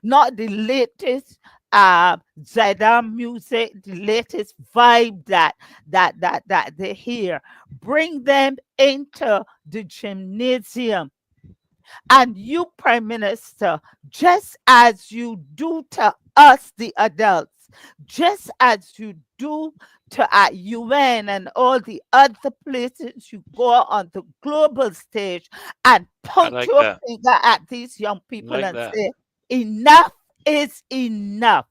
[SPEAKER 8] Not the latest ZR music, the latest vibe that they hear. Bring them into the gymnasium. And you, Prime Minister, just as you do to us, the adults, just as you do to at UN and all the other places you go on the global stage and
[SPEAKER 2] I
[SPEAKER 8] point
[SPEAKER 2] like
[SPEAKER 8] your
[SPEAKER 2] that.
[SPEAKER 8] finger at these young
[SPEAKER 2] I
[SPEAKER 8] people
[SPEAKER 2] like
[SPEAKER 8] and
[SPEAKER 2] that.
[SPEAKER 8] say, enough is enough.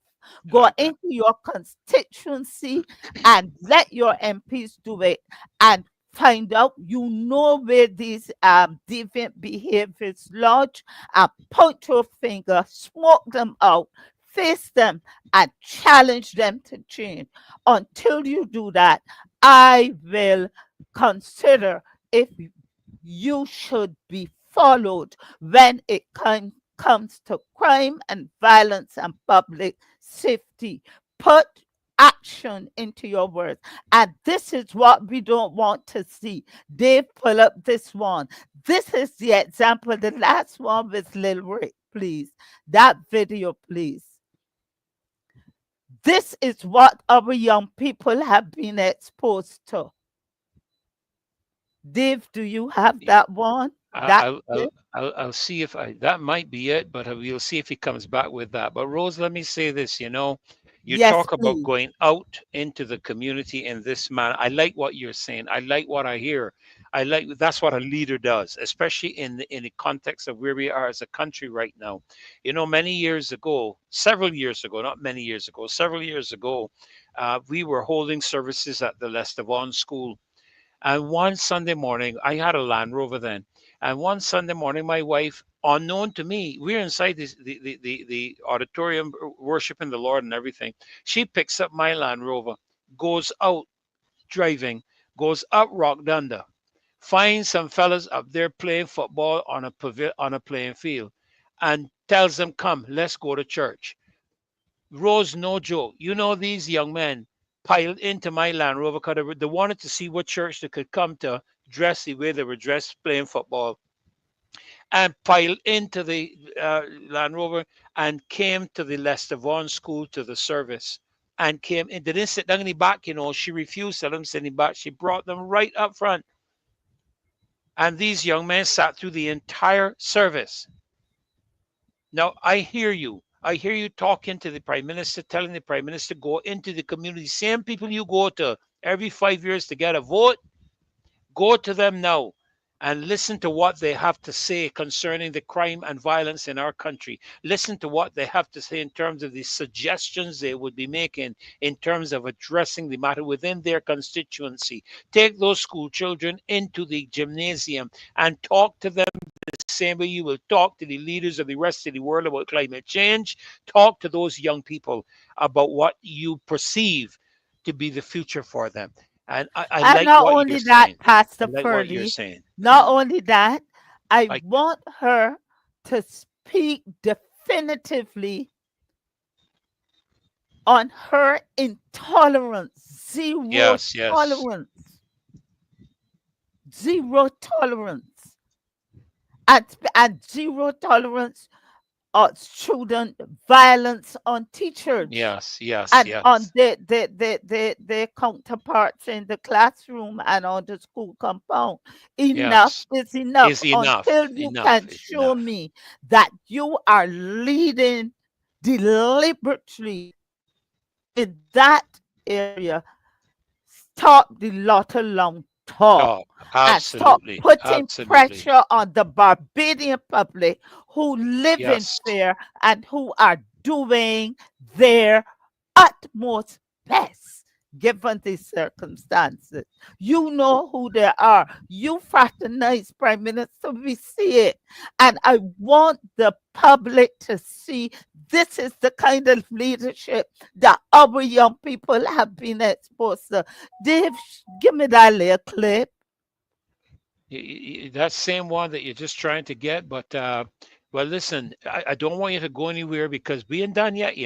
[SPEAKER 8] Go into your constituency and let your MPs do it and find out, you know, where these deviant behaviors lodge, and point your finger, smoke them out, face them, and challenge them to change. Until you do that, I will consider if you should be followed when it comes to crime and violence and public safety. Put action into your words. And this is what we don't want to see. Dave, pull up this one. This is the example, the last one with Lil Rick, please. That video, please. This is what our young people have been exposed to. Dave, do you have that one?
[SPEAKER 2] I'll see if that might be it, but we'll see if he comes back with that. But Rose, let me say this, you
[SPEAKER 8] Yes,
[SPEAKER 2] talk about
[SPEAKER 8] please.
[SPEAKER 2] going out into the community in this manner. I like what you're saying. I like what I hear. That's what a leader does, especially in the context of where we are as a country right now. Many years ago, several years ago, not many years ago, several years ago, we were holding services at the Lester Vaughan School. And one Sunday morning, I had a Land Rover then. And one Sunday morning, my wife, unknown to me, we're inside the auditorium worshiping the Lord and everything. She picks up my Land Rover, goes out driving, goes up Rock Dunder, finds some fellas up there playing football on a playing field, and tells them, "Come, let's go to church." Rose, no joke. These young men piled into my Land Rover because they wanted to see what church they could come to, dress the way they were dressed playing football, and piled into the Land Rover and came to the Lester Vaughan School to the service. And came in. They didn't sit down in the back, She refused to let them sit in the back. She brought them right up front. And these young men sat through the entire service. Now, I hear you. I hear you talking to the Prime Minister, telling the Prime Minister, go into the community. Same people you go to every 5 years to get a vote, go to them now and listen to what they have to say concerning the crime and violence in our country. Listen to what they have to say in terms of the suggestions they would be making in terms of addressing the matter within their constituency. Take those school children into the gymnasium and talk to them the same way you will talk to the leaders of the rest of the world about climate change. Talk to those young people about what you perceive to be the future for them. And I
[SPEAKER 8] And
[SPEAKER 2] like
[SPEAKER 8] not
[SPEAKER 2] what
[SPEAKER 8] only
[SPEAKER 2] you're
[SPEAKER 8] that,
[SPEAKER 2] saying. I
[SPEAKER 8] Pastor
[SPEAKER 2] like what you're
[SPEAKER 8] Ferdy,
[SPEAKER 2] saying.
[SPEAKER 8] not only that, I
[SPEAKER 2] Like,
[SPEAKER 8] want her to speak definitively on her intolerance,
[SPEAKER 2] yes.
[SPEAKER 8] tolerance, zero tolerance, and zero tolerance on student violence on teachers
[SPEAKER 2] Yes.
[SPEAKER 8] and on their counterparts in the classroom and on the school compound. Enough
[SPEAKER 2] Yes.
[SPEAKER 8] is enough
[SPEAKER 2] Is
[SPEAKER 8] until
[SPEAKER 2] enough.
[SPEAKER 8] you can
[SPEAKER 2] Is
[SPEAKER 8] show
[SPEAKER 2] enough.
[SPEAKER 8] me that you are leading deliberately in that area. Stop the lot alone talk
[SPEAKER 2] Talk.
[SPEAKER 8] and stop
[SPEAKER 2] Absolutely.
[SPEAKER 8] putting
[SPEAKER 2] Absolutely.
[SPEAKER 8] pressure on the Barbadian public who live in
[SPEAKER 2] Yes.
[SPEAKER 8] fear and who are doing their utmost best given these circumstances. You know who they are. You fraternize, Prime Minister, we see it. And I want the public to see this is the kind of leadership that our young people have been exposed to. Dave, give me that little clip.
[SPEAKER 2] That same one that you're just trying to get, but well, listen, I don't want you to go anywhere because we ain't done yet.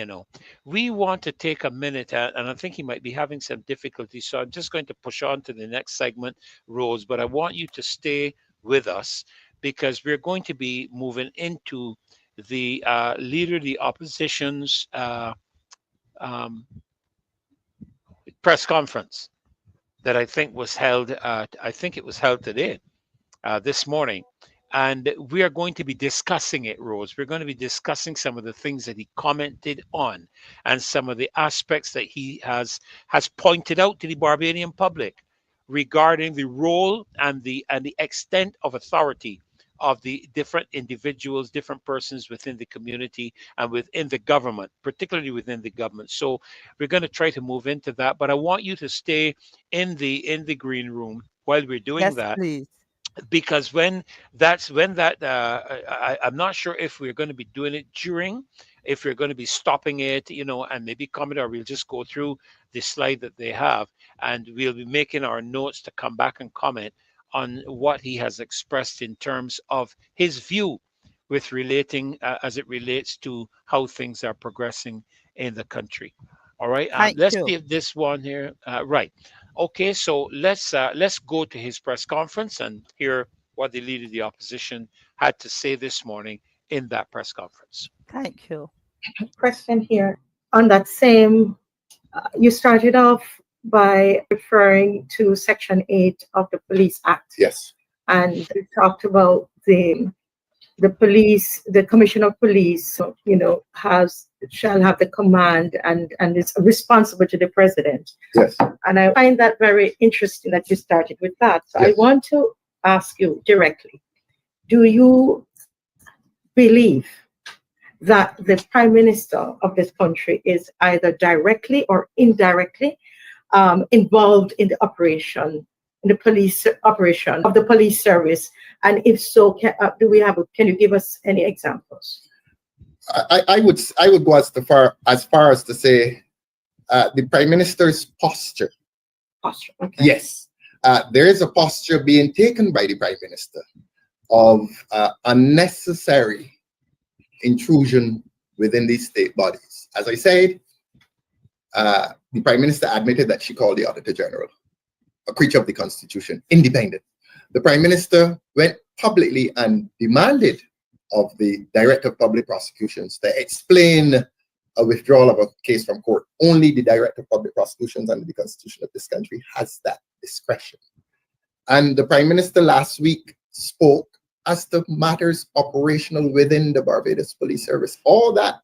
[SPEAKER 2] We want to take a minute, and I think he might be having some difficulty, so I'm just going to push on to the next segment, Rose. But I want you to stay with us because we're going to be moving into the leader of the opposition's um, press conference that I think was held. I think it was held today, this morning. And we are going to be discussing it, Rose. We're going to be discussing some of the things that he commented on and some of the aspects that he has pointed out to the Barbadian public regarding the role and the extent of authority of the different individuals, different persons within the community and within the government, particularly within the government. So we're going to try to move into that, but I want you to stay in the green room while we're doing
[SPEAKER 8] Yes,
[SPEAKER 2] that,
[SPEAKER 8] please.
[SPEAKER 2] because I'm not sure if we're going to be doing it during, if we're going to be stopping it, and maybe comment, or we'll just go through the slide that they have, and we'll be making our notes to come back and comment on what he has expressed in terms of his view with relating as it relates to how things are progressing in the country. All right,
[SPEAKER 8] Thank
[SPEAKER 2] let's
[SPEAKER 8] you.
[SPEAKER 2] see if this one here, right. Okay, so let's go to his press conference and hear what the leader of the opposition had to say this morning in that press conference.
[SPEAKER 8] Thank you.
[SPEAKER 9] Question here on that same, you started off by referring to Section 8 of the Police Act.
[SPEAKER 10] Yes.
[SPEAKER 9] And you talked about the police, the Commissioner of Police, shall have the command and is responsible to the president.
[SPEAKER 10] Yes.
[SPEAKER 9] And I find that very interesting that you started with that. So
[SPEAKER 10] Yes.
[SPEAKER 9] I want to ask you directly, do you believe that the Prime Minister of this country is either directly or indirectly involved in the operation, in the police operation of the police service? And if so, can you give us any examples?
[SPEAKER 10] I would go as far as to say the Prime Minister's posture.
[SPEAKER 9] Posture. Okay.
[SPEAKER 10] Yes, there is a posture being taken by the Prime Minister of unnecessary intrusion within these state bodies. As I said, the Prime Minister admitted that she called the Auditor General a creature of the Constitution, independent. The Prime Minister went publicly and demanded of the Director of Public Prosecutions to explain a withdrawal of a case from court. Only the Director of Public Prosecutions under the Constitution of this country has that discretion. And the Prime Minister last week spoke as to matters operational within the Barbados Police Service. All that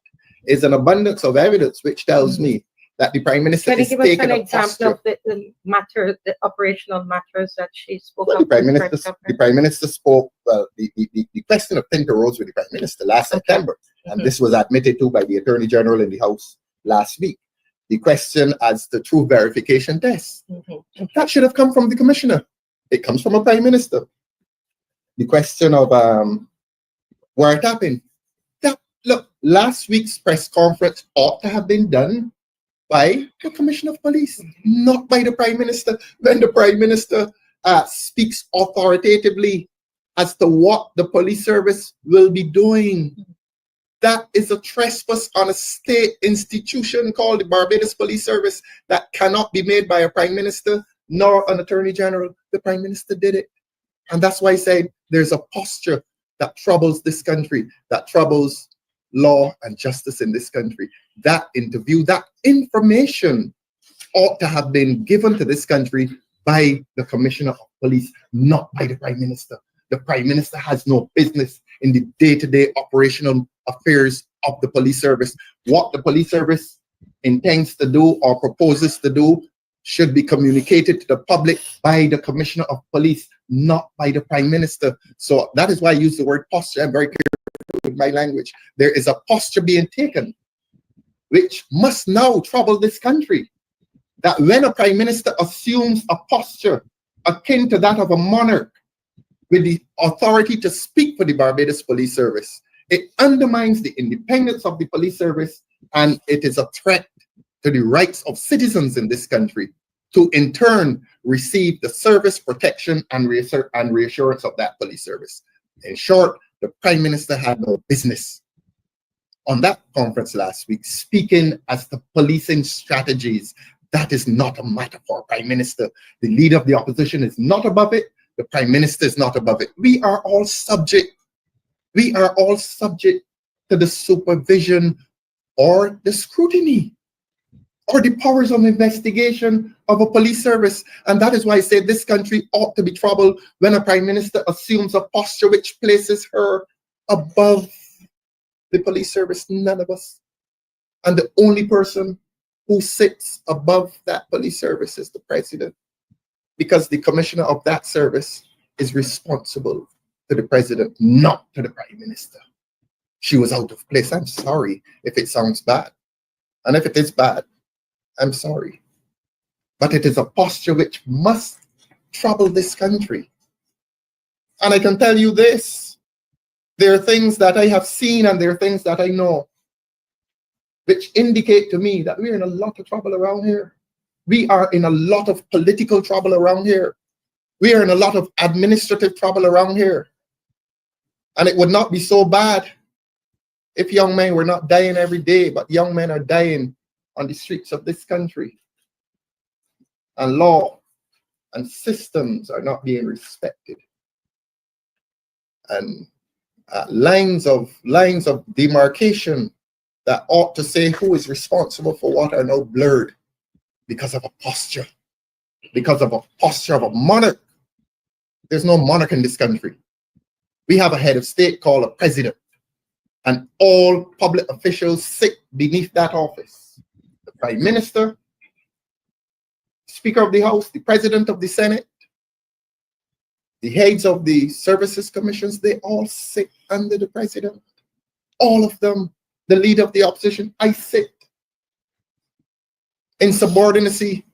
[SPEAKER 10] is an abundance of evidence which tells me that the Prime Minister is taking a posture.
[SPEAKER 9] Can you give us an example of the operational matters that she spoke
[SPEAKER 10] well,
[SPEAKER 9] of?
[SPEAKER 10] The Prime Minister spoke, well, the question of thing arose with the Prime Minister last September, and this was admitted to by the Attorney General in the House last week. The question as the true verification test. That should have come from the Commissioner. It comes from a Prime Minister. The question of wiretapping. Look, last week's press conference ought to have been done by the Commissioner of Police, not by the Prime Minister. When the Prime Minister speaks authoritatively as to what the police service will be doing, that is a trespass on a state institution called the Barbados Police Service that cannot be made by a Prime Minister nor an Attorney General. The Prime Minister did it. And that's why I said there's a posture that troubles this country, that troubles law and justice in this country. That interview, that information ought to have been given to this country by the Commissioner of Police, not by the Prime Minister. The Prime Minister has no business in the day-to-day operational affairs of the police service. What the police service intends to do or proposes to do should be communicated to the public by the Commissioner of Police, not by the Prime Minister. So that is why I use the word posture. I'm very careful with my language. There is a posture being taken which must now trouble this country. That when a Prime Minister assumes a posture akin to that of a monarch with the authority to speak for the Barbados Police Service, it undermines the independence of the police service, and it is a threat to the rights of citizens in this country to in turn receive the service, protection, and reassurance of that police service. In short, the Prime Minister had no business on that conference last week speaking as to policing strategies. That is not a matter for a Prime Minister. The leader of the opposition is not above it. The Prime Minister is not above it. We are all subject. We are all subject to the supervision or the scrutiny or the powers of investigation of a police service. And that is why I say this country ought to be troubled when a Prime Minister assumes a posture which places her above the police service. None of us. And the only person who sits above that police service is the President, because the Commissioner of that service is responsible to the president, not to the prime minister. She was out of place. I'm sorry if it sounds bad. And if it is bad, I'm sorry. But it is a posture which must trouble this country. And I can tell you this, there are things that I have seen and there are things that I know which indicate to me that we're in a lot of trouble around here. We are in a lot of political trouble around here. We are in a lot of administrative trouble around here. And it would not be so bad if young men were not dying every day, but young men are dying on the streets of this country. And law and systems are not being respected. And lines of demarcation that ought to say who is responsible for what are now blurred because of a posture of a monarch. There's no monarch in this country. We have a head of state called a president, and all public officials sit beneath that office. The prime minister, speaker of the house, the president of the senate, the heads of the services commissions, they all sit under the president. All of them. The leader of the opposition, I sit in subordinacy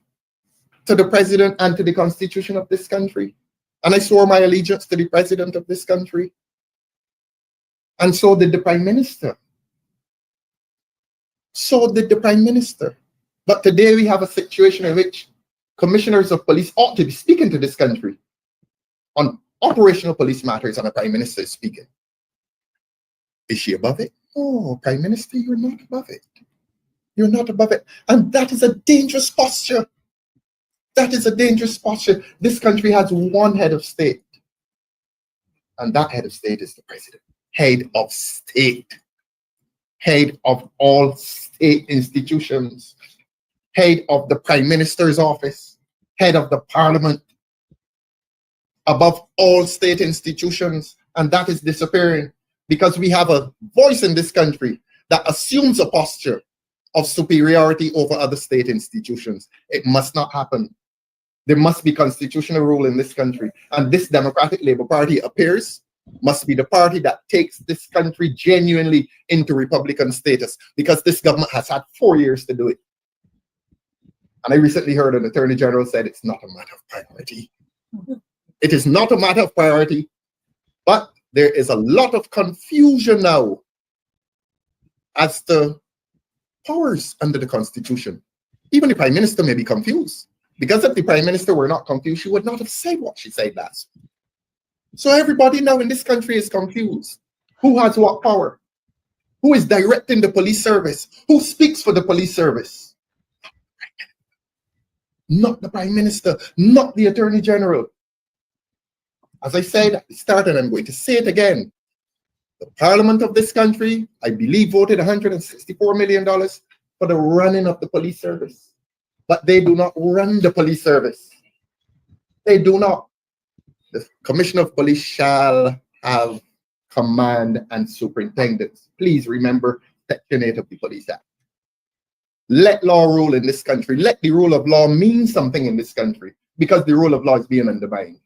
[SPEAKER 10] to the president and to the constitution of this country. And I swore my allegiance to the president of this country. And so did the prime minister. So did the prime minister. But today we have a situation in which commissioners of police ought to be speaking to this country on operational police matters, and the prime minister is speaking. Is she above it? Oh, prime minister, you're not above it. You're not above it. And that is a dangerous posture. That is a dangerous posture. This country has one head of state. And that head of state is the president. Head of state. Head of all state institutions. Head of the prime minister's office. Head of the parliament. Above all state institutions. And that is disappearing because we have a voice in this country that assumes a posture of superiority over other state institutions. It must not happen. There must be constitutional rule in this country. And this Democratic Labour Party appears must be the party that takes this country genuinely into Republican status, because this government has had 4 years to do it. And I recently heard an Attorney General said it's not a matter of priority. It is not a matter of priority, but there is a lot of confusion now as to powers under the Constitution. Even the Prime Minister may be confused, because if the Prime Minister were not confused, she would not have said what she said last week. So everybody now in this country is confused. Who has what power? Who is directing the police service? Who speaks for the police service? Not the Prime Minister, not the Attorney General. As I said at the start, and I'm going to say it again, the Parliament of this country, I believe, voted $164 million for the running of the police service. But they do not run the police service. They do not. The Commissioner of Police shall have command and superintendence. Please remember Section 8 of the Police Act. Let law rule in this country. Let the rule of law mean something in this country, because the rule of law is being undermined.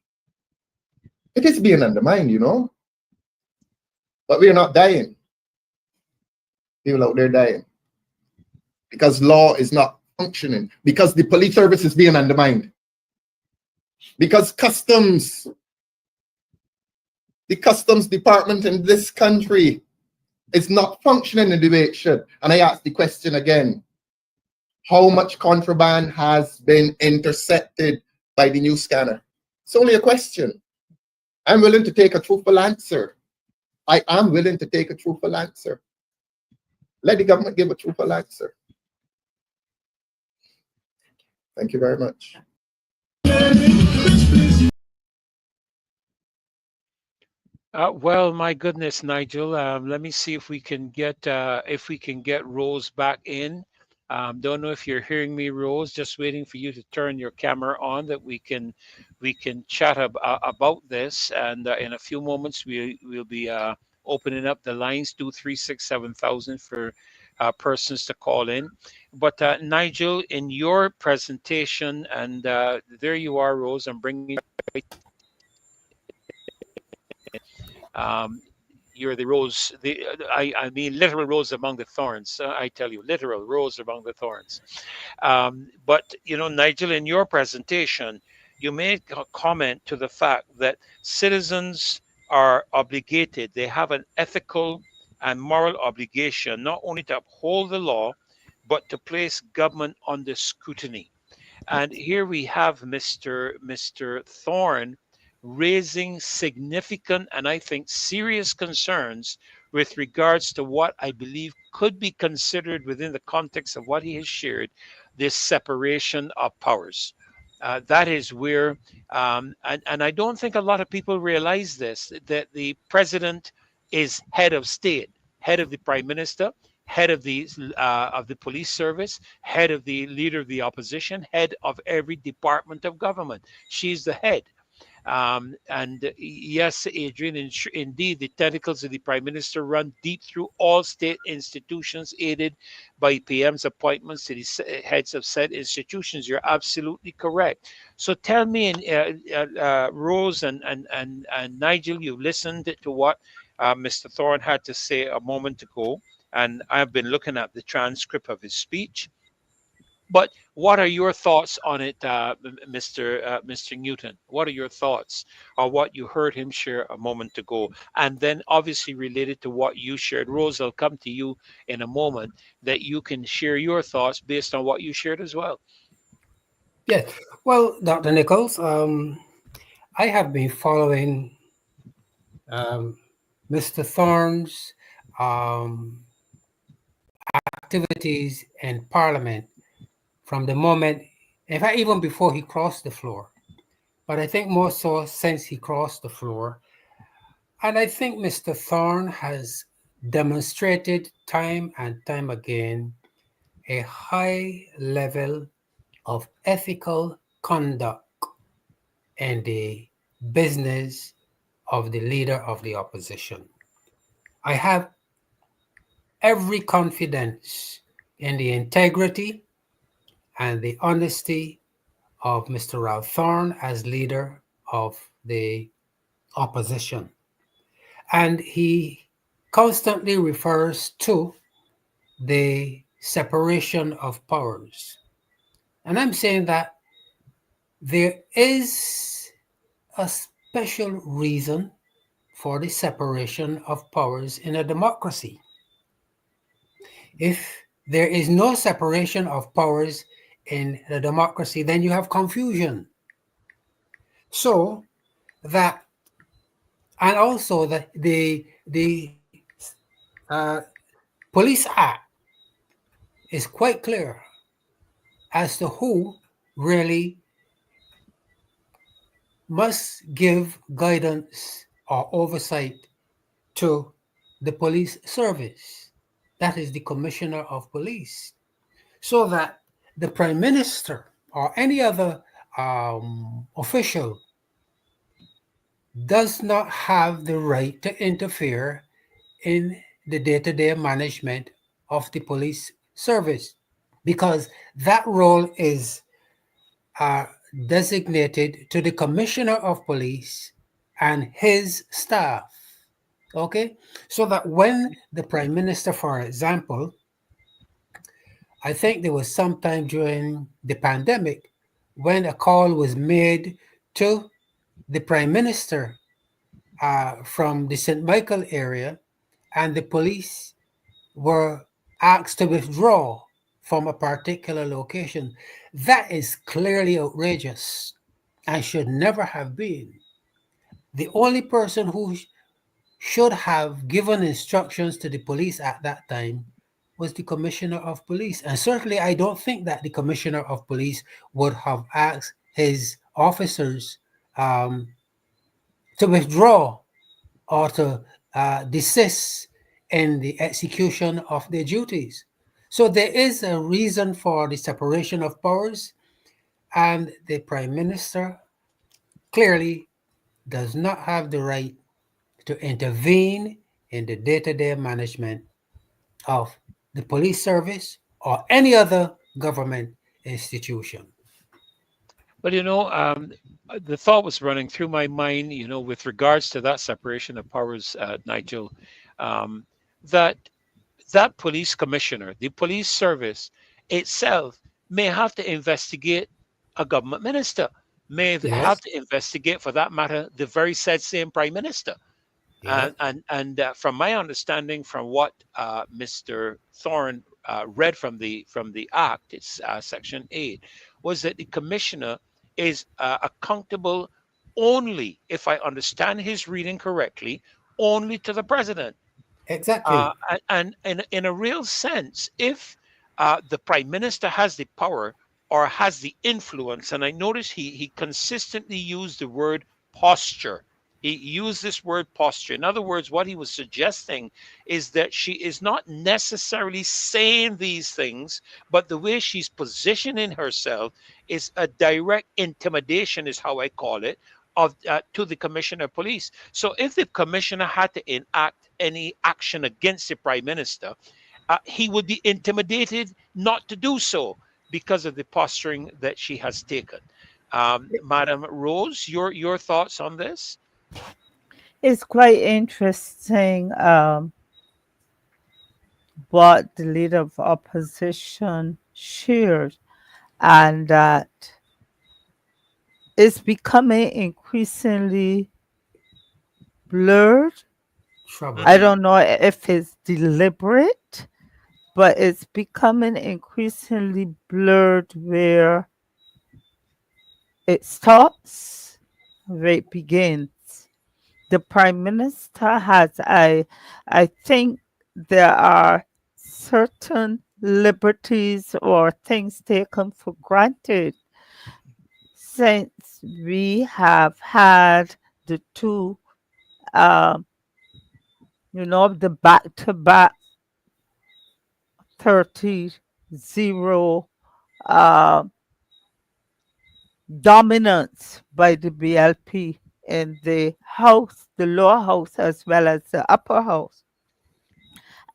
[SPEAKER 10] It is being undermined, you know. But we are not dying. People out there dying. Because law is not functioning. Because the police service is being undermined. Because the customs department in this country is not functioning in the way it should. And I ask the question again, how much contraband has been intercepted by the new scanner? It's only a question. I'm willing to take a truthful answer. I am willing to take a truthful answer. Let the government give a truthful answer. Thank you very much.
[SPEAKER 2] Well, my goodness, Nigel. Let me see if we can get Rose back in. Don't know if you're hearing me, Rose. Just waiting for you to turn your camera on that we can chat about this. And in a few moments, we'll be opening up the lines 236-7000 for persons to call in. But Nigel, in your presentation, and there you are, Rose. I'm bringing you right You're the rose, I mean, literal rose among the thorns. I tell you, literal rose among the thorns. But, Nigel, in your presentation, you made a comment to the fact that citizens are obligated, they have an ethical and moral obligation not only to uphold the law, but to place government under scrutiny. And here we have Mr. Thorne raising significant and I think serious concerns with regards to what I believe could be considered within the context of what he has shared, this separation of powers. That is where, and I don't think a lot of people realize this, that the president is head of state, head of the prime minister, head of the police service, head of the leader of the opposition, head of every department of government. She's the head. And yes, Adrian, indeed, the tentacles of the Prime Minister run deep through all state institutions, aided by PM's appointments to the heads of said institutions. You're absolutely correct. So tell me, Rose and Nigel, you've listened to what Mr. Thorne had to say a moment ago, and I've been looking at the transcript of his speech. But what are your thoughts on it, Mr. Newton? What are your thoughts on what you heard him share a moment ago? And then obviously related to what you shared. Rose, I'll come to you in a moment, that you can share your thoughts based on what you shared as well.
[SPEAKER 3] Yes. Well, Dr. Nichols, I have been following Mr. Thorne's activities in Parliament from the moment, in fact, even before he crossed the floor, but I think more so since he crossed the floor. And I think Mr. Thorne has demonstrated time and time again a high level of ethical conduct in the business of the leader of the opposition. I have every confidence in the integrity and the honesty of Mr. Ralph Thorne as leader of the opposition. And he constantly refers to the separation of powers. And I'm saying that there is a special reason for the separation of powers in a democracy. If there is no separation of powers in a democracy, then you have confusion. So that, and also the Police Act is quite clear as to who really must give guidance or oversight to the police service. That is the Commissioner of Police. So that the Prime Minister or any other official does not have the right to interfere in the day-to-day management of the police service, because that role is designated to the Commissioner of Police and his staff. Okay, so that when the Prime Minister, for example, I think there was sometime during the pandemic when a call was made to the Prime Minister from the St. Michael area, and the police were asked to withdraw from a particular location. That is clearly outrageous and should never have been. The only person who should have given instructions to the police at that time was the Commissioner of Police. And certainly I don't think that the Commissioner of Police would have asked his officers to withdraw or to desist in the execution of their duties. So there is a reason for the separation of powers, and the Prime Minister clearly does not have the right to intervene in the day-to-day management of the police service or any other government institution.
[SPEAKER 2] Well, the thought was running through my mind, with regards to that separation of powers, Nigel, um, that that police commissioner, the police service itself, may have to investigate a government minister, may have
[SPEAKER 3] Yes,
[SPEAKER 2] to investigate, for that matter, the very said same prime minister.
[SPEAKER 3] yes,
[SPEAKER 2] From my understanding, from what Mr. Thorne read from the Act, it's Section 8, was that the commissioner is accountable only, if I understand his reading correctly, only to the president.
[SPEAKER 3] exactly.
[SPEAKER 2] And in a real sense, if the prime minister has the power or has the influence, and I notice he consistently used the word posture. He used this word posture. In other words, what he was suggesting is that she is not necessarily saying these things, but the way she's positioning herself is a direct intimidation, is how I call it, of to the commissioner of police. So if the commissioner had to enact any action against the prime minister, he would be intimidated not to do so because of the posturing that she has taken. Madam Rose, your thoughts on this?
[SPEAKER 8] It's quite interesting what the leader of opposition shared, and that it's becoming increasingly blurred.
[SPEAKER 3] Trouble.
[SPEAKER 8] I don't know if it's deliberate, but it's becoming increasingly blurred where it stops, where it begins. The prime minister has, I think there are certain liberties or things taken for granted since we have had the two, um, the back-to-back 30-0 uh, dominance by the BLP in the house, the lower house, as well as the upper house.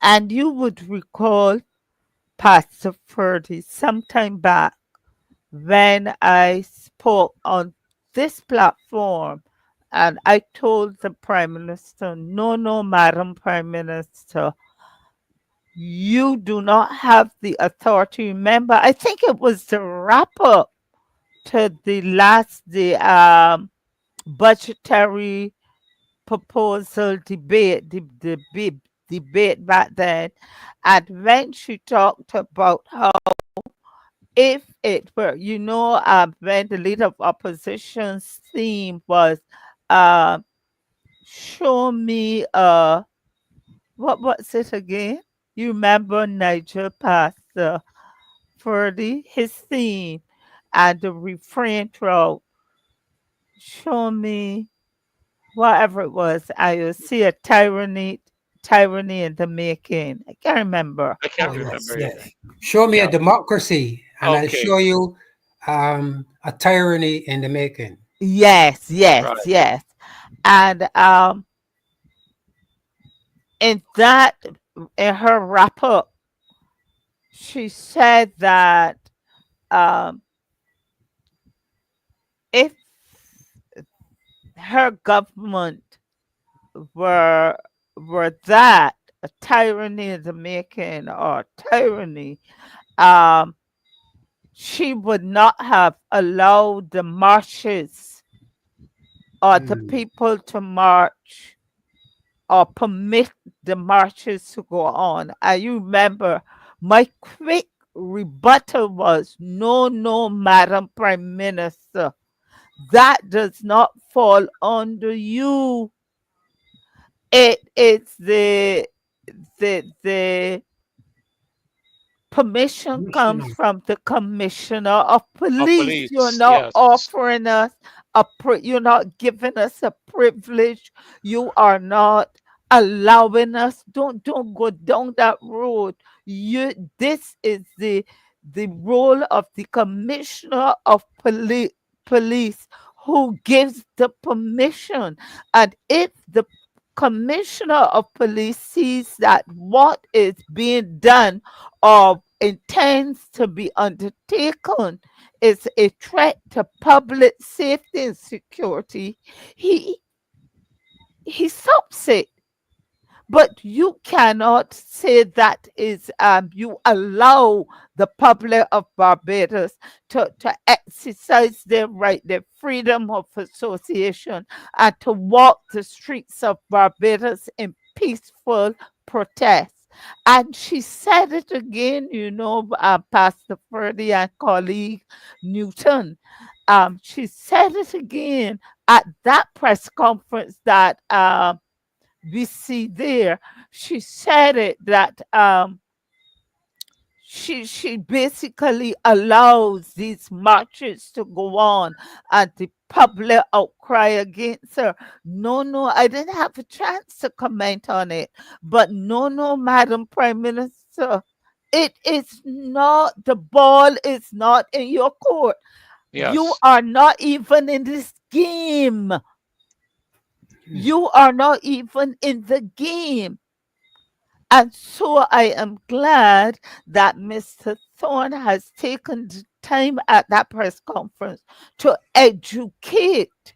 [SPEAKER 8] And you would recall, Pastor Ferdy, sometime back when I spoke on this platform and I told the Prime Minister, no, no, Madam Prime Minister, you do not have the authority. Remember, I think it was the wrap up to the budgetary proposal debate, debate back then. And when she talked about how if it were, when the leader of opposition's theme was, uh, show me, what was it again? You remember Nigel Pastor Ferdy, his theme, and the refrain throughout, show me whatever it was, I will see a tyranny in the making. I can't remember.
[SPEAKER 2] I
[SPEAKER 3] Oh,
[SPEAKER 2] can't
[SPEAKER 3] yes,
[SPEAKER 2] remember
[SPEAKER 3] yes.
[SPEAKER 2] either.
[SPEAKER 3] Show me a
[SPEAKER 2] Yeah.
[SPEAKER 3] democracy, and I'll
[SPEAKER 2] Okay.
[SPEAKER 3] show you a tyranny in the making.
[SPEAKER 8] Yes, yes,
[SPEAKER 2] Right.
[SPEAKER 8] yes. And in that, in her wrap up, she said that um, if her government were that a tyranny in the making or tyranny, um, she would not have allowed the marches or the
[SPEAKER 3] Mm.
[SPEAKER 8] people to march or permit the marches to go on. And you remember my quick rebuttal was, no, no, Madam Prime Minister, that does not fall under you. It is the permission comes
[SPEAKER 3] Commissioner.
[SPEAKER 8] from the commissioner of
[SPEAKER 2] Of
[SPEAKER 8] police. You're
[SPEAKER 2] police,
[SPEAKER 8] not
[SPEAKER 2] yes.
[SPEAKER 8] offering us you're not giving us a privilege. You are not allowing us. Don't go down that road. This is the role of the commissioner of police who gives the permission. And if the commissioner of police sees that what is being done or intends to be undertaken is a threat to public safety and security, he he stops it. But you cannot say that is you allow the public of Barbados to exercise their right, their freedom of association, and to walk the streets of Barbados in peaceful protest. And she said it again, Pastor Ferdy and colleague Newton. She said it again at that press conference that we see there. She said it that she basically allows these marches to go on and the public outcry against her. No, no, I didn't have a chance to comment on it. But no, no, Madam Prime Minister, it is not, the ball is not in your court. You
[SPEAKER 2] Yes.
[SPEAKER 8] are not even in this game. You are not even in the game. And so I am glad that Mr. Thorne has taken the time at that press conference to educate,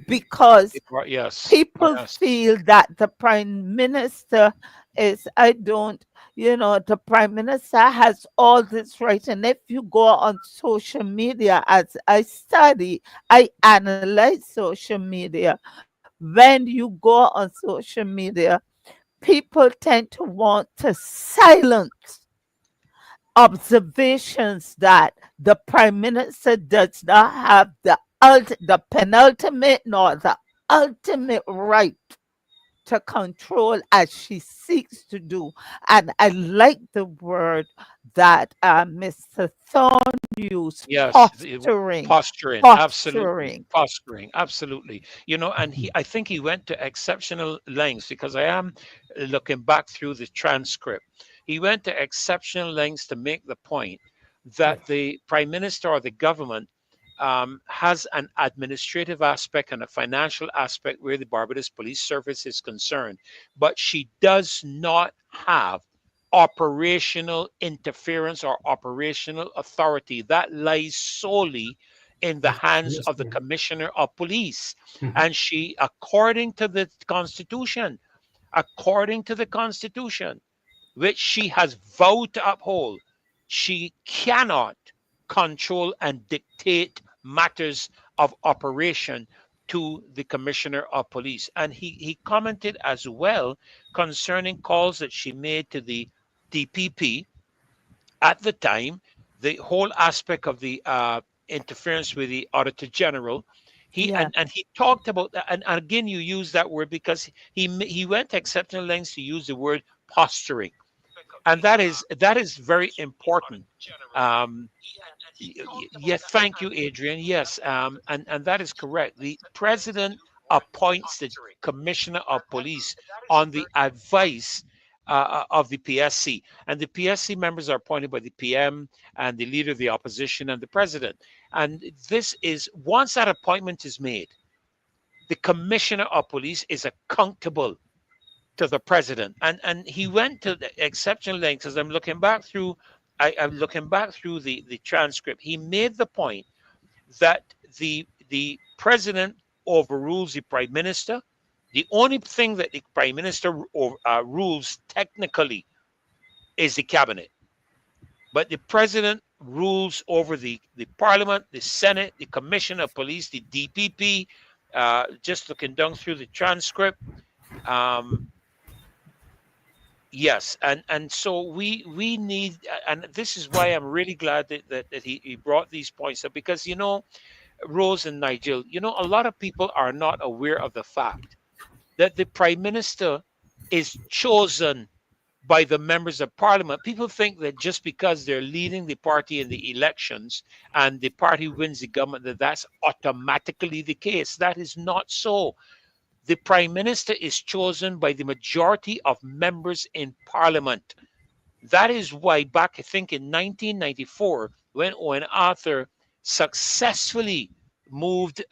[SPEAKER 8] because
[SPEAKER 2] Yes.
[SPEAKER 8] people
[SPEAKER 2] Yes.
[SPEAKER 8] feel that the prime minister is, the prime minister has all this right. And if you go on social media, as I study, I analyze social media. When you go on social media, people tend to want to silence observations that the prime minister does not have the penultimate nor the ultimate right to control as she seeks to do. And I like the word that Mr. Thorne used,
[SPEAKER 2] Yes,
[SPEAKER 8] posturing.
[SPEAKER 2] posturing, absolutely,
[SPEAKER 8] Posturing.
[SPEAKER 2] posturing, absolutely. And I think he went to exceptional lengths, because I am looking back through the transcript. He went to exceptional lengths to make the point that the prime minister or the government has an administrative aspect and a financial aspect where the Barbados Police Service is concerned, but she does not have operational interference or operational authority. That lies solely in the hands of the Commissioner of Police. And she, according to the Constitution, which she has vowed to uphold, she cannot control and dictate matters of operation to the Commissioner of Police. And he commented as well concerning calls that she made to the DPP at the time, the whole aspect of the interference with the Auditor General. He
[SPEAKER 8] Yeah.
[SPEAKER 2] and he talked about that, and again, you use that word because he went to exceptional lengths to use the word posturing, and that is very important. Um, yes, thank you, Adrian. Yes, and that is correct. The president appoints the commissioner of police on the advice of the PSC, and the PSC members are appointed by the PM and the leader of the opposition and the president. And this is, once that appointment is made, the commissioner of police is accountable to the president. And he went to the exceptional lengths. As I'm looking back through the transcript, he made the point that the president overrules the prime minister. The only thing that the prime minister rules technically is the cabinet, but the president rules over the parliament, the senate, the commission of police, the DPP. Just looking down through the transcript, yes, and so we need, and this is why I'm really glad that he brought these points up, because Rose and Nigel, a lot of people are not aware of the fact that the prime minister is chosen by the members of parliament. People think that just because they're leading the party in the elections and the party wins the government, that's automatically the case. That is not so. The prime minister is chosen by the majority of members in parliament. That is why back, I think, in 1994, when Owen Arthur successfully moved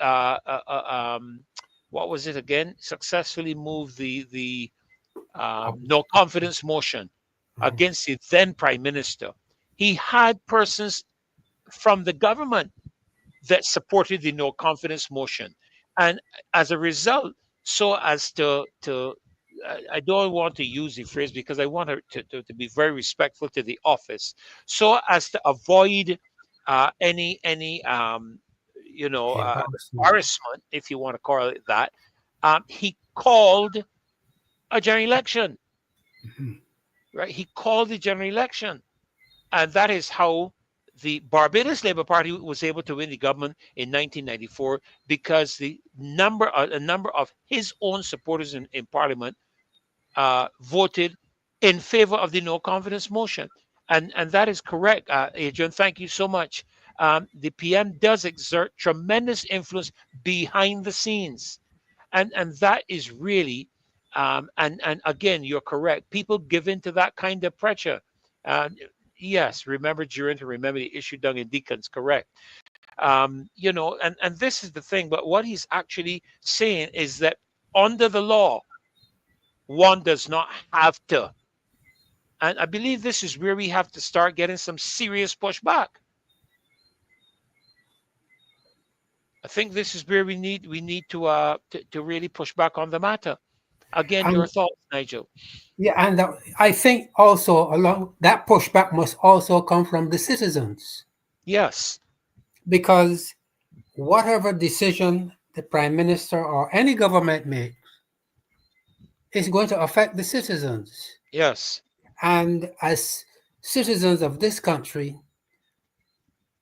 [SPEAKER 2] what was it again? Successfully moved the no confidence motion against the then prime minister. He had persons from the government that supported the no confidence motion, and as a result, so as to I don't want to use the phrase because I want to be very respectful to the office, so as to avoid any
[SPEAKER 3] Embarrassment.
[SPEAKER 2] embarrassment, if you want to call it that. He called a general election,
[SPEAKER 3] Mhm.
[SPEAKER 2] right? He called the general election, and that is how the Barbados Labour Party was able to win the government in 1994, because a number of his own supporters in Parliament voted in favor of the no confidence motion, and that is correct, Adrian. Thank you so much. The PM does exert tremendous influence behind the scenes, and that is really and again, you're correct. People give in to that kind of pressure. Uh, yes, remember Durant, remember the issue done in Deacons, correct. And this is the thing, but what he's actually saying is that under the law, one does not have to. And I believe this is where we have to start getting some serious pushback. I think this is where we need to really push back on the matter. Again, your
[SPEAKER 3] And
[SPEAKER 2] thoughts, Nigel?
[SPEAKER 3] yeah, and I think also along that pushback must also come from the citizens,
[SPEAKER 2] Yes,
[SPEAKER 3] because whatever decision the prime minister or any government makes is going to affect the citizens.
[SPEAKER 2] yes,
[SPEAKER 3] And as citizens of this country,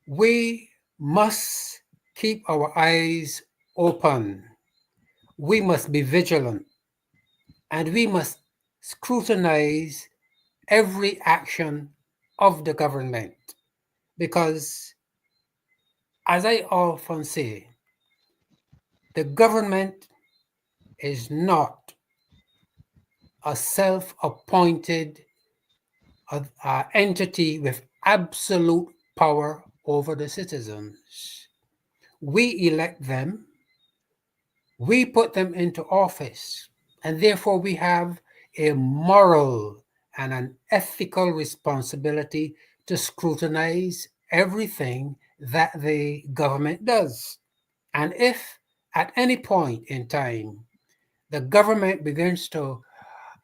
[SPEAKER 3] we must keep our eyes open. We must be vigilant, and we must scrutinize every action of the government. Because, as I often say, the government is not a self appointed entity with absolute power over the citizens. We elect them, we put them into office, and therefore we have a moral and an ethical responsibility to scrutinize everything that the government does. And if at any point in time the government begins to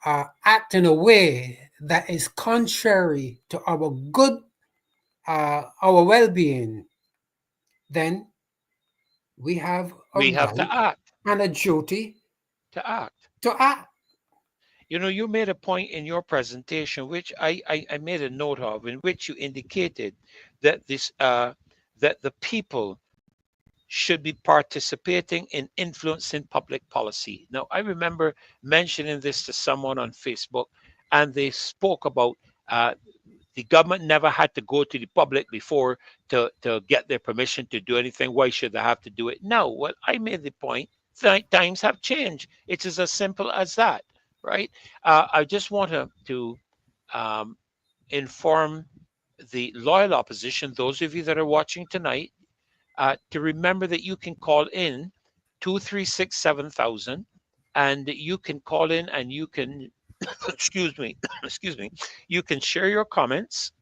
[SPEAKER 3] act in a way that is contrary to our well-being, then we have a
[SPEAKER 2] we have to
[SPEAKER 3] right
[SPEAKER 2] act.
[SPEAKER 3] and a duty
[SPEAKER 2] To act.
[SPEAKER 3] to act.
[SPEAKER 2] You made a point in your presentation, which I made a note of, in which you indicated that that the people should be participating in influencing public policy. Now, I remember mentioning this to someone on Facebook, and they spoke about the government never had to go to the public before to get their permission to do anything. Why should they have to do it now? Well, I made the point that times have changed. It is as simple as that, right? I just want to um, inform the loyal opposition, those of you that are watching tonight, to remember that you can call in 236-7000, and you can call in and you can excuse me, excuse me, you can share your comments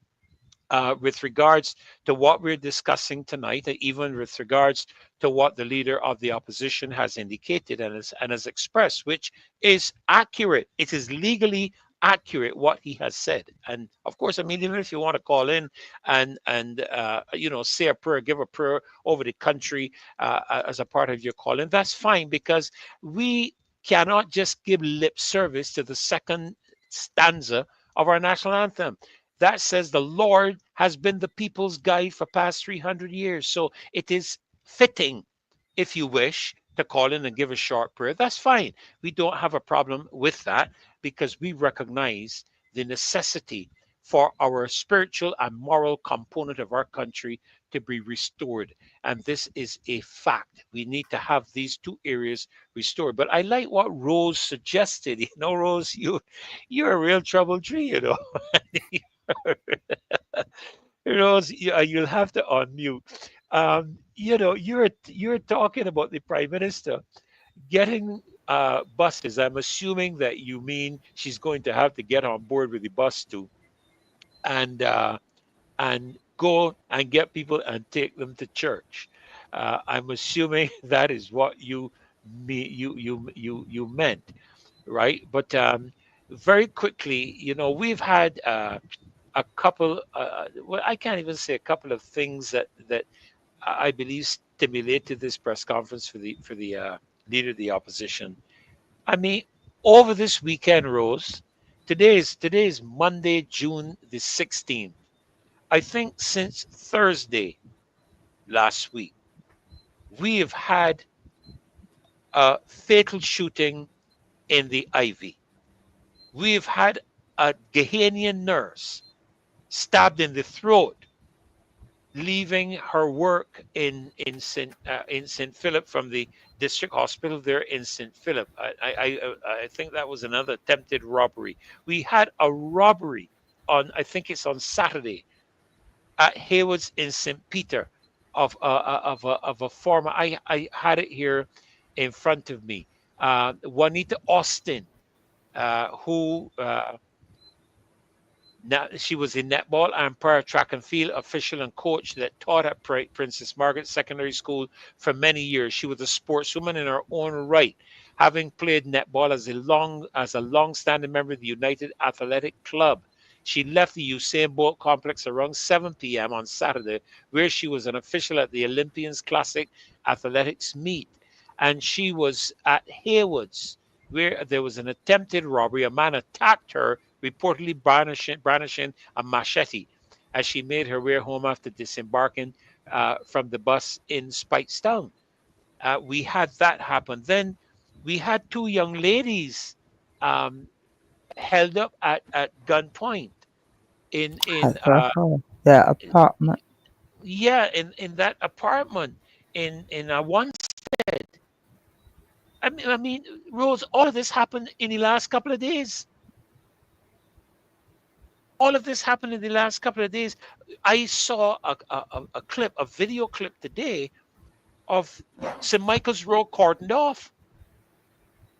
[SPEAKER 2] with regards to what we're discussing tonight, and even with regards to what the leader of the opposition has indicated and has expressed, which is accurate. It is legally accurate what he has said. And of course, I mean, even if you want to call in and say a prayer, give a prayer over the country as a part of your call in, that's fine, because we cannot just give lip service to the second stanza of our national anthem that says the Lord has been the people's guide for past 300 years. So it is fitting, if you wish, to call in and give a short prayer. That's fine. We don't have a problem with that, because we recognize the necessity for our spiritual and moral component of our country to be restored. And this is a fact. We need to have these two areas restored. But I like what Rose suggested. Rose, you're a real trouble tree, Rose, you'll have to unmute. You're talking about the prime minister getting buses. I'm assuming that you mean she's going to have to get on board with the bus too, and go and get people and take them to church. I'm assuming that is what you meant, right? But very quickly, we've had a couple. Well, I can't even say a couple of things that I believe stimulated this press conference for the leader of the opposition. I mean, over this weekend, Rose. Today is Monday, June the 16th. I think since Thursday last week, we have had a fatal shooting in the Ivy. We have had a Ghanaian nurse stabbed in the throat, leaving her work in St. Philip from the district hospital there in St. Philip. I think that was another attempted robbery. We had a robbery on, I think it's on Saturday, at Haywood's in St. Peter, of a former. I had it here in front of me. Juanita Austin, who now, she was a netball and para track and field official and coach that taught at Princess Margaret Secondary School for many years. She was a sportswoman in her own right, having played netball as a long-standing member of the United Athletic Club. She left the Usain Bolt complex around 7 p.m. on Saturday, where she was an official at the Olympians Classic Athletics meet. And she was at Haywood's, where there was an attempted robbery. A man attacked her, reportedly brandishing a machete, as she made her way home after disembarking from the bus in Speightstown. We had that happen. Then we had two young ladies held up at gunpoint in
[SPEAKER 8] the apartment.
[SPEAKER 2] in that apartment in one. I mean, Rose, all of this happened in the last couple of days. All of this happened in the last couple of days. I saw a video clip today of St. Michael's Road cordoned off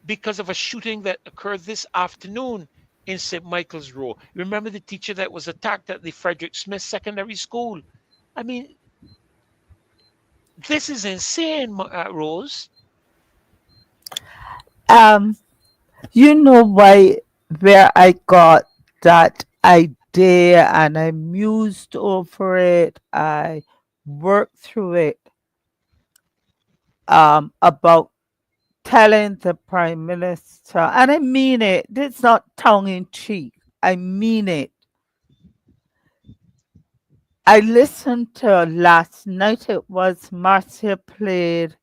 [SPEAKER 2] because of a shooting that occurred this afternoon in St. Michael's Road. Remember the teacher that was attacked at the Frederick Smith Secondary School? I mean, this is insane, Rose.
[SPEAKER 8] You know where I got that idea, and I mused over it. I worked through it about telling the prime minister, and I mean it. It's not tongue in cheek. I mean it. I listened to last night. It was Marcia played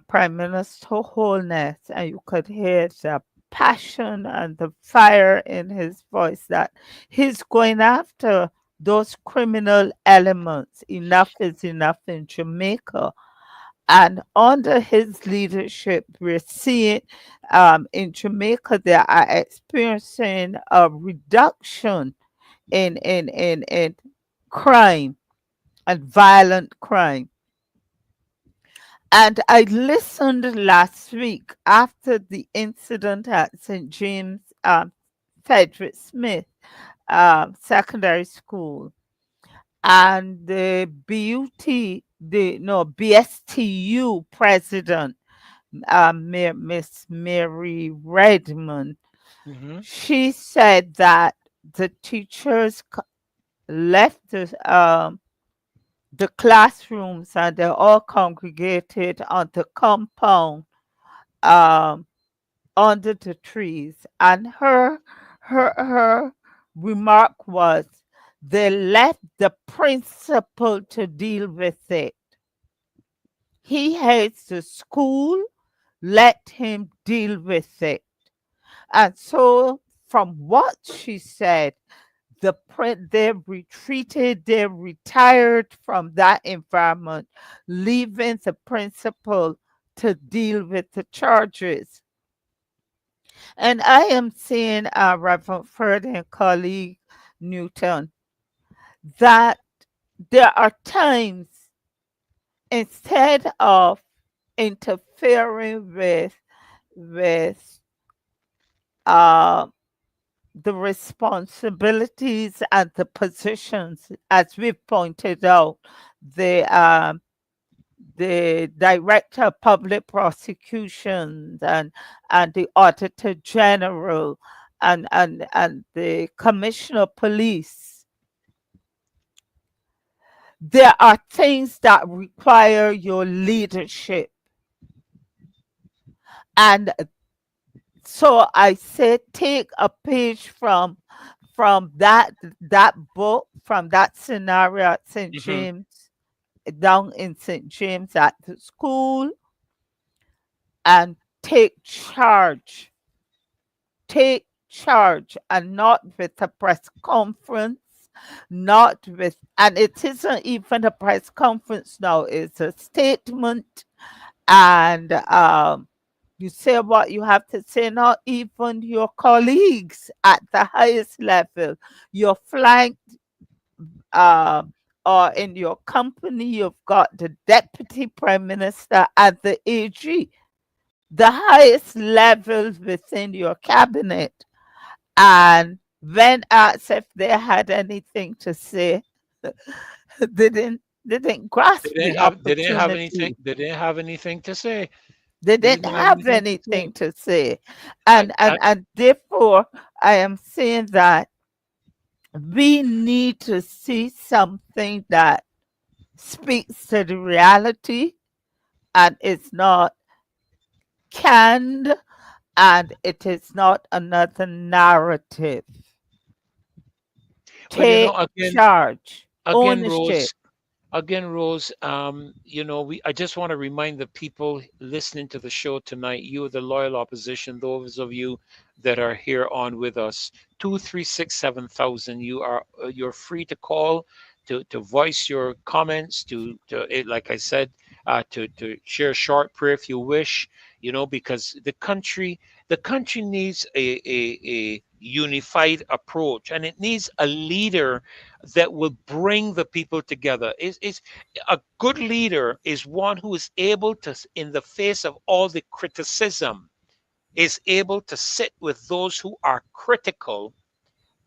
[SPEAKER 8] Prime Minister Holness, and you could hear the passion and the fire in his voice that he's going after those criminal elements. Enough is enough in Jamaica. And under his leadership, we're seeing in Jamaica they are experiencing a reduction in crime and violent crime. And I listened last week after the incident at St. James Frederick Smith Secondary School, and the BSTU president, Miss Mary Redmond, she said that the teachers left the classrooms and they all congregated on the compound under the trees. And her remark was they left the principal to deal with it. He hates the school, let him deal with it. And so from what she said, they retreated, they retired from that environment, leaving the principal to deal with the charges. And I am saying, Reverend Ferdinand, colleague Newton, that there are times instead of interfering with uh, the responsibilities and the positions, as we've pointed out, the the director of public prosecutions and the auditor general and the commissioner of police. There are things that require your leadership. And so I said, take a page from that book, from that scenario at St.
[SPEAKER 2] Mhm.
[SPEAKER 8] James, down in St. James at the school, and take charge. Take charge, and not with a press conference, not with, and it isn't even a press conference now, it's a statement. And you say what you have to say, not even your colleagues at the highest level. You're flanked, uh, or in your company, you've got the deputy prime minister and the AG, the highest level within your cabinet. And when asked if they had anything to say, they didn't grasp the
[SPEAKER 2] They didn't have anything.
[SPEAKER 8] opportunity.
[SPEAKER 2] They didn't have anything to say.
[SPEAKER 8] They
[SPEAKER 2] They
[SPEAKER 8] didn't
[SPEAKER 2] didn't have
[SPEAKER 8] have
[SPEAKER 2] anything to say.
[SPEAKER 8] anything to say.
[SPEAKER 2] I, I,
[SPEAKER 8] And therefore I am saying that we need to see something that speaks to the reality and it's not canned, and it is not another narrative.
[SPEAKER 2] well,
[SPEAKER 8] Take charge, ownership.
[SPEAKER 2] Rose, Rose, I just want to remind the people listening to the show tonight, you, the loyal opposition, those of you that are here on with us, 2367000. You're free to call, to voice your comments, like I said, to share a short prayer if you wish. Because the country needs a unified approach, and it needs a leader that will bring the people together. Is a good leader is one who is able to, in the face of all the criticism, is able to sit with those who are critical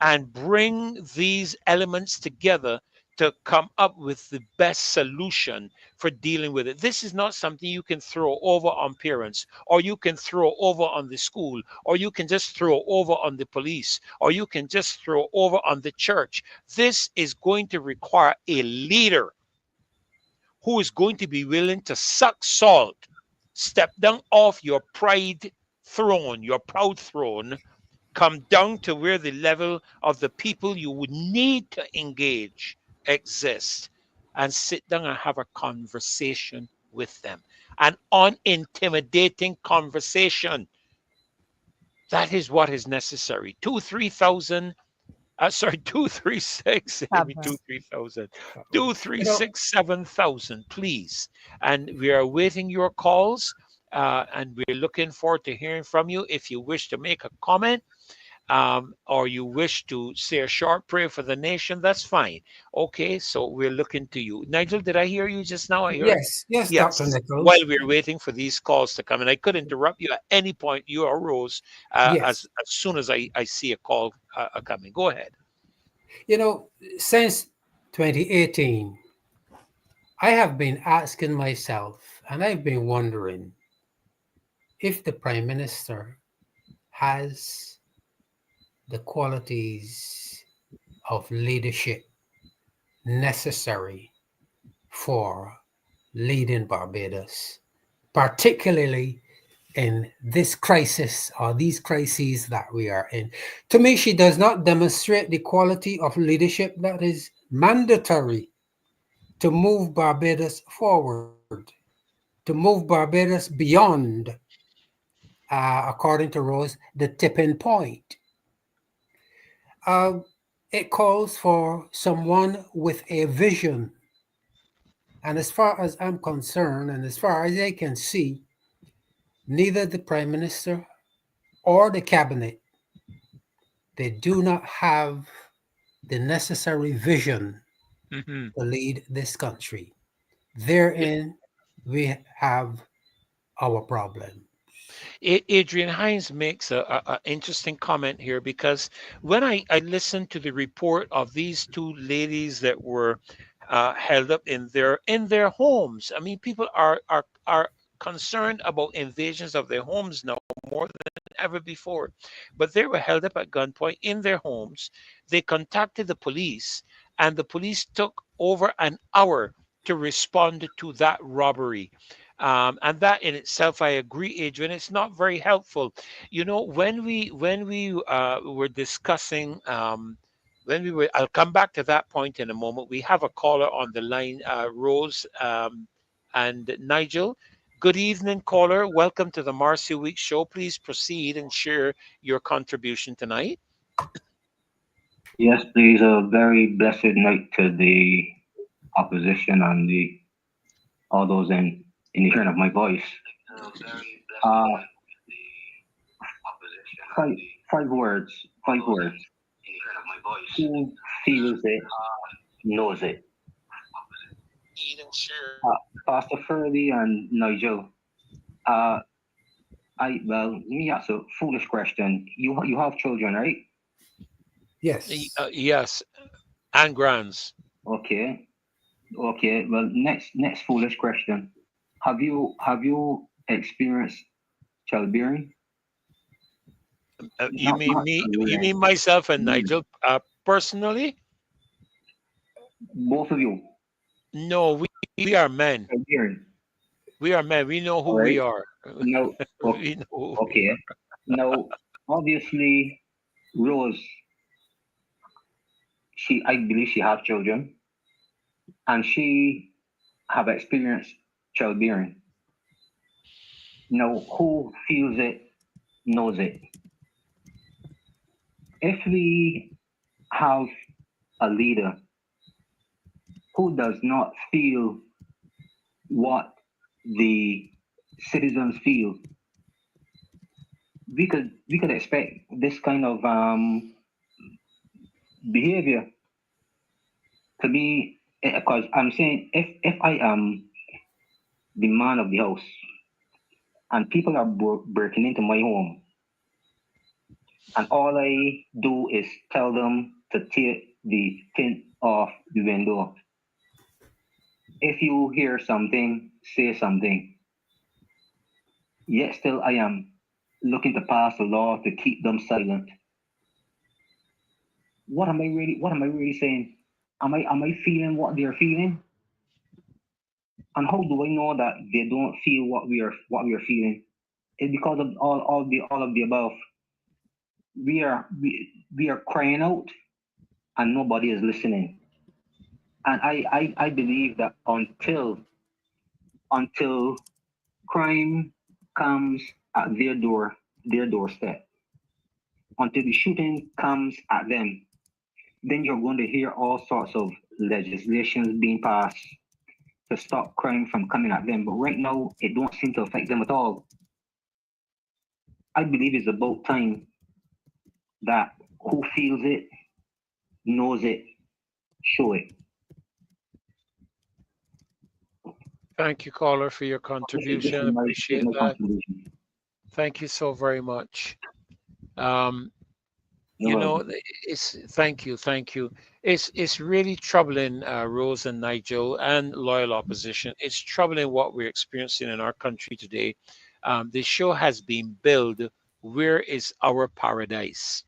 [SPEAKER 2] and bring these elements together to come up with the best solution for dealing with it. This is not something you can throw over on parents, or you can throw over on the school, or you can just throw over on the police, or you can just throw over on the church. This is going to require a leader who is going to be willing to suck salt, step down off your pride throne, your proud throne, come down to where the level of the people you would need to engage exist, and sit down and have a conversation with them, an unintimidating conversation. That is what is necessary. 2-3,000, sorry, 236, maybe
[SPEAKER 8] Cover.
[SPEAKER 2] 2-3,000,
[SPEAKER 3] You know,
[SPEAKER 2] 2367000, please. And we are awaiting your calls, and we're looking forward to hearing from you. If you wish to make a comment, or you wish to say a short prayer for the nation, that's fine. Okay, so we're looking to you. Nigel, did I hear you just now? I heard.
[SPEAKER 3] yes, Dr.
[SPEAKER 2] Yes.
[SPEAKER 3] Nichols.
[SPEAKER 2] While we're waiting for these calls to come, and I could interrupt you at any point. You arose
[SPEAKER 3] Yes.
[SPEAKER 2] as soon as I see a call coming. Go ahead.
[SPEAKER 3] Since 2018, I have been asking myself, and I've been wondering if the Prime Minister has the qualities of leadership necessary for leading Barbados, particularly in this crisis or these crises that we are in. To me, she does not demonstrate the quality of leadership that is mandatory to move Barbados forward, to move Barbados beyond, according to Rose, the tipping point. Uh, it calls for someone with a vision. And as far as I'm concerned, and as far as I can see, neither the Prime Minister or the Cabinet, they do not have the necessary vision
[SPEAKER 2] Hmm.
[SPEAKER 3] to lead this country. Therein, we have our problem.
[SPEAKER 2] Adrian Hines makes a interesting comment here, because when I listened to the report of these two ladies that were held up in their homes, I mean, people are concerned about invasions of their homes now more than ever before. But they were held up at gunpoint in their homes. They contacted the police, and the police took over an hour to respond to that robbery. And that in itself, I agree, Adrian, it's not very helpful. You know, when we were discussing, I'll come back to that point in a moment. We have a caller on the line, Rose and Nigel. Good evening, caller. Welcome to the Marcia Week show. Please proceed and share your contribution tonight.
[SPEAKER 11] Yes, please. A very blessed night to the opposition and the all those in the hearing of my voice. Uh, five, five words. Five words. Who feels it knows it. Pastor Ferdy and Nigel. Let me ask a foolish question. You have children, right?
[SPEAKER 3] Yes.
[SPEAKER 2] Yes, and grands.
[SPEAKER 11] Okay. Okay. Well, next foolish question. Have you experienced childbearing?
[SPEAKER 2] You
[SPEAKER 11] Not
[SPEAKER 2] mean me? You
[SPEAKER 11] childbearing.
[SPEAKER 2] mean myself and Nigel personally?
[SPEAKER 11] Both of you.
[SPEAKER 2] No, we are men.
[SPEAKER 11] Childbearing.
[SPEAKER 2] We are men. We know who
[SPEAKER 11] All
[SPEAKER 2] we
[SPEAKER 11] right.
[SPEAKER 2] are.
[SPEAKER 11] Now,
[SPEAKER 2] We know who we
[SPEAKER 11] okay.
[SPEAKER 2] are.
[SPEAKER 11] Now, obviously, Rose, I believe she have children, and she have experienced childbearing. Now, who feels it knows it. If we have a leader who does not feel what the citizens feel, we could expect this kind of behavior to be, because I'm saying, if I am the man of the house and people are breaking into my home, and all I do is tell them to take the tint off the window. If you hear something, say something. Yet still I am looking to pass a law to keep them silent. What am I really saying? Am I feeling what they're feeling? And how do I know that they don't feel what we are feeling? It's because of all of the above. We are crying out and nobody is listening. And I believe that until crime comes at their doorstep, until the shooting comes at them, then you're going to hear all sorts of legislations being passed to stop crime from coming at them. But right now, it don't seem to affect them at all. I believe it's about time that who feels it, knows it, show it.
[SPEAKER 2] Thank you, caller, for your
[SPEAKER 11] This
[SPEAKER 2] contribution.
[SPEAKER 11] is my
[SPEAKER 2] Appreciate that.
[SPEAKER 11] contribution.
[SPEAKER 2] Thank you so very much.
[SPEAKER 11] You're
[SPEAKER 2] You know,
[SPEAKER 11] welcome.
[SPEAKER 2] thank you. It's really troubling, Rose and Nigel and loyal opposition. It's troubling what we're experiencing in our country today. The show has been billed. Where is our paradise?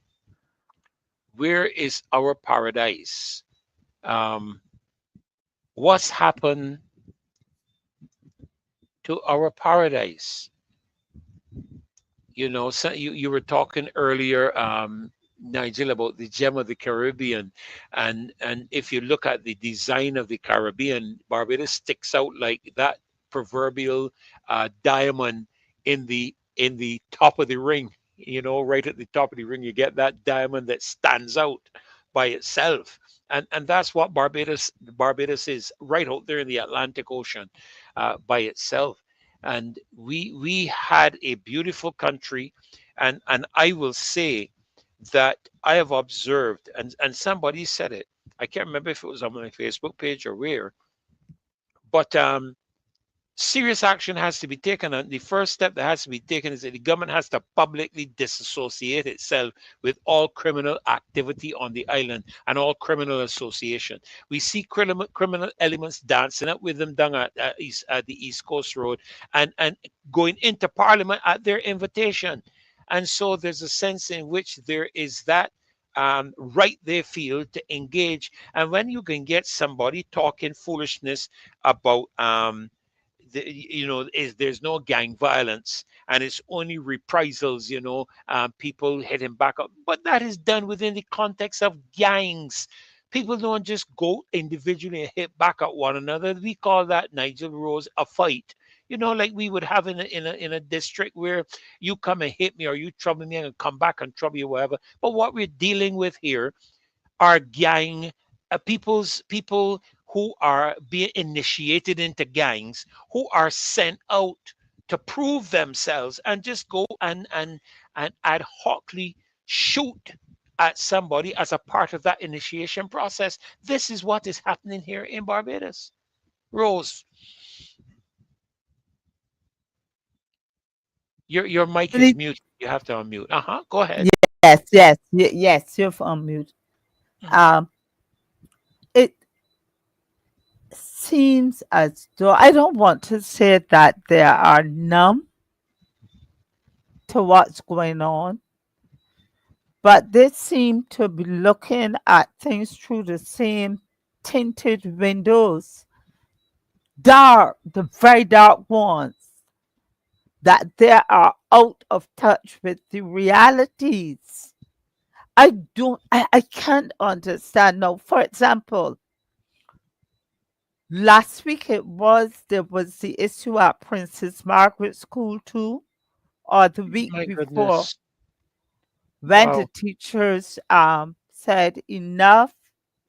[SPEAKER 2] Where is our paradise? What's happened to our paradise? You know, so you were talking earlier, Nigel, about the gem of the Caribbean, and if you look at the design of the Caribbean, Barbados sticks out like that proverbial diamond in the top of the ring. You know, right at the top of the ring, you get that diamond that stands out by itself, and that's what Barbados is, right out there in the Atlantic Ocean, by itself. And we had a beautiful country, and I will say that I have observed, and somebody said it, I can't remember if it was on my Facebook page or where, but serious action has to be taken. And the first step that has to be taken is that the government has to publicly disassociate itself with all criminal activity on the island and all criminal association. We see criminal elements dancing up with them down at the East Coast Road and going into Parliament at their invitation. And so there's a sense in which there is that right they feel to engage. And when you can get somebody talking foolishness about is there's no gang violence and it's only reprisals, people hitting back up, but that is done within the context of gangs. People don't just go individually and hit back at one another. We call that, Nigel Rose, a fight. Like we would have in a district where you come and hit me or you trouble me and come back and trouble you, whatever. But what we're dealing with here are gang people who are being initiated into gangs, who are sent out to prove themselves and just go and ad hocly shoot at somebody as a part of that initiation process. This is what is happening here in Barbados. Rose, your mic is muted. You have to unmute. Go ahead.
[SPEAKER 8] Yes, you're on mute. It seems as though, I don't want to say that they are numb to what's going on, but they seem to be looking at things through the same tinted windows, the very dark ones, that they are out of touch with the realities. I can't understand. Now, for example, last week there was the issue at Princess Margaret School too, or the week before,
[SPEAKER 2] Goodness.
[SPEAKER 8] when the teachers said enough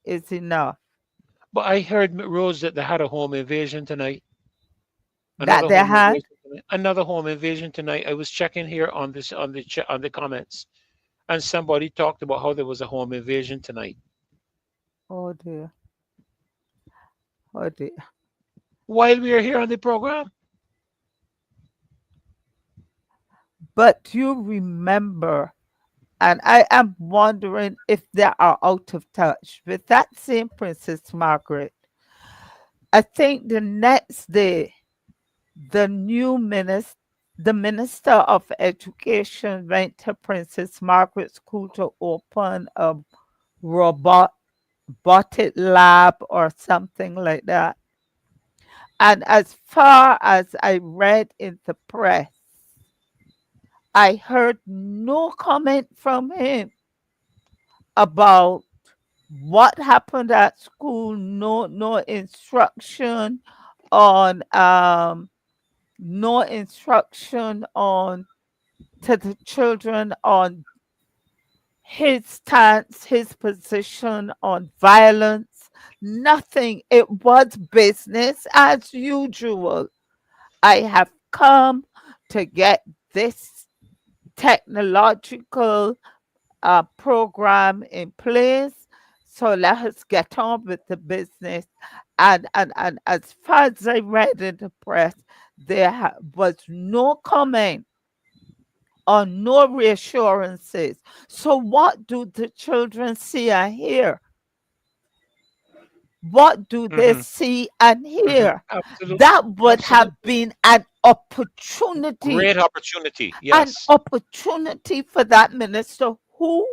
[SPEAKER 8] is enough.
[SPEAKER 2] But I heard, Rose, that they had a home invasion tonight. Another home invasion tonight. I was checking here on the comments, and somebody talked about how there was a home invasion tonight.
[SPEAKER 8] Oh dear.
[SPEAKER 2] While we are here on the program.
[SPEAKER 8] But you remember, and I am wondering if they are out of touch with that same Princess Margaret. I think the next day, the Minister of Education went to Princess Margaret School to open a robotic lab or something like that. And as far as I read in the press, I heard no comment from him about what happened at school. No instruction on to the children on his stance, his position on violence. Nothing. It was business as usual. I have come to get this technological program in place, so let us get on with the business. And as far as I read in the press, there was no comment or no reassurances. So what do the children see and hear? What do they see and hear?
[SPEAKER 2] Absolutely.
[SPEAKER 8] That would have been an opportunity.
[SPEAKER 2] Great opportunity, yes.
[SPEAKER 8] An opportunity for that minister, who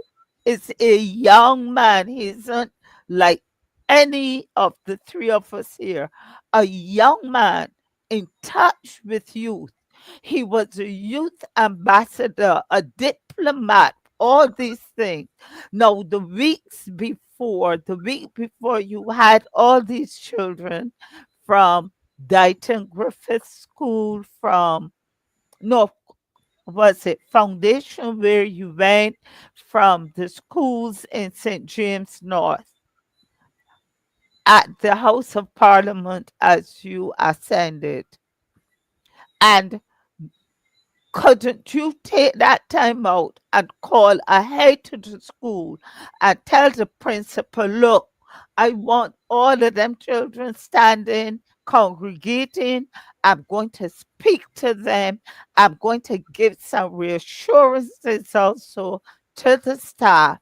[SPEAKER 8] is a young man. He isn't like any of the three of us here. A young man in touch with youth. He was a youth ambassador, a diplomat, all these things. Now, the week before, you had all these children from Dighton Griffith School, Foundation, where you went, from the schools in St. James North, at the House of Parliament as you ascended. And couldn't you take that time out and call ahead to the school and tell the principal, look, I want all of them children standing congregating. I'm going to speak to them. I'm going to give some reassurances also to the staff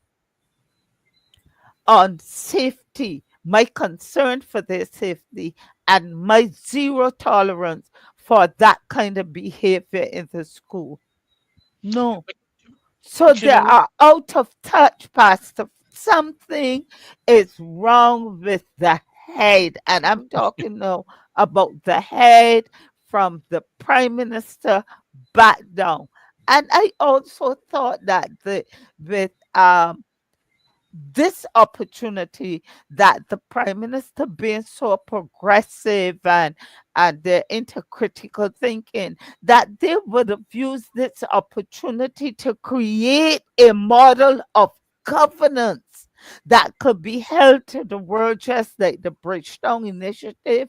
[SPEAKER 8] on safety, my concern for their safety, and my zero tolerance for that kind of behavior in the school. No. So
[SPEAKER 2] But you
[SPEAKER 8] they
[SPEAKER 2] know,
[SPEAKER 8] are out of touch, Pastor. Something is wrong with the head. And I'm talking now about the head from the prime minister back down. And I also thought that with this opportunity, that the prime minister being so progressive and they're into critical thinking, that they would have used this opportunity to create a model of governance that could be held to the world, just like the Bridgetown Initiative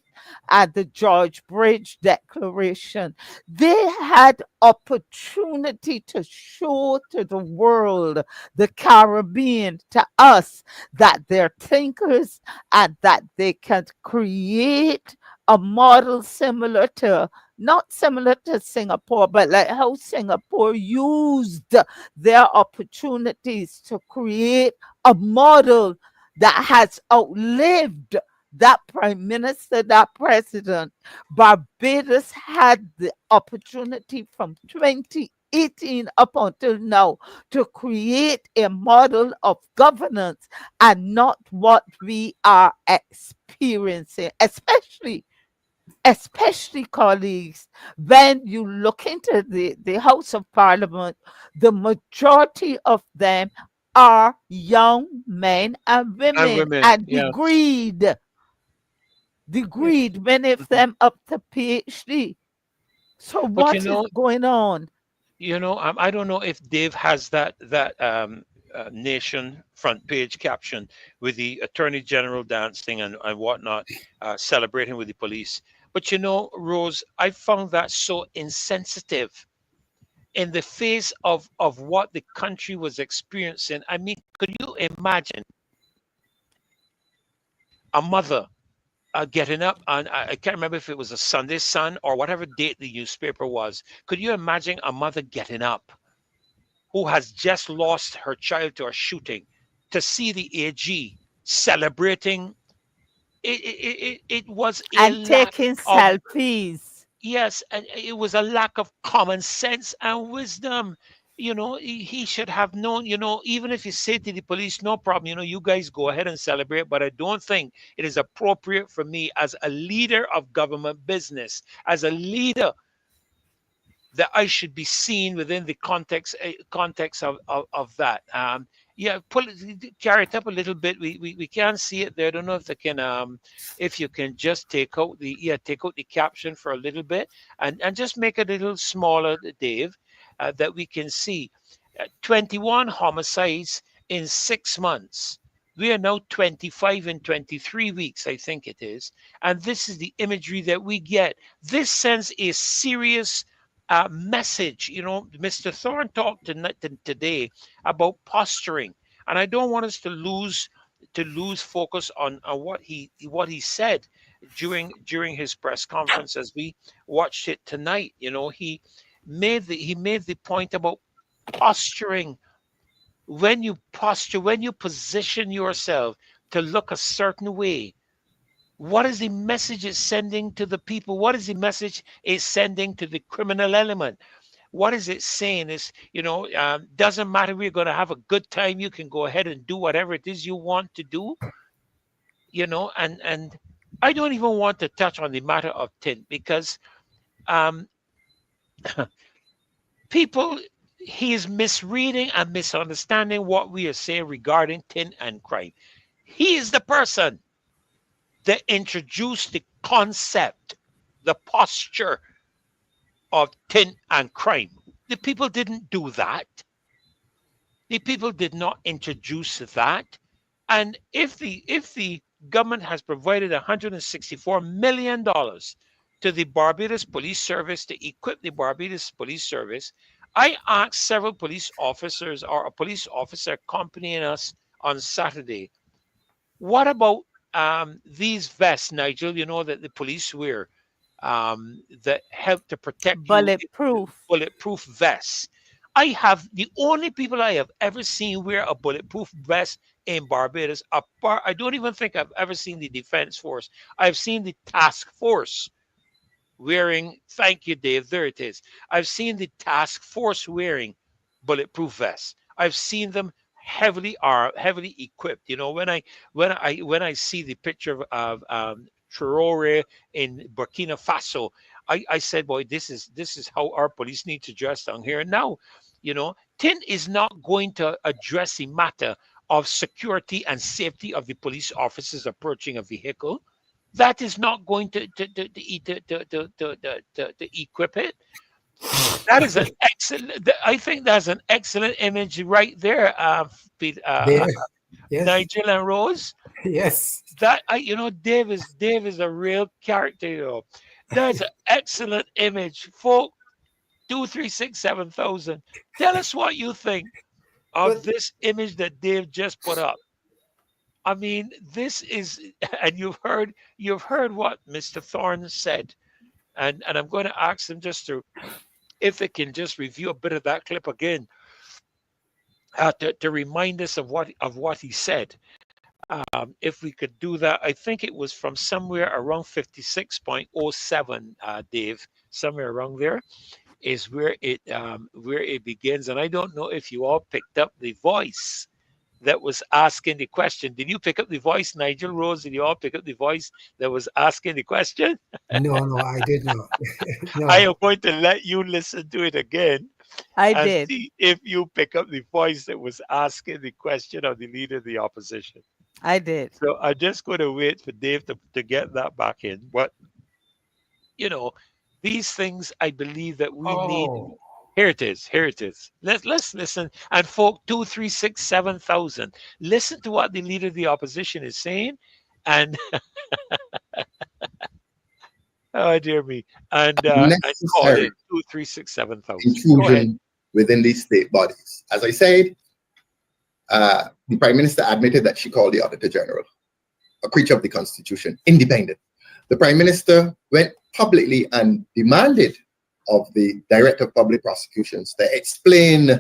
[SPEAKER 8] and the George Bridge Declaration. They had opportunity to show to the world, the Caribbean, to us, that they're thinkers and that they can create a model similar to, not similar to Singapore, but like how Singapore used their opportunities to create a model that has outlived that prime minister, that president. Barbados had the opportunity from 2018 up until now to create a model of governance, and not what we are experiencing, especially colleagues, when you look into the House of Parliament, the majority of them are young men and
[SPEAKER 2] and
[SPEAKER 8] women,
[SPEAKER 2] women,
[SPEAKER 8] and
[SPEAKER 2] yeah.
[SPEAKER 8] degreed, many of them up to PhD. So
[SPEAKER 2] But
[SPEAKER 8] what is going on?
[SPEAKER 2] I don't know if Dave has that Nation front page caption with the Attorney General dancing and whatnot, celebrating with the police. But Rose, I found that so insensitive in the face of what the country was experiencing. I mean, could you imagine a mother getting up, and I can't remember if it was a Sunday Sun or whatever date the newspaper was. Could you imagine a mother getting up who has just lost her child to a shooting to see the AG celebrating? It was a
[SPEAKER 8] And
[SPEAKER 2] lack
[SPEAKER 8] taking
[SPEAKER 2] of,
[SPEAKER 8] selfies.
[SPEAKER 2] yes, and it was a lack of common sense and wisdom. He should have known, even if you say to the police, no problem, you guys go ahead and celebrate, but I don't think it is appropriate for me as a leader of government business, as a leader, that I should be seen within the context of that. Yeah, carry it up a little bit. We can't see it there. I don't know if they can, if you can just take out the caption for a little bit, and just make it a little smaller, Dave, that we can see. 21 homicides in 6 months. We are now 25 in 23 weeks, I think it is. And this is the imagery that we get. This sends a serious message. Mr. Thorne talked today about posturing, and I don't want us to lose focus on what he said during his press conference as we watched it tonight. He made the point about posturing. When you posture, when you position yourself to look a certain way, what is the message it's sending to the people? What is the message it's sending to the criminal element? What is it saying? Is doesn't matter, we're going to have a good time, you can go ahead and do whatever it is you want to do. And I don't even want to touch on the matter of tint, because people, he is misreading and misunderstanding what we are saying regarding tint and crime. He is the person that introduced the concept, the posture of tint and crime. The people didn't do that. The people did not introduce that. And if the government has provided $164 million to the Barbados Police Service to equip the Barbados Police Service, I asked several police officers, or a police officer accompanying us on Saturday, what about these vests, Nigel, you know, that the police wear, that help to protect you,
[SPEAKER 8] Bulletproof.
[SPEAKER 2] bulletproof vests. I have the only people I have ever seen wear a bulletproof vest in Barbados. Apart, I don't even think I've ever seen the Defense Force. I've seen the Task Force wearing. Thank you, Dave. There it is. I've seen the Task Force wearing bulletproof vests. I've seen them heavily heavily equipped. You know, when I see the picture of Traore in Burkina Faso, I said, boy, this is how our police need to dress down here. Now, you know, TIN is not going to address the matter of security and safety of the police officers approaching a vehicle. That is not going to equip it. That is an excellent. I think that's an excellent image right there,
[SPEAKER 3] There. Yes.
[SPEAKER 2] Nigel and Rose.
[SPEAKER 3] Yes.
[SPEAKER 2] That you know, Dave is a real character. You know, that's an excellent image, folk. 2367000. Tell us what you think of this image that Dave just put up. I mean, this is, and you've heard what Mr. Thorne said, and I'm going to ask them just to, if they can just review a bit of that clip again, to remind us of what he said. If we could do that, I think it was from somewhere around 56.07, Dave, somewhere around there is where it begins. And I don't know if you all picked up the voice that was asking the question. Did you pick up the voice, Nigel, Rose? Did you all pick up the voice that was asking the question?
[SPEAKER 3] No, I did not. No.
[SPEAKER 2] I am going to let you listen to it again.
[SPEAKER 8] I
[SPEAKER 2] and
[SPEAKER 8] did.
[SPEAKER 2] See if you pick up the voice that was asking the question of the leader of the opposition.
[SPEAKER 8] I did.
[SPEAKER 2] So I'm just going to wait for Dave to get that back in. But, you know, these things I believe that we need. Here it is. Let's listen. And folk, 2367000. Listen to what the leader of the opposition is saying. And oh dear me. And call it 2367000.
[SPEAKER 10] Intrusion within these state bodies. As I said, the Prime Minister admitted that she called the Auditor General a creature of the Constitution, independent. The Prime Minister went publicly and demanded of the Director of Public Prosecutions to explain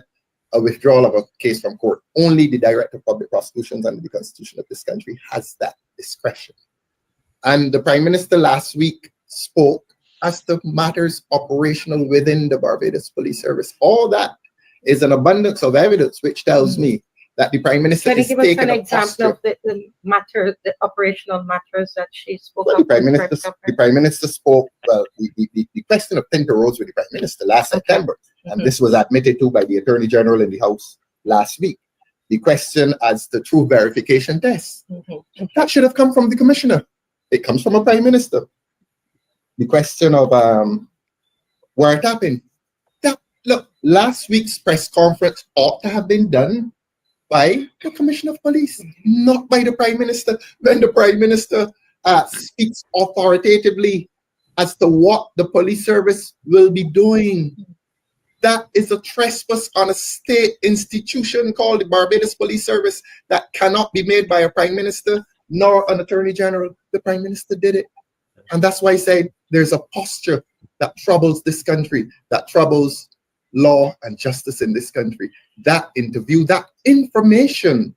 [SPEAKER 10] a withdrawal of a case from court. Only the Director of Public Prosecutions under the Constitution of this country has that discretion. And the Prime Minister last week spoke as to matters operational within the Barbados Police Service. All that is an abundance of evidence which tells me that the Prime Minister is taking
[SPEAKER 9] an example of the operational matters that she spoke
[SPEAKER 10] of? The Prime Minister spoke, well, the question of Tinker rose with the Prime Minister last September, and this was admitted to by the Attorney General in the House last week. The question as the true verification test. That should have come from the Commissioner. It comes from a Prime Minister. The question of wiretapping. Look, last week's press conference ought to have been done by the Commissioner of Police, not by the Prime Minister. When the Prime Minister speaks authoritatively as to what the police service will be doing, that is a trespass on a state institution called the Barbados Police Service that cannot be made by a Prime Minister nor an Attorney General. The Prime Minister did it. And that's why I say there's a posture that troubles this country, that troubles law and justice in this country. That interview, that information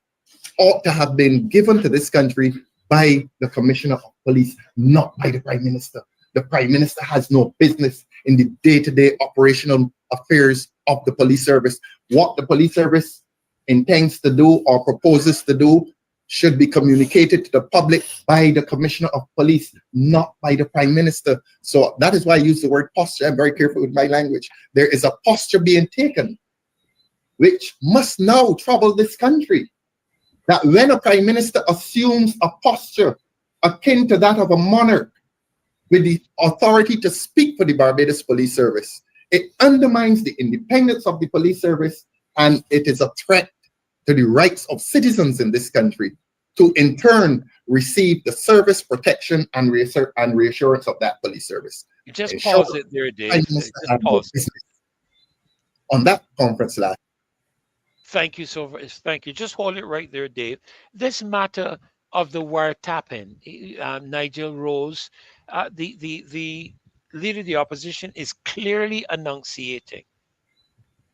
[SPEAKER 10] ought to have been given to this country by the Commissioner of Police, not by the Prime Minister. The Prime Minister has no business in the day-to-day operational affairs of the police service. What the police service intends to do or proposes to do should be communicated to the public by the Commissioner of Police, not by the Prime Minister. So that is why I use the word posture. I'm very careful with my language. There is a posture being taken, which must now trouble this country. That when a Prime Minister assumes a posture akin to that of a monarch with the authority to speak for the Barbados Police Service, it undermines the independence of the police service, and it is a threat to the rights of citizens in this country to in turn receive the service, protection, and reassurance of that police service.
[SPEAKER 2] You just pause it there, Dave. Just pause.
[SPEAKER 10] On that conference last.
[SPEAKER 2] Thank you so much. Thank you. Just hold it right there, Dave. This matter of the wiretapping, Nigel Rose, the leader of the opposition is clearly enunciating.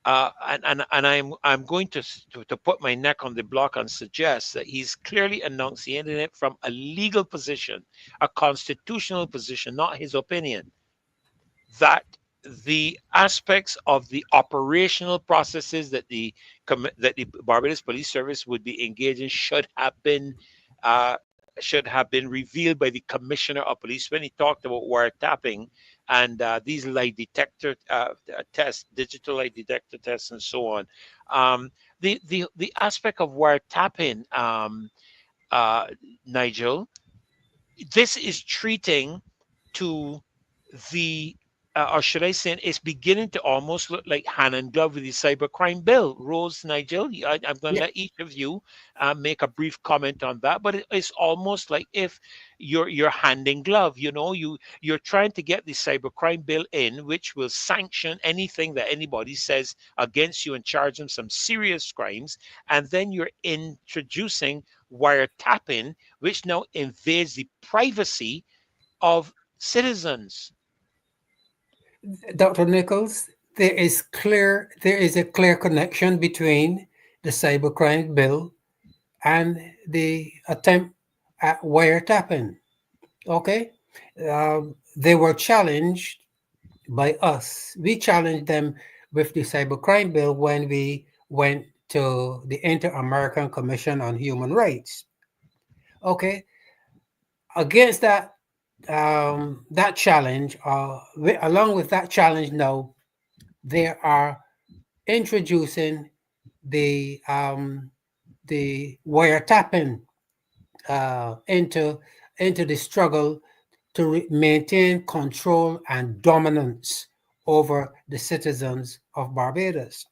[SPEAKER 2] And I'm going to put my neck on the block and suggest that he's clearly enunciating it from a legal position, a constitutional position, not his opinion, that the aspects of the operational processes that the Barbados Police Service would be engaged in should have been revealed by the Commissioner of Police when he talked about wiretapping and these lie detector tests, digital lie detector tests, and so on. The aspect of wiretapping, Nigel, this is treating to the or should I say, it's beginning to almost look like hand and glove with the cybercrime bill. Rose, Nigel, I'm going to let each of you make a brief comment on that. But it's almost like if you're hand in glove. You know, you're trying to get the cybercrime bill in, which will sanction anything that anybody says against you and charge them some serious crimes, and then you're introducing wiretapping, which now invades the privacy of citizens.
[SPEAKER 3] Dr. Nichols, there is a clear connection between the cybercrime bill and the attempt at wiretapping. Okay, they were challenged by us. We challenged them with the cybercrime bill when we went to the Inter-American Commission on Human Rights. Okay, against that challenge, along with that challenge now, they are introducing the wiretapping into the struggle to maintain control and dominance over the citizens of Barbados.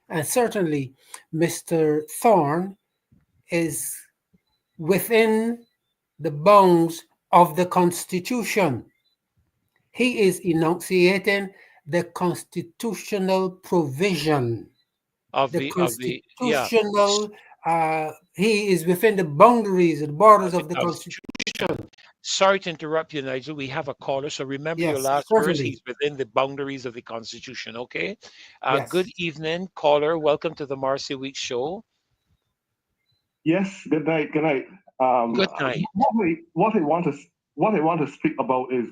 [SPEAKER 3] And certainly, Mr. Thorne is within the bounds of the Constitution. He is enunciating the constitutional provision
[SPEAKER 2] of
[SPEAKER 3] the
[SPEAKER 2] the
[SPEAKER 3] constitutional. He is within the boundaries, the borders of the Constitution.
[SPEAKER 2] Sorry to interrupt you, Nigel. We have a caller, so remember your last words. He's within the boundaries of the Constitution. Okay. Good evening, caller. Welcome to the Marcia Week show.
[SPEAKER 12] Yes. Good night. Good night.
[SPEAKER 2] Good night.
[SPEAKER 12] What I want to speak about is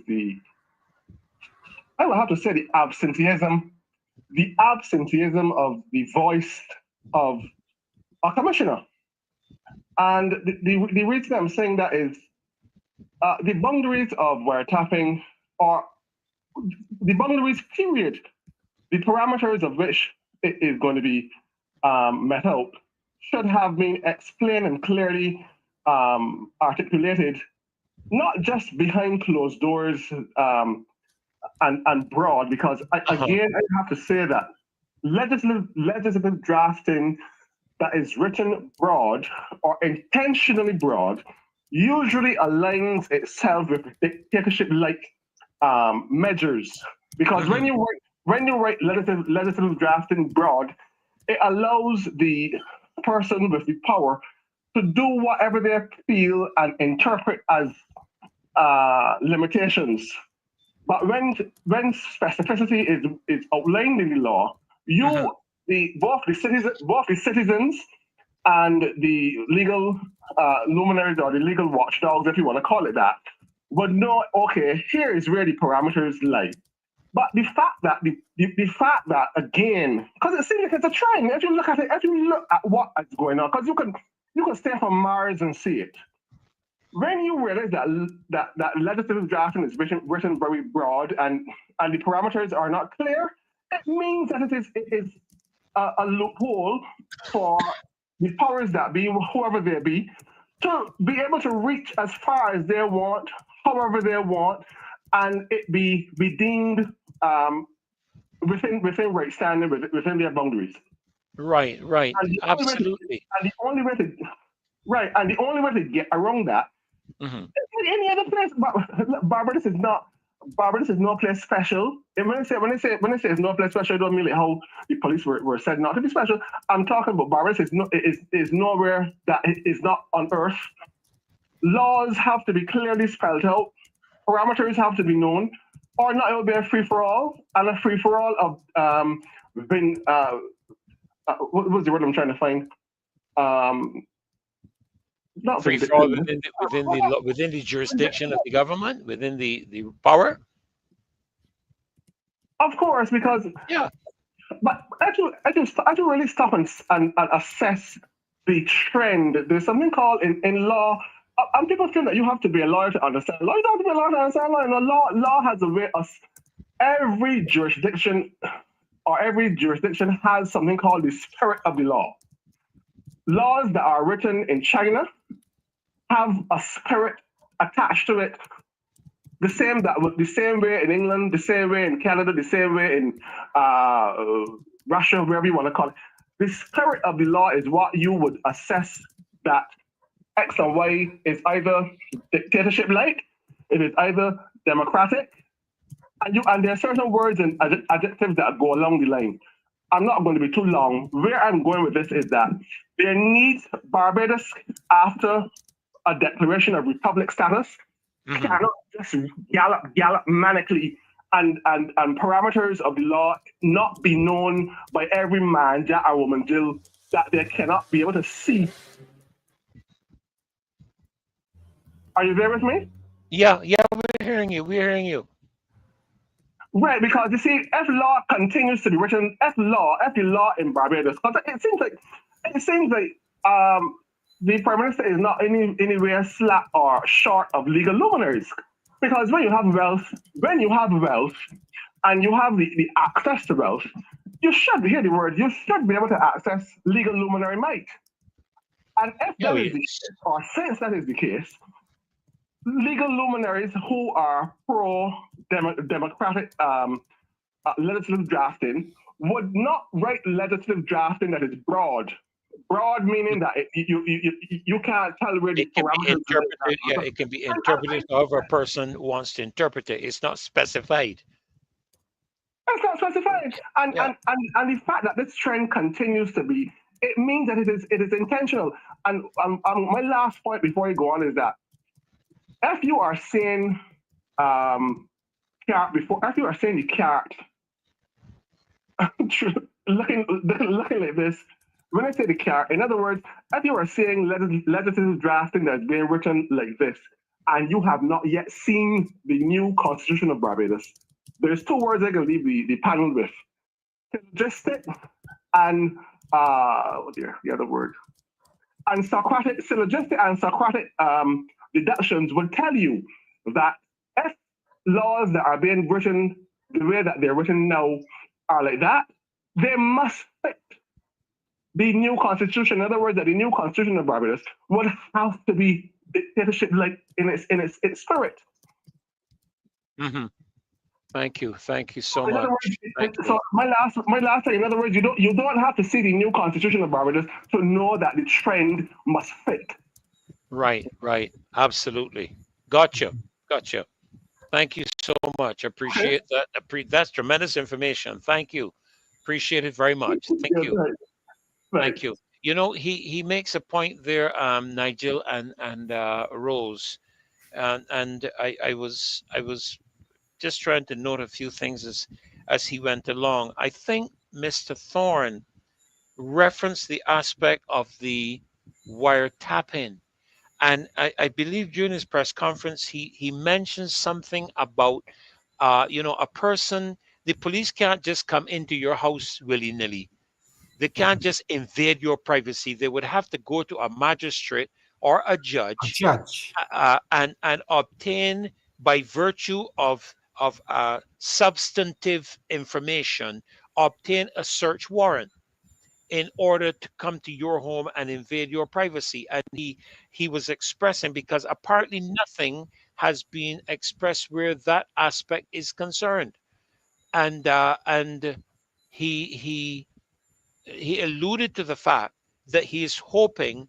[SPEAKER 12] I will have to say the absenteeism of the voice of a commissioner. And the reason I'm saying that is the boundaries of wiretapping, or the boundaries period, the parameters of which it is going to be met out, should have been explained and clearly articulated, not just behind closed doors and broad, because again, I have to say that legislative drafting that is written broad or intentionally broad usually aligns itself with dictatorship-like measures. Because when you write legislative drafting broad, it allows the person with the power to do whatever they feel and interpret as limitations. But when specificity is outlined in the law, both the citizens and the legal luminaries or the legal watchdogs, if you want to call it that, would know, okay, here is where the parameters lie. But the fact that again, because it seems like it's a trend. If you look at what is going on, because you can stay from Mars and see it. When you realize that legislative drafting is written very broad and the parameters are not clear, it means that it is a loophole for the powers that be, whoever they be, to be able to reach as far as they want, however they want, and it be deemed within right standing, within their boundaries.
[SPEAKER 2] Right, absolutely.
[SPEAKER 12] And the only way to get around that, any other place, Barbados is no place special. And when I say it's no place special, I don't mean like how the police were said not to be special. I'm talking about Barbados is nowhere that is not on earth laws have to be clearly spelled out, parameters have to be known, or not it will be a free-for-all, and a free-for-all of what was the word I'm trying to find? Not
[SPEAKER 2] Free for all within the jurisdiction of the government, within the power.
[SPEAKER 12] Of course, because
[SPEAKER 2] yeah.
[SPEAKER 12] But I do really stop and assess the trend. There's something called in law. And people think that you have to be a lawyer to understand law. You don't have to be a lawyer to understand law. You know, law has a way of every jurisdiction has something called the spirit of the law. Laws that are written in China have a spirit attached to it. The same way in England, the same way in Canada, the same way in Russia, wherever you want to call it. The spirit of the law is what you would assess that X and Y is either dictatorship-like, it is either democratic, and there are certain words and adjectives that go along the line. I'm not going to be too long. Where I'm going with this is that there needs Barbados, after a declaration of republic status, cannot just gallop manically and parameters of the law not be known by every man, Jack or woman, Jill, that they cannot be able to see. Are you there with me?
[SPEAKER 2] Yeah, we're hearing you.
[SPEAKER 12] Right, because you see, if law continues to be written, if the law in Barbados, because it seems like the Prime Minister is not anywhere slack or short of legal luminaries. Because when you have wealth, and you have the access to wealth, you should be able to access legal luminary might. And if that is the case, or since that is the case, legal luminaries who are pro-democratic legislative drafting would not write legislative drafting that is broad. Broad meaning that you can't tell where the parameters
[SPEAKER 2] are. It can be interpreted however a person wants to interpret it. It's not specified.
[SPEAKER 12] It's not specified. And the fact that this trend continues to be, it means that it is intentional. And my last point before you go on is that if you are saying the carrot, looking like this, when I say the carrot, in other words, if you are saying legislative drafting that's being written like this, and you have not yet seen the new Constitution of Barbados, there's two words I can leave the panel with: syllogistic and the other word, and Socratic. Syllogistic and Socratic deductions will tell you that if laws that are being written the way that they're written now are like that, they must fit the new constitution. In other words, that the new constitution of Barbados would have to be dictatorship-like in its spirit.
[SPEAKER 2] Thank you so much.
[SPEAKER 12] So my last thing, in other words, you don't have to see the new constitution of Barbados to know that the trend must fit.
[SPEAKER 2] Right. Absolutely. Gotcha. Thank you so much. Appreciate that. That's tremendous information. Thank you. Appreciate it very much. Thank you.
[SPEAKER 12] Right.
[SPEAKER 2] Thank you. You know, he makes a point there, Nigel and Rose, and I was just trying to note a few things as he went along. I think Mr. Thorne referenced the aspect of the wiretapping. And I believe during his press conference, he mentioned something about, a person, the police can't just come into your house willy-nilly. They can't just invade your privacy. They would have to go to a magistrate or a judge. And obtain, by virtue of substantive information, obtain a search warrant in order to come to your home and invade your privacy. And he was expressing, because apparently nothing has been expressed where that aspect is concerned. And he alluded to the fact that he is hoping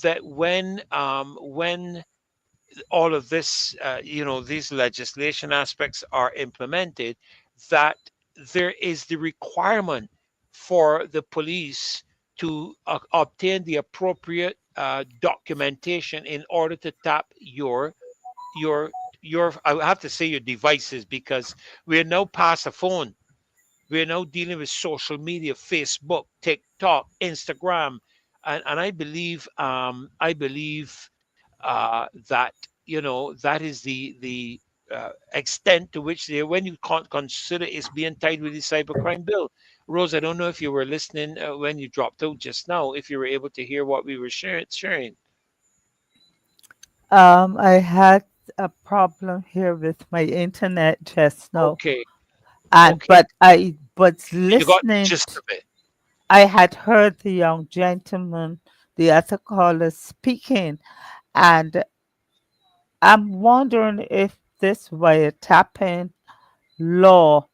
[SPEAKER 2] that when all of this, these legislation aspects are implemented, that there is the requirement for the police to obtain the appropriate documentation in order to tap your I have to say your devices, because we're now past the phone. We're now dealing with social media, Facebook, TikTok, Instagram, and I believe that that is the extent to which they, when you can't consider it's being tied with the cybercrime bill. Rose, I don't know if you were listening when you dropped out just now, if you were able to hear what we were sharing.
[SPEAKER 8] I had a problem here with my internet just now,
[SPEAKER 2] Okay,
[SPEAKER 8] and
[SPEAKER 2] okay,
[SPEAKER 8] but I was
[SPEAKER 2] you got the
[SPEAKER 8] listening.
[SPEAKER 2] gist of it.
[SPEAKER 8] I had heard the young gentleman, the other caller, speaking, and I'm wondering if this wiretapping law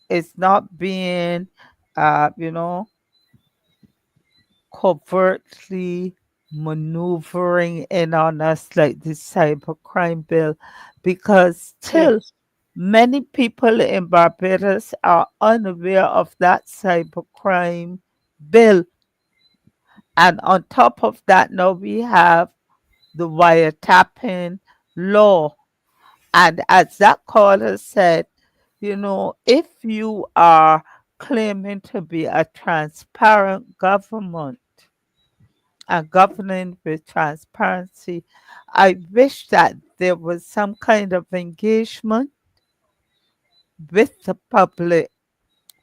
[SPEAKER 8] is not being, you know, covertly maneuvering in on us like the cybercrime bill, because still
[SPEAKER 2] Yes.
[SPEAKER 8] many people in Barbados are unaware of that cybercrime bill. And on top of that, now we have the wiretapping law. And as that caller said, if you are claiming to be a transparent government and governing with transparency, I wish that there was some kind of engagement with the public,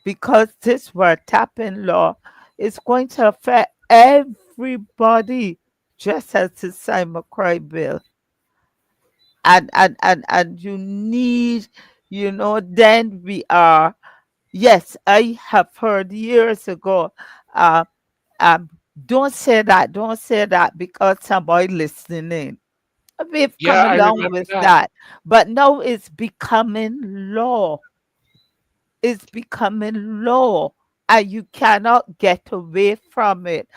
[SPEAKER 8] because this wiretapping law is going to affect everybody, just as the cybercrime bill. And you need, then we are, yes, I have heard years ago, uh, um, don't say that because somebody listening. We've
[SPEAKER 2] Yeah,
[SPEAKER 8] come
[SPEAKER 2] I
[SPEAKER 8] along
[SPEAKER 2] remember
[SPEAKER 8] with
[SPEAKER 2] that.
[SPEAKER 8] that, but now it's becoming law. Is becoming law, and you cannot get away from it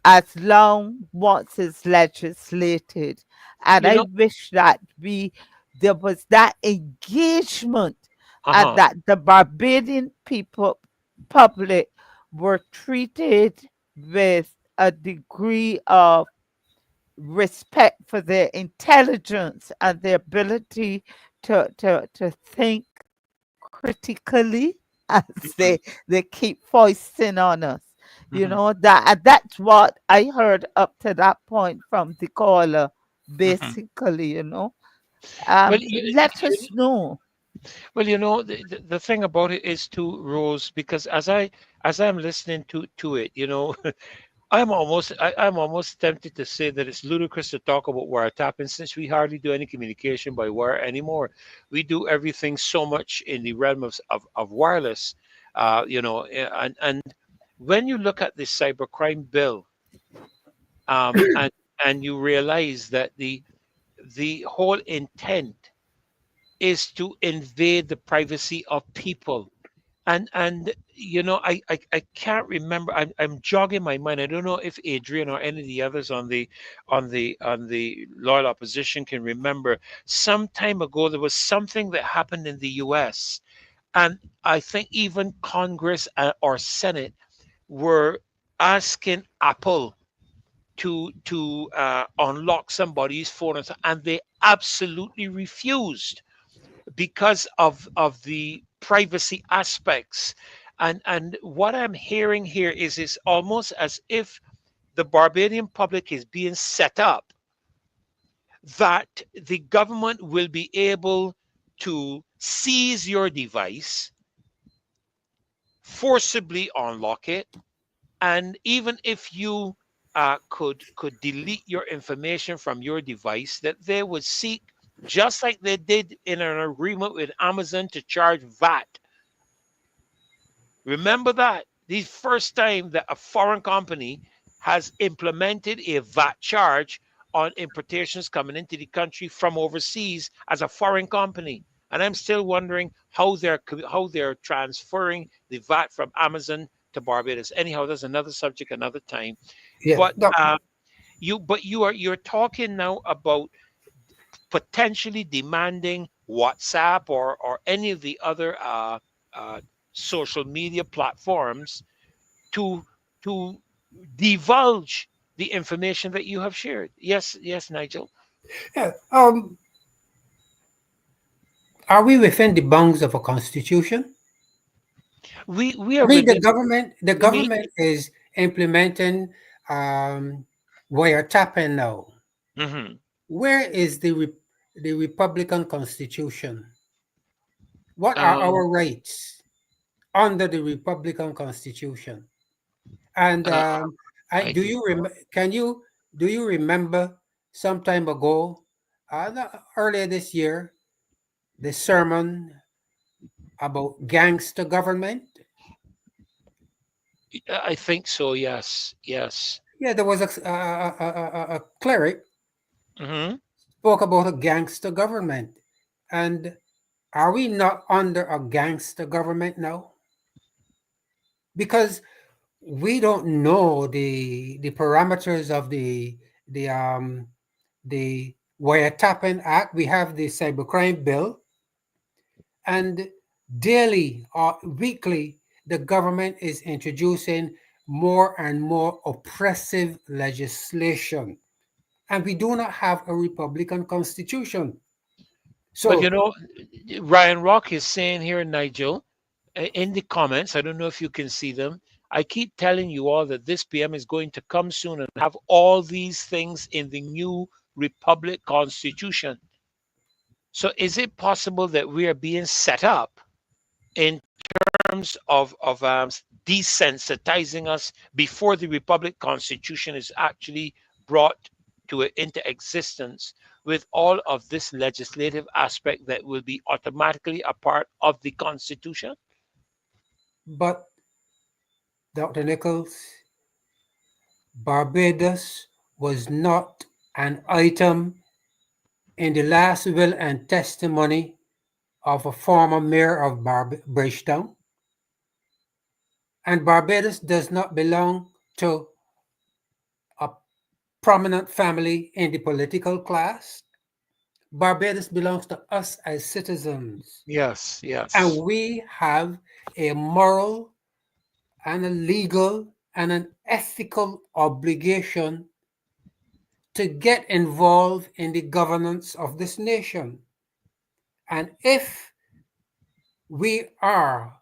[SPEAKER 8] as long once it's legislated. And
[SPEAKER 2] You
[SPEAKER 8] I
[SPEAKER 2] know,
[SPEAKER 8] wish that we there was that engagement, and
[SPEAKER 2] uh-huh.
[SPEAKER 8] that the Barbadian people public were treated with a degree of respect for their intelligence and their ability to think critically, as
[SPEAKER 2] Mhm,
[SPEAKER 8] they keep foisting on us.
[SPEAKER 2] mhm.
[SPEAKER 8] That, and that's what I heard up to that point from the caller,
[SPEAKER 2] Mhm.
[SPEAKER 8] basically.
[SPEAKER 2] Well,
[SPEAKER 8] Let us know.
[SPEAKER 2] the thing about it is too, Rose, because as I'm listening to it, I'm almost tempted to say that it's ludicrous to talk about wiretapping, since we hardly do any communication by wire anymore. We do everything so much in the realm of wireless, and when you look at the cybercrime bill, um, and and you realize that the whole intent is to invade the privacy of people. And I can't remember. I'm jogging my mind. I don't know if Adrian or any of the others on the loyal opposition can remember. Some time ago there was something that happened in the US, and I think even Congress or Senate were asking Apple to unlock somebody's phone, and they absolutely refused because of the privacy aspects. And what I'm hearing here is almost as if the Barbadian public is being set up, that the government will be able to seize your device, forcibly unlock it, and even if you could delete your information from your device, that they would seek, just like they did in an agreement with Amazon to charge VAT. Remember that the first time that a foreign company has implemented a VAT charge on importations coming into the country from overseas as a foreign company. And I'm still wondering how they're transferring the VAT from Amazon to Barbados. Anyhow, that's another subject, another time.
[SPEAKER 3] Yeah.
[SPEAKER 2] But you're talking now about potentially demanding WhatsApp or any of the other uh, social media platforms to to divulge the information that you have shared. Yes, yes, Nigel.
[SPEAKER 3] Yeah. Are we within the bounds of a constitution?
[SPEAKER 2] We
[SPEAKER 3] I
[SPEAKER 2] are
[SPEAKER 3] mean,
[SPEAKER 2] within.
[SPEAKER 3] the
[SPEAKER 2] Mhm.
[SPEAKER 3] government is implementing wiretapping now.
[SPEAKER 2] Mhm.
[SPEAKER 3] Where is the Republican Constitution? What are
[SPEAKER 2] Um,
[SPEAKER 3] our rights under the Republican Constitution? And
[SPEAKER 2] uh, I
[SPEAKER 3] do
[SPEAKER 2] do.
[SPEAKER 3] you do you remember some time ago, earlier this year, the sermon about gangster government?
[SPEAKER 2] I think so. Yes, yes.
[SPEAKER 3] Yeah, there was a cleric
[SPEAKER 2] Hmm.
[SPEAKER 3] spoke about a gangster government, and are we not under a gangster government now? Because we don't know the parameters of the wiretapping act. We have the cybercrime bill, and daily or weekly, the government is introducing more and more oppressive legislation, and we do not have a Republican Constitution.
[SPEAKER 2] But
[SPEAKER 3] So,
[SPEAKER 2] Ryan Rock is saying here, Nigel, in the comments, I don't know if you can see them. I keep telling you all that this PM is going to come soon and have all these things in the new Republic Constitution. So is it possible that we are being set up in terms of desensitizing us before the Republic Constitution is actually brought into existence with all of this legislative aspect that will be automatically a part of the Constitution?
[SPEAKER 3] but Dr. Nichols, Barbados was not an item in the last will and testimony of a former mayor of Bridgetown, and Barbados does not belong to a prominent family in the political class. Barbados belongs to us as citizens,
[SPEAKER 2] Yes,
[SPEAKER 3] and
[SPEAKER 2] yes.
[SPEAKER 3] we have a moral and a legal and an ethical obligation to get involved in the governance of this nation. And if we are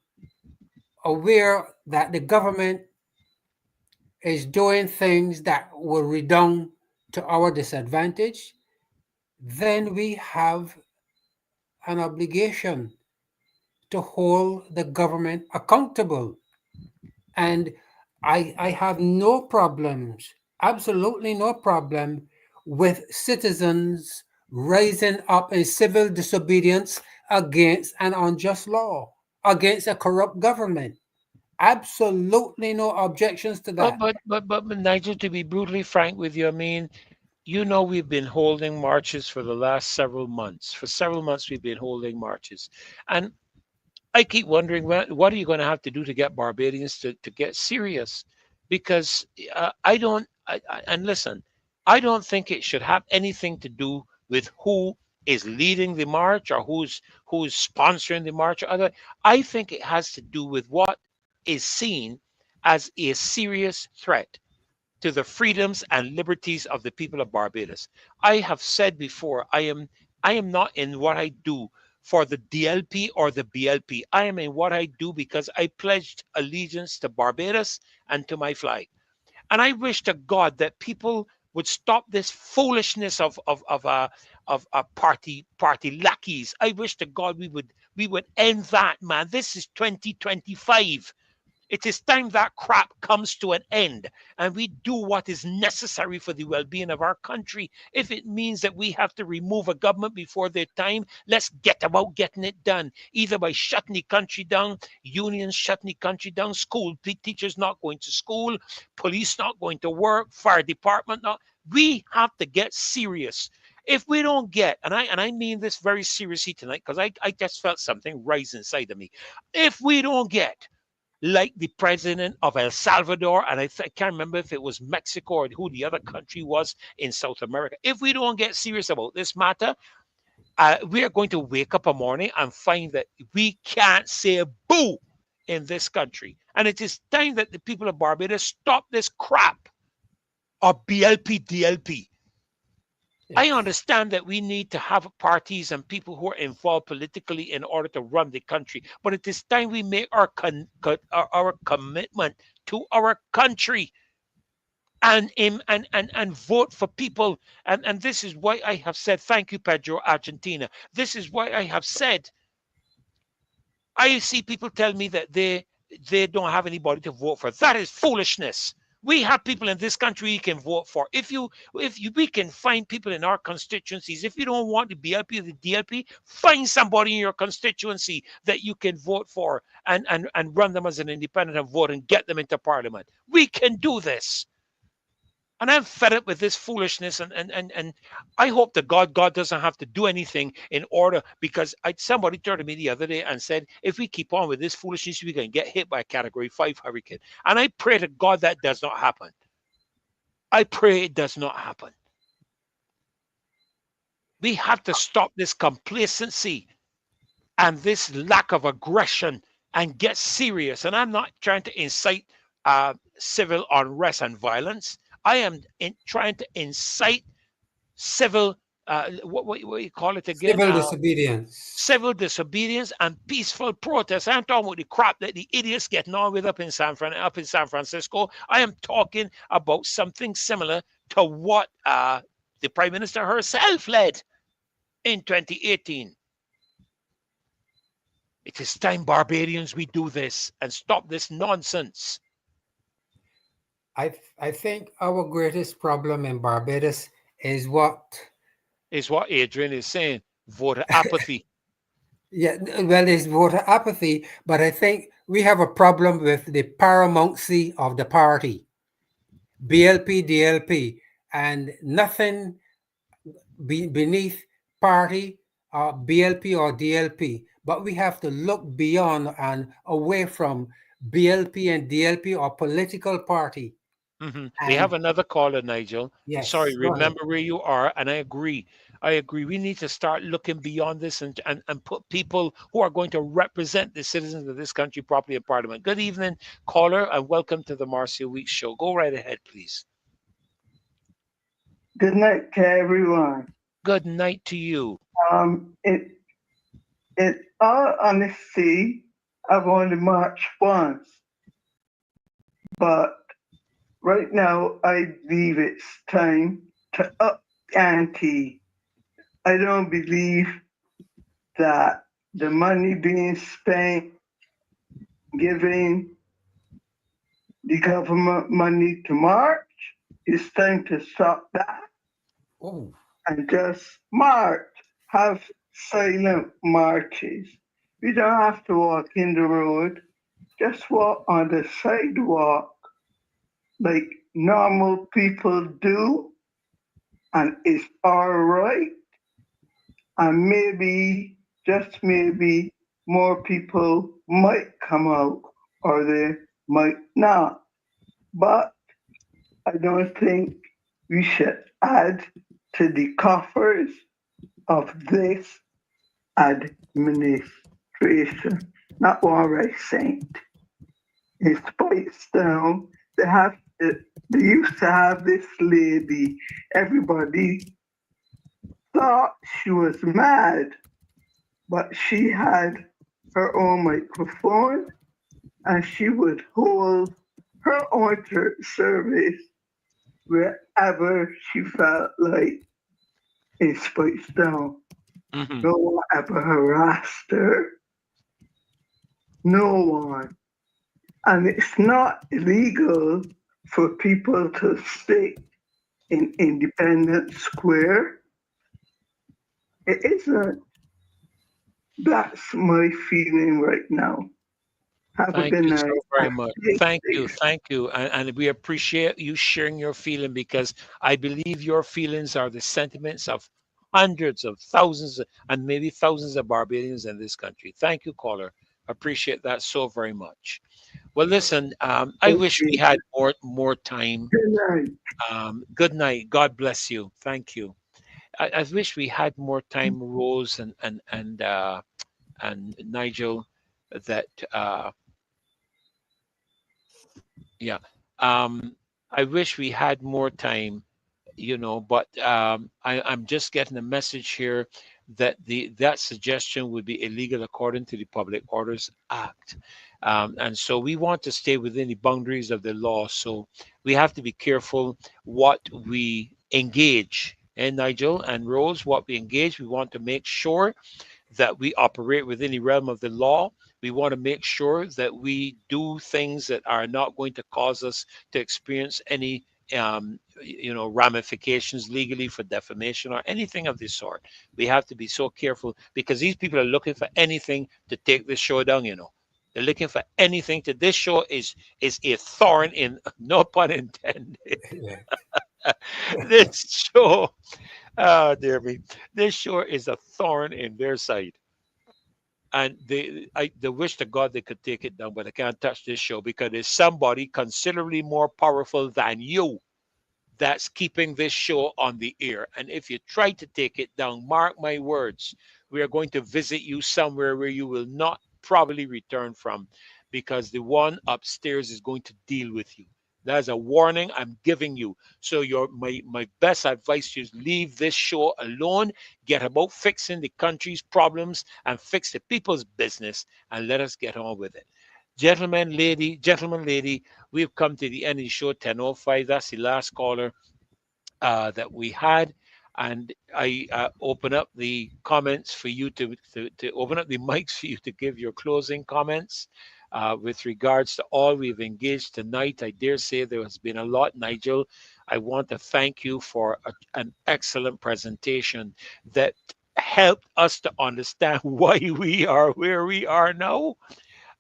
[SPEAKER 3] aware that the government is doing things that will redound to our disadvantage, then we have an obligation to hold the government accountable. And I have no problems, absolutely no problem with citizens rising up in civil disobedience against an unjust law, against a corrupt government. Absolutely no objections to
[SPEAKER 2] But
[SPEAKER 3] that.
[SPEAKER 2] Nigel, to be brutally frank with you, I mean, we've been holding marches for the last several months. For several months, we've been holding marches, and I keep wondering what are you going to have to do to get Barbadians to get serious? Because I don't. And listen, I don't think it should have anything to do with who is leading the march or who's sponsoring the march or other. I think it has to do with what is seen as a serious threat to the freedoms and liberties of the people of Barbados. I have said before, I am not in what I do for the DLP or the BLP. I am in what I do because I pledged allegiance to Barbados and to my flag. And I wish to God that people would stop this foolishness of party lackeys. I wish to God we would end that, man. This is 2025. It is time that crap comes to an end and we do what is necessary for the well being of our country. If it means that we have to remove a government before their time, let's get about getting it done, either by shutting the country down, unions shutting the country down, school teachers not going to school, police not going to work, fire department not. We have to get serious. If we don't get, and I mean this very seriously tonight, because I just felt something rise inside of me. If we don't get like the president of El Salvador, and I can't remember if it was Mexico or who the other country was in South America. If we don't get serious about this matter, we are going to wake up a morning and find that we can't say a boo in this country. And it is time that the people of Barbados stop this crap or BLP, DLP. I understand that we need to have parties and people who are involved politically in order to run the country, but it is time we make our commitment to our country and vote for people. And this is why I have said, thank you, Pedro Argentina. This is why I have said, I see people tell me that they don't have anybody to vote for. That is foolishness. We have people in this country you can vote for. We can find people in our constituencies. If you don't want the BLP or the DLP, find somebody in your constituency that you can vote for and run them as an independent and vote and get them into parliament. We can do this. And I'm fed up with this foolishness, and I hope that God doesn't have to do anything in order, because somebody turned to me the other day and said, if we keep on with this foolishness, we can get hit by a Category 5 hurricane. And I pray to God that does not happen. I pray it does not happen. We have to stop this complacency and this lack of aggression and get serious. And I'm not trying to incite civil unrest and violence. I am trying to incite civil, what you call it again?
[SPEAKER 3] Civil disobedience.
[SPEAKER 2] Civil disobedience and peaceful protest. I'm talking about the crap that the idiots getting on with up in San Francisco. I am talking about something similar to what the Prime Minister herself led in 2018. It is time, Barbadians, we do this and stop this nonsense.
[SPEAKER 3] I think our greatest problem in Barbados is what
[SPEAKER 2] Adrian is saying, voter apathy.
[SPEAKER 3] Yeah, well, it's voter apathy, but I think we have a problem with the paramountcy of the party, BLP, DLP, and nothing beneath party or BLP or DLP. But we have to look beyond and away from BLP and DLP or political party.
[SPEAKER 2] We have another caller, Nigel.
[SPEAKER 3] Yes,
[SPEAKER 2] sorry,
[SPEAKER 3] go ahead.
[SPEAKER 2] remember where you are, and I agree. We need to start looking beyond this and put people who are going to represent the citizens of this country properly in Parliament. Good evening, caller, and welcome to the Marcia Weeks show. Go right ahead, please.
[SPEAKER 13] Good night to everyone.
[SPEAKER 2] Good night to you.
[SPEAKER 13] In all honesty, I've only marched once, but right now I believe it's time to up the ante. I don't believe that the money being spent giving the government money to march, it's time to stop that.
[SPEAKER 3] Oh.
[SPEAKER 13] And just march. Have silent marches. We don't have to walk in the road. Just walk on the sidewalk like normal people do, and it's all right. And maybe, just maybe, more people might come out or they might not. But I don't think we should add to the coffers of this administration. Not what I'm saying. In Spicetown, they used to have this lady. Everybody thought she was mad, but she had her own microphone and she would hold her own service wherever she felt like in Spicetown. No one ever harassed her. No one. And it's not illegal for people to sit in Independence Square. It isn't. That's my feeling right now. Have a good night.
[SPEAKER 2] Thank you so very much. Thank you. And we appreciate you sharing your feeling, because I believe your feelings are the sentiments of hundreds of thousands and maybe thousands of Barbadians in this country. Thank you, caller. Appreciate that so very much. Well, listen, I wish we had more time.
[SPEAKER 13] Good night.
[SPEAKER 2] Good night. God bless you. Thank you. I wish we had more time, Rose and Nigel. That yeah. I wish we had more time, but I'm just getting a message here that that suggestion would be illegal according to the Public Orders Act. And so we want to stay within the boundaries of the law. So we have to be careful what we engage. And Nigel and Rose, what we engage, we want to make sure that we operate within the realm of the law. We want to make sure that we do things that are not going to cause us to experience any ramifications legally for defamation or anything of this sort. We have to be so careful because these people are looking for anything to take this show down. They're looking for anything to this show is a thorn in, no pun intended. This show, oh dear me, this show is a thorn in their side. And they wish to God they could take it down, but they can't touch this show because there's somebody considerably more powerful than you that's keeping this show on the air. And if you try to take it down, mark my words, we are going to visit you somewhere where you will not probably return from because the one upstairs is going to deal with you. That's a warning I'm giving you. So my best advice is leave this show alone, get about fixing the country's problems and fix the people's business and let us get on with it. Gentlemen, lady, we've come to the end of the show, 10:05. That's the last caller that we had. And I open up the comments for you to open up the mics for you to give your closing comments with regards to all we've engaged tonight. I dare say there has been a lot. Nigel, I want to thank you for an excellent presentation that helped us to understand why we are where we are now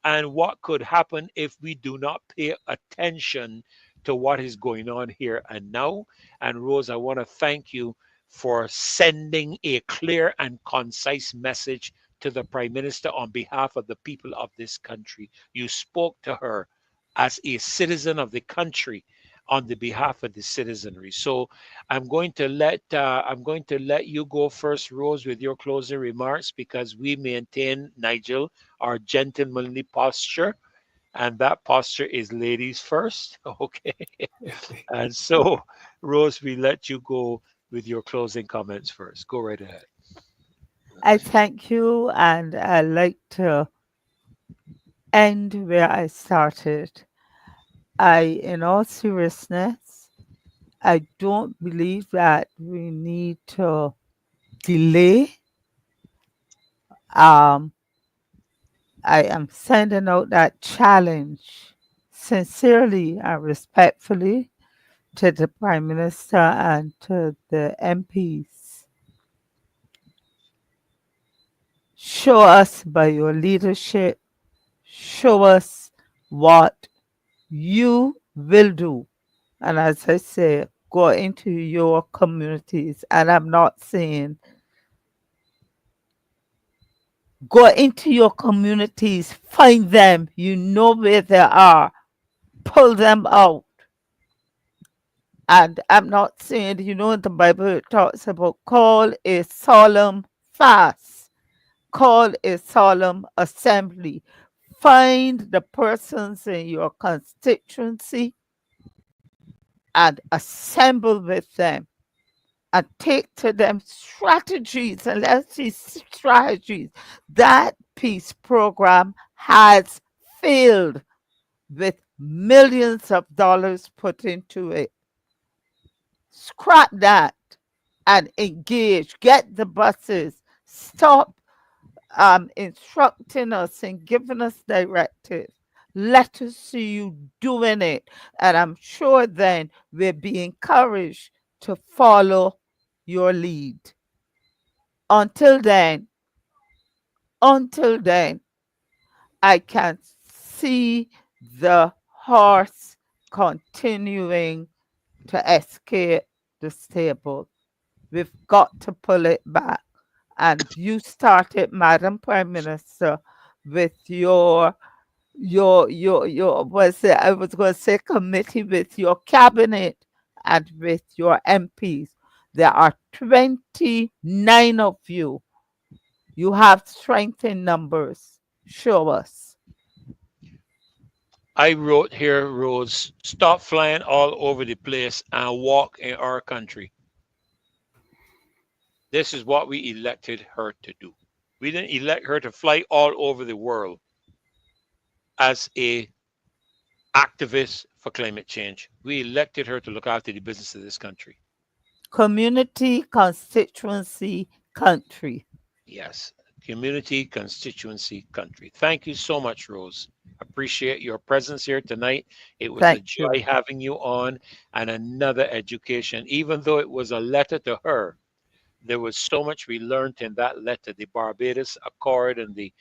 [SPEAKER 2] and what could happen if we do not pay attention to what is going on here and now. And Rose, I want to thank you for sending a clear and concise message to the Prime Minister on behalf of the people of this country. You spoke to her as a citizen of the country on the behalf of the citizenry. So I'm going to let you go first, Rose, with your closing remarks because we maintain, Nigel, our gentlemanly posture, and that posture is ladies first. Okay. And so, Rose, we let you go with your closing comments first. Go right ahead.
[SPEAKER 8] I thank you, and I like to end where I started. In all seriousness, I don't believe that we need to delay. Um, I am sending out that challenge sincerely and respectfully to the Prime Minister and to the MPs. Show us by your leadership, show us what you will do. And as I say, go into your communities. And I'm not saying go into your communities, find them, you know where they are, pull them out. And I'm not saying, in the Bible it talks about call a solemn fast, call a solemn assembly. Find the persons in your constituency and assemble with them and take to them strategies. And let's see strategies. That peace program has failed with millions of dollars put into it. Scrap that and engage. Get the buses. Stop instructing us and giving us directives. Let us see you doing it. And I'm sure then we'll be encouraged to follow your lead. Until then, I can see the horse continuing to escape the stable. We've got to pull it back. And you started, Madam Prime Minister, with your was it, I was going to say committee, with your cabinet and with your MPs. There are 29 of you. You have strength in numbers. Show us.
[SPEAKER 2] I wrote here, Rose, stop flying all over the place and walk in our country. This is what we elected her to do. We didn't elect her to fly all over the world as a activist for climate change. We elected her to look after the business of this country.
[SPEAKER 8] Community, constituency, country.
[SPEAKER 2] Yes, community, constituency, country. Thank you so much, Rose. Appreciate your presence here tonight. It was a
[SPEAKER 8] Thank
[SPEAKER 2] joy
[SPEAKER 8] you.
[SPEAKER 2] having you on and another education. Even though it was a letter to her, there was so much we learned in that letter. The Barbados Accord and the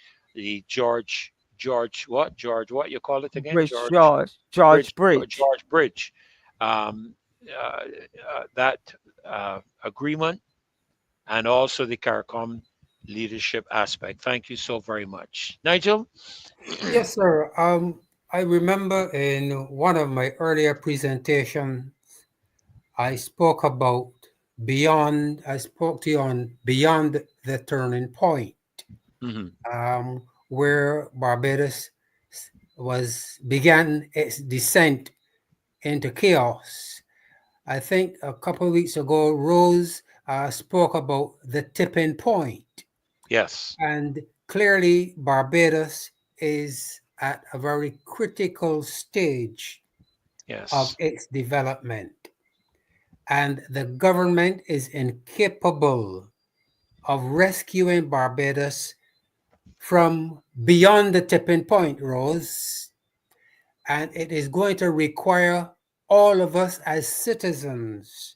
[SPEAKER 2] George what you call it again?
[SPEAKER 8] Bridge
[SPEAKER 2] George
[SPEAKER 8] George. George Bridge.
[SPEAKER 2] George Bridge. Um, that agreement and also the CARICOM leadership aspect. Thank you so very much. Nigel?
[SPEAKER 3] Yes, sir. I remember in one of my earlier presentations, I spoke about I spoke to you on beyond the turning point, where Barbados began its descent into chaos. I think a couple of weeks ago, Rose spoke about the tipping point.
[SPEAKER 2] Yes.
[SPEAKER 3] And clearly, Barbados is at a very critical stage of its development. And the government is incapable of rescuing Barbados from beyond the tipping point, Rose. And it is going to require all of us as citizens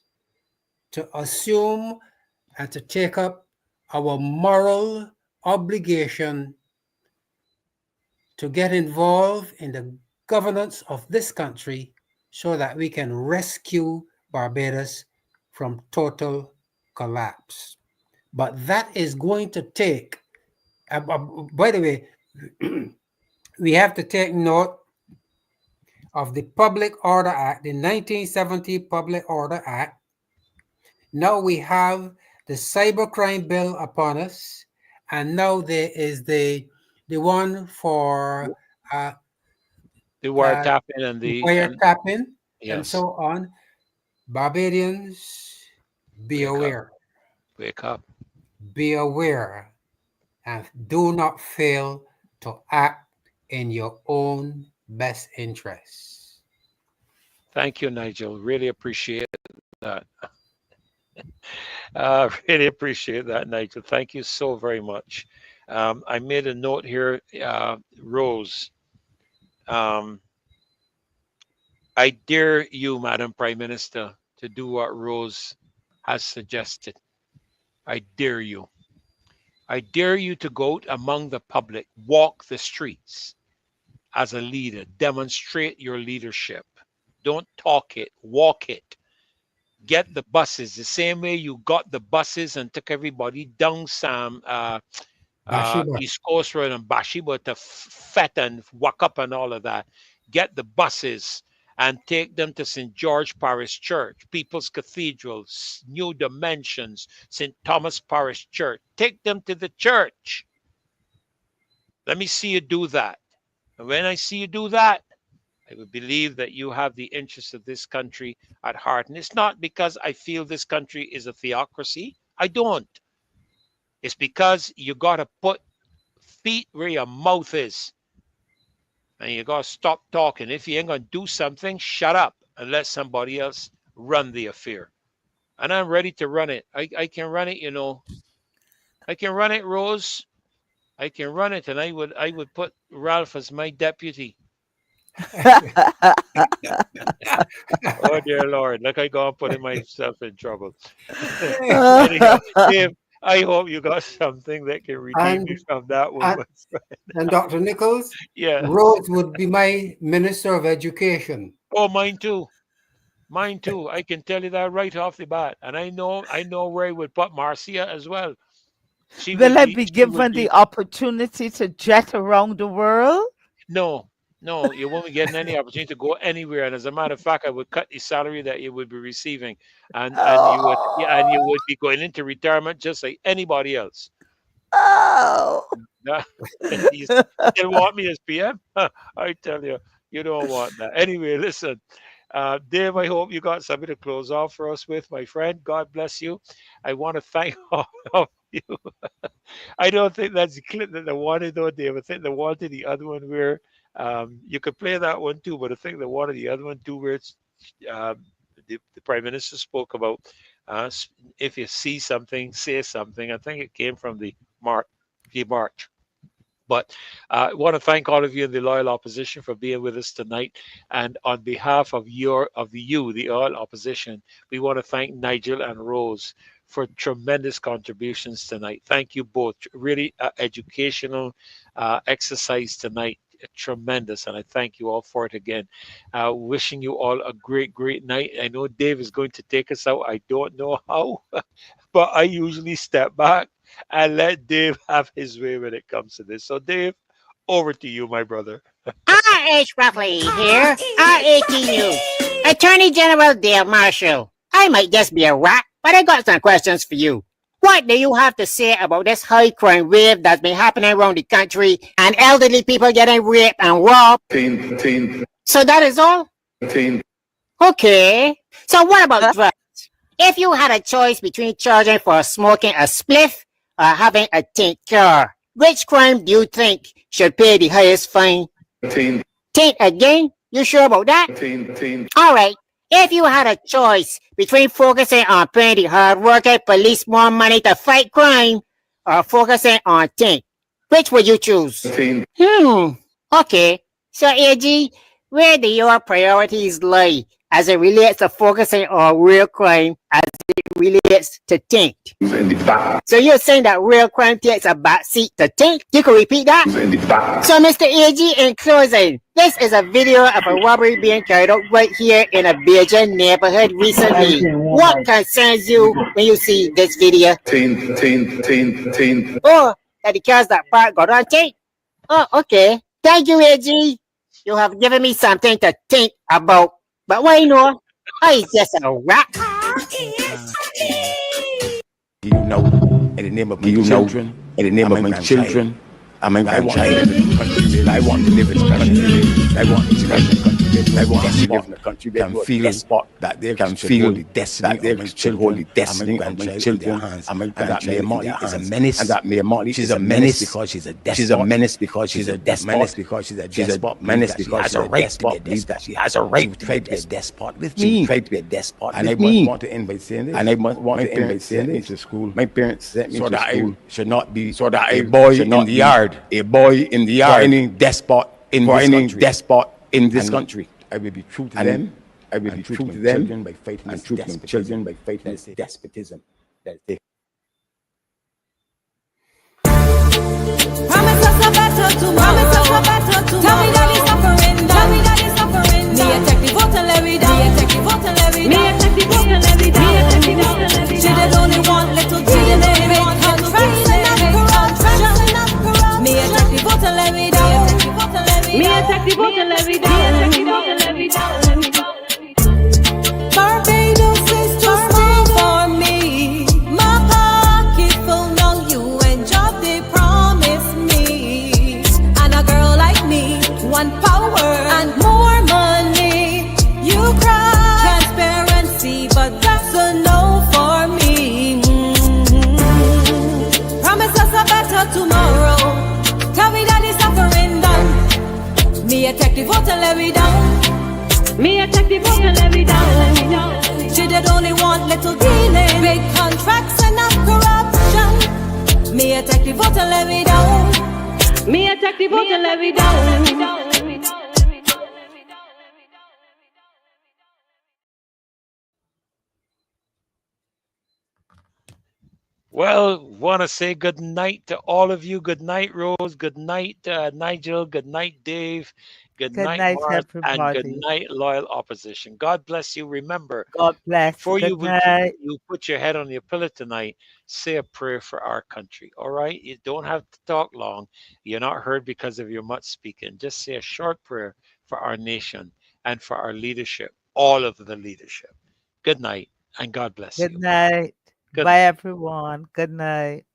[SPEAKER 3] to assume and to take up our moral obligation to get involved in the governance of this country so that we can rescue Barbados from total collapse. But that is going to take, by the way, we have to take note of the Public Order Act, the 1970 Public Order Act. Now we have the cybercrime bill upon us, and now there is the one for
[SPEAKER 2] the wiretapping and the
[SPEAKER 3] wiretapping and
[SPEAKER 2] yes.
[SPEAKER 3] so on. Barbadians, be aware.
[SPEAKER 2] Wake up.
[SPEAKER 3] Be aware, and do not fail to act in your own best interests.
[SPEAKER 2] Thank you, Nigel. Really appreciate that. Really appreciate that, Nigel. Thank you so very much. I made a note here, Rose. I dare you, Madam Prime Minister, to do what Rose has suggested. I dare you. I dare you to go out among the public, walk the streets as a leader, demonstrate your leadership. Don't talk it, walk it. Get the buses the same way you got the buses and took everybody down East Coast Road and Bathsheba to Fet and Wakap and all of that. Get the buses and take them to St. George Parish Church, People's Cathedral, New Dimensions, St. Thomas Parish Church. Take them to the church. Let me see you do that. And when I see you do that, I would believe that you have the interests of this country at heart. And it's not because I feel this country is a theocracy. I don't. It's because you got to put feet where your mouth is. And you got to stop talking. If you ain't going to do something, shut up and let somebody else run the affair. And I'm ready to run it. I can run it, you know. I can run it, Rose. I can run it, and I would put Ralph as my deputy. Oh dear Lord, look, I go putting myself in trouble. Anyhow, Dave, I hope you got something that can redeem me from that one.
[SPEAKER 3] And Dr. Nichols, Rose would be my Minister of Education.
[SPEAKER 2] Oh, mine too. Mine too. I can tell you that right off the bat. And I know where I would put Marcia as well.
[SPEAKER 8] Will I be given the opportunity to jet around the world?
[SPEAKER 2] No, you won't be getting any opportunity to go anywhere. And as a matter of fact, I would cut the salary that you would be receiving, and you would be going into retirement just like anybody else.
[SPEAKER 8] Oh,
[SPEAKER 2] You still want me as PM? I tell you, You don't want that. Anyway, listen, Dave, I hope you got something to close off for us with, my friend. God bless you. I want to thank all of you. I don't think that's the clip that they wanted, though, Dave. I think they wanted the other one where you could play that one too, but I think they wanted the other one too, where it's the Prime Minister spoke about if you see something, say something. I think it came from the March. But I want to thank all of you in the loyal opposition for being with us tonight. And on behalf of the loyal opposition, we want to thank Nigel and Rose for tremendous contributions tonight. Thank you both. Really educational exercise tonight. Tremendous, and I thank you all for it again. Wishing you all a great, great night. I know Dave is going to take us out. I don't know how, but I usually step back and let Dave have his way when it comes to this. So, Dave, over to you, my brother.
[SPEAKER 14] R.H. Ruffley here, RAT News. Attorney General Dale Marshall. I might just be a rat, but I got some questions for you. What do you have to say about this high crime wave that's been happening around the country and elderly people getting raped and robbed? So that is all? Okay. So what about drugs? If you had a choice between charging for smoking a spliff or having a tincture, which crime do you think should pay the highest fine? Taint again? You sure about that? All right. If you had a choice between focusing on paying the hard-working police more money to fight crime or focusing on taint, which would you choose? Okay. So, AG, where do your priorities lie as it relates to focusing on real crime as it relates to taint? So you're saying that real crime takes a backseat to taint? You can repeat that? So, Mr. AG, in closing, this is a video of a robbery being carried out right here in a Beijing neighborhood recently. What concerns you when you see this video? Oh, that the cars that park got on taint? Oh, okay. Thank you, AG. You have given me something to think about. But why no? I just a rat.
[SPEAKER 15] You know, in the name of my children, in the name of my children, and my grandchild, I want to live in a country. I want to live in a country. I want to live in a country that can feel that they can feel the destiny that they should hold the destiny of my children and my grandchild. Molly is a menace, and that Mayor Molly she's a menace because she's a despot. She's a menace because she's a despot. Menace because she's a despot. Menace because she has a right to be a despot. She has a right to be a despot with me. She tried to be a despot with me. And I want to end by saying this. And I want to end by saying this. To school. My parents sent me to school. I should not be so that a boy in the yard, a boy in the yard, for any despot in this country. Despot in this country. I will be true to them. I will be true to them by fighting and true to my children by fighting this despotism that they.
[SPEAKER 1] Promise us a better tomorrow. Tell me that it's suffering. Tell me that it's suffering. Me a take the vote and let me down. Me a take the vote and let me down. Me a take the vote and let me down. Me a take the vote and let me down. She did only want little children. They want contracts and not corruption. Me a take the vote and let me down. Me a take the vote and let me down. Me a take the vote and let me down. Barbados is too small for me. My pocket full, now you and job they promise me. And a girl like me want power and more money. You cry transparency, but that's a no for me. Promise us a better tomorrow. Tell me that it's suffering done. Me a take the vote and let me down. Me a take the vote and let me down. She did only want little dealing, big contracts and not corruption. Me a take the vote and let me down. Me a take the vote and let me down.
[SPEAKER 2] Well, want to say good night to all of you. Good night, Rose. Good night, Nigel. Good night, Dave. Good night, Mars. And good night, loyal opposition. God bless you. Remember,
[SPEAKER 8] God bless.
[SPEAKER 2] before
[SPEAKER 8] Good night.
[SPEAKER 2] you put your head on your pillow tonight, say a prayer for our country. All right? You don't have to talk long. You're not heard because of your much speaking. Just say a short prayer for our nation and for our leadership, all of the leadership. Good night, and God bless you.
[SPEAKER 8] Good night.
[SPEAKER 2] Good
[SPEAKER 8] Bye, everyone. Good night.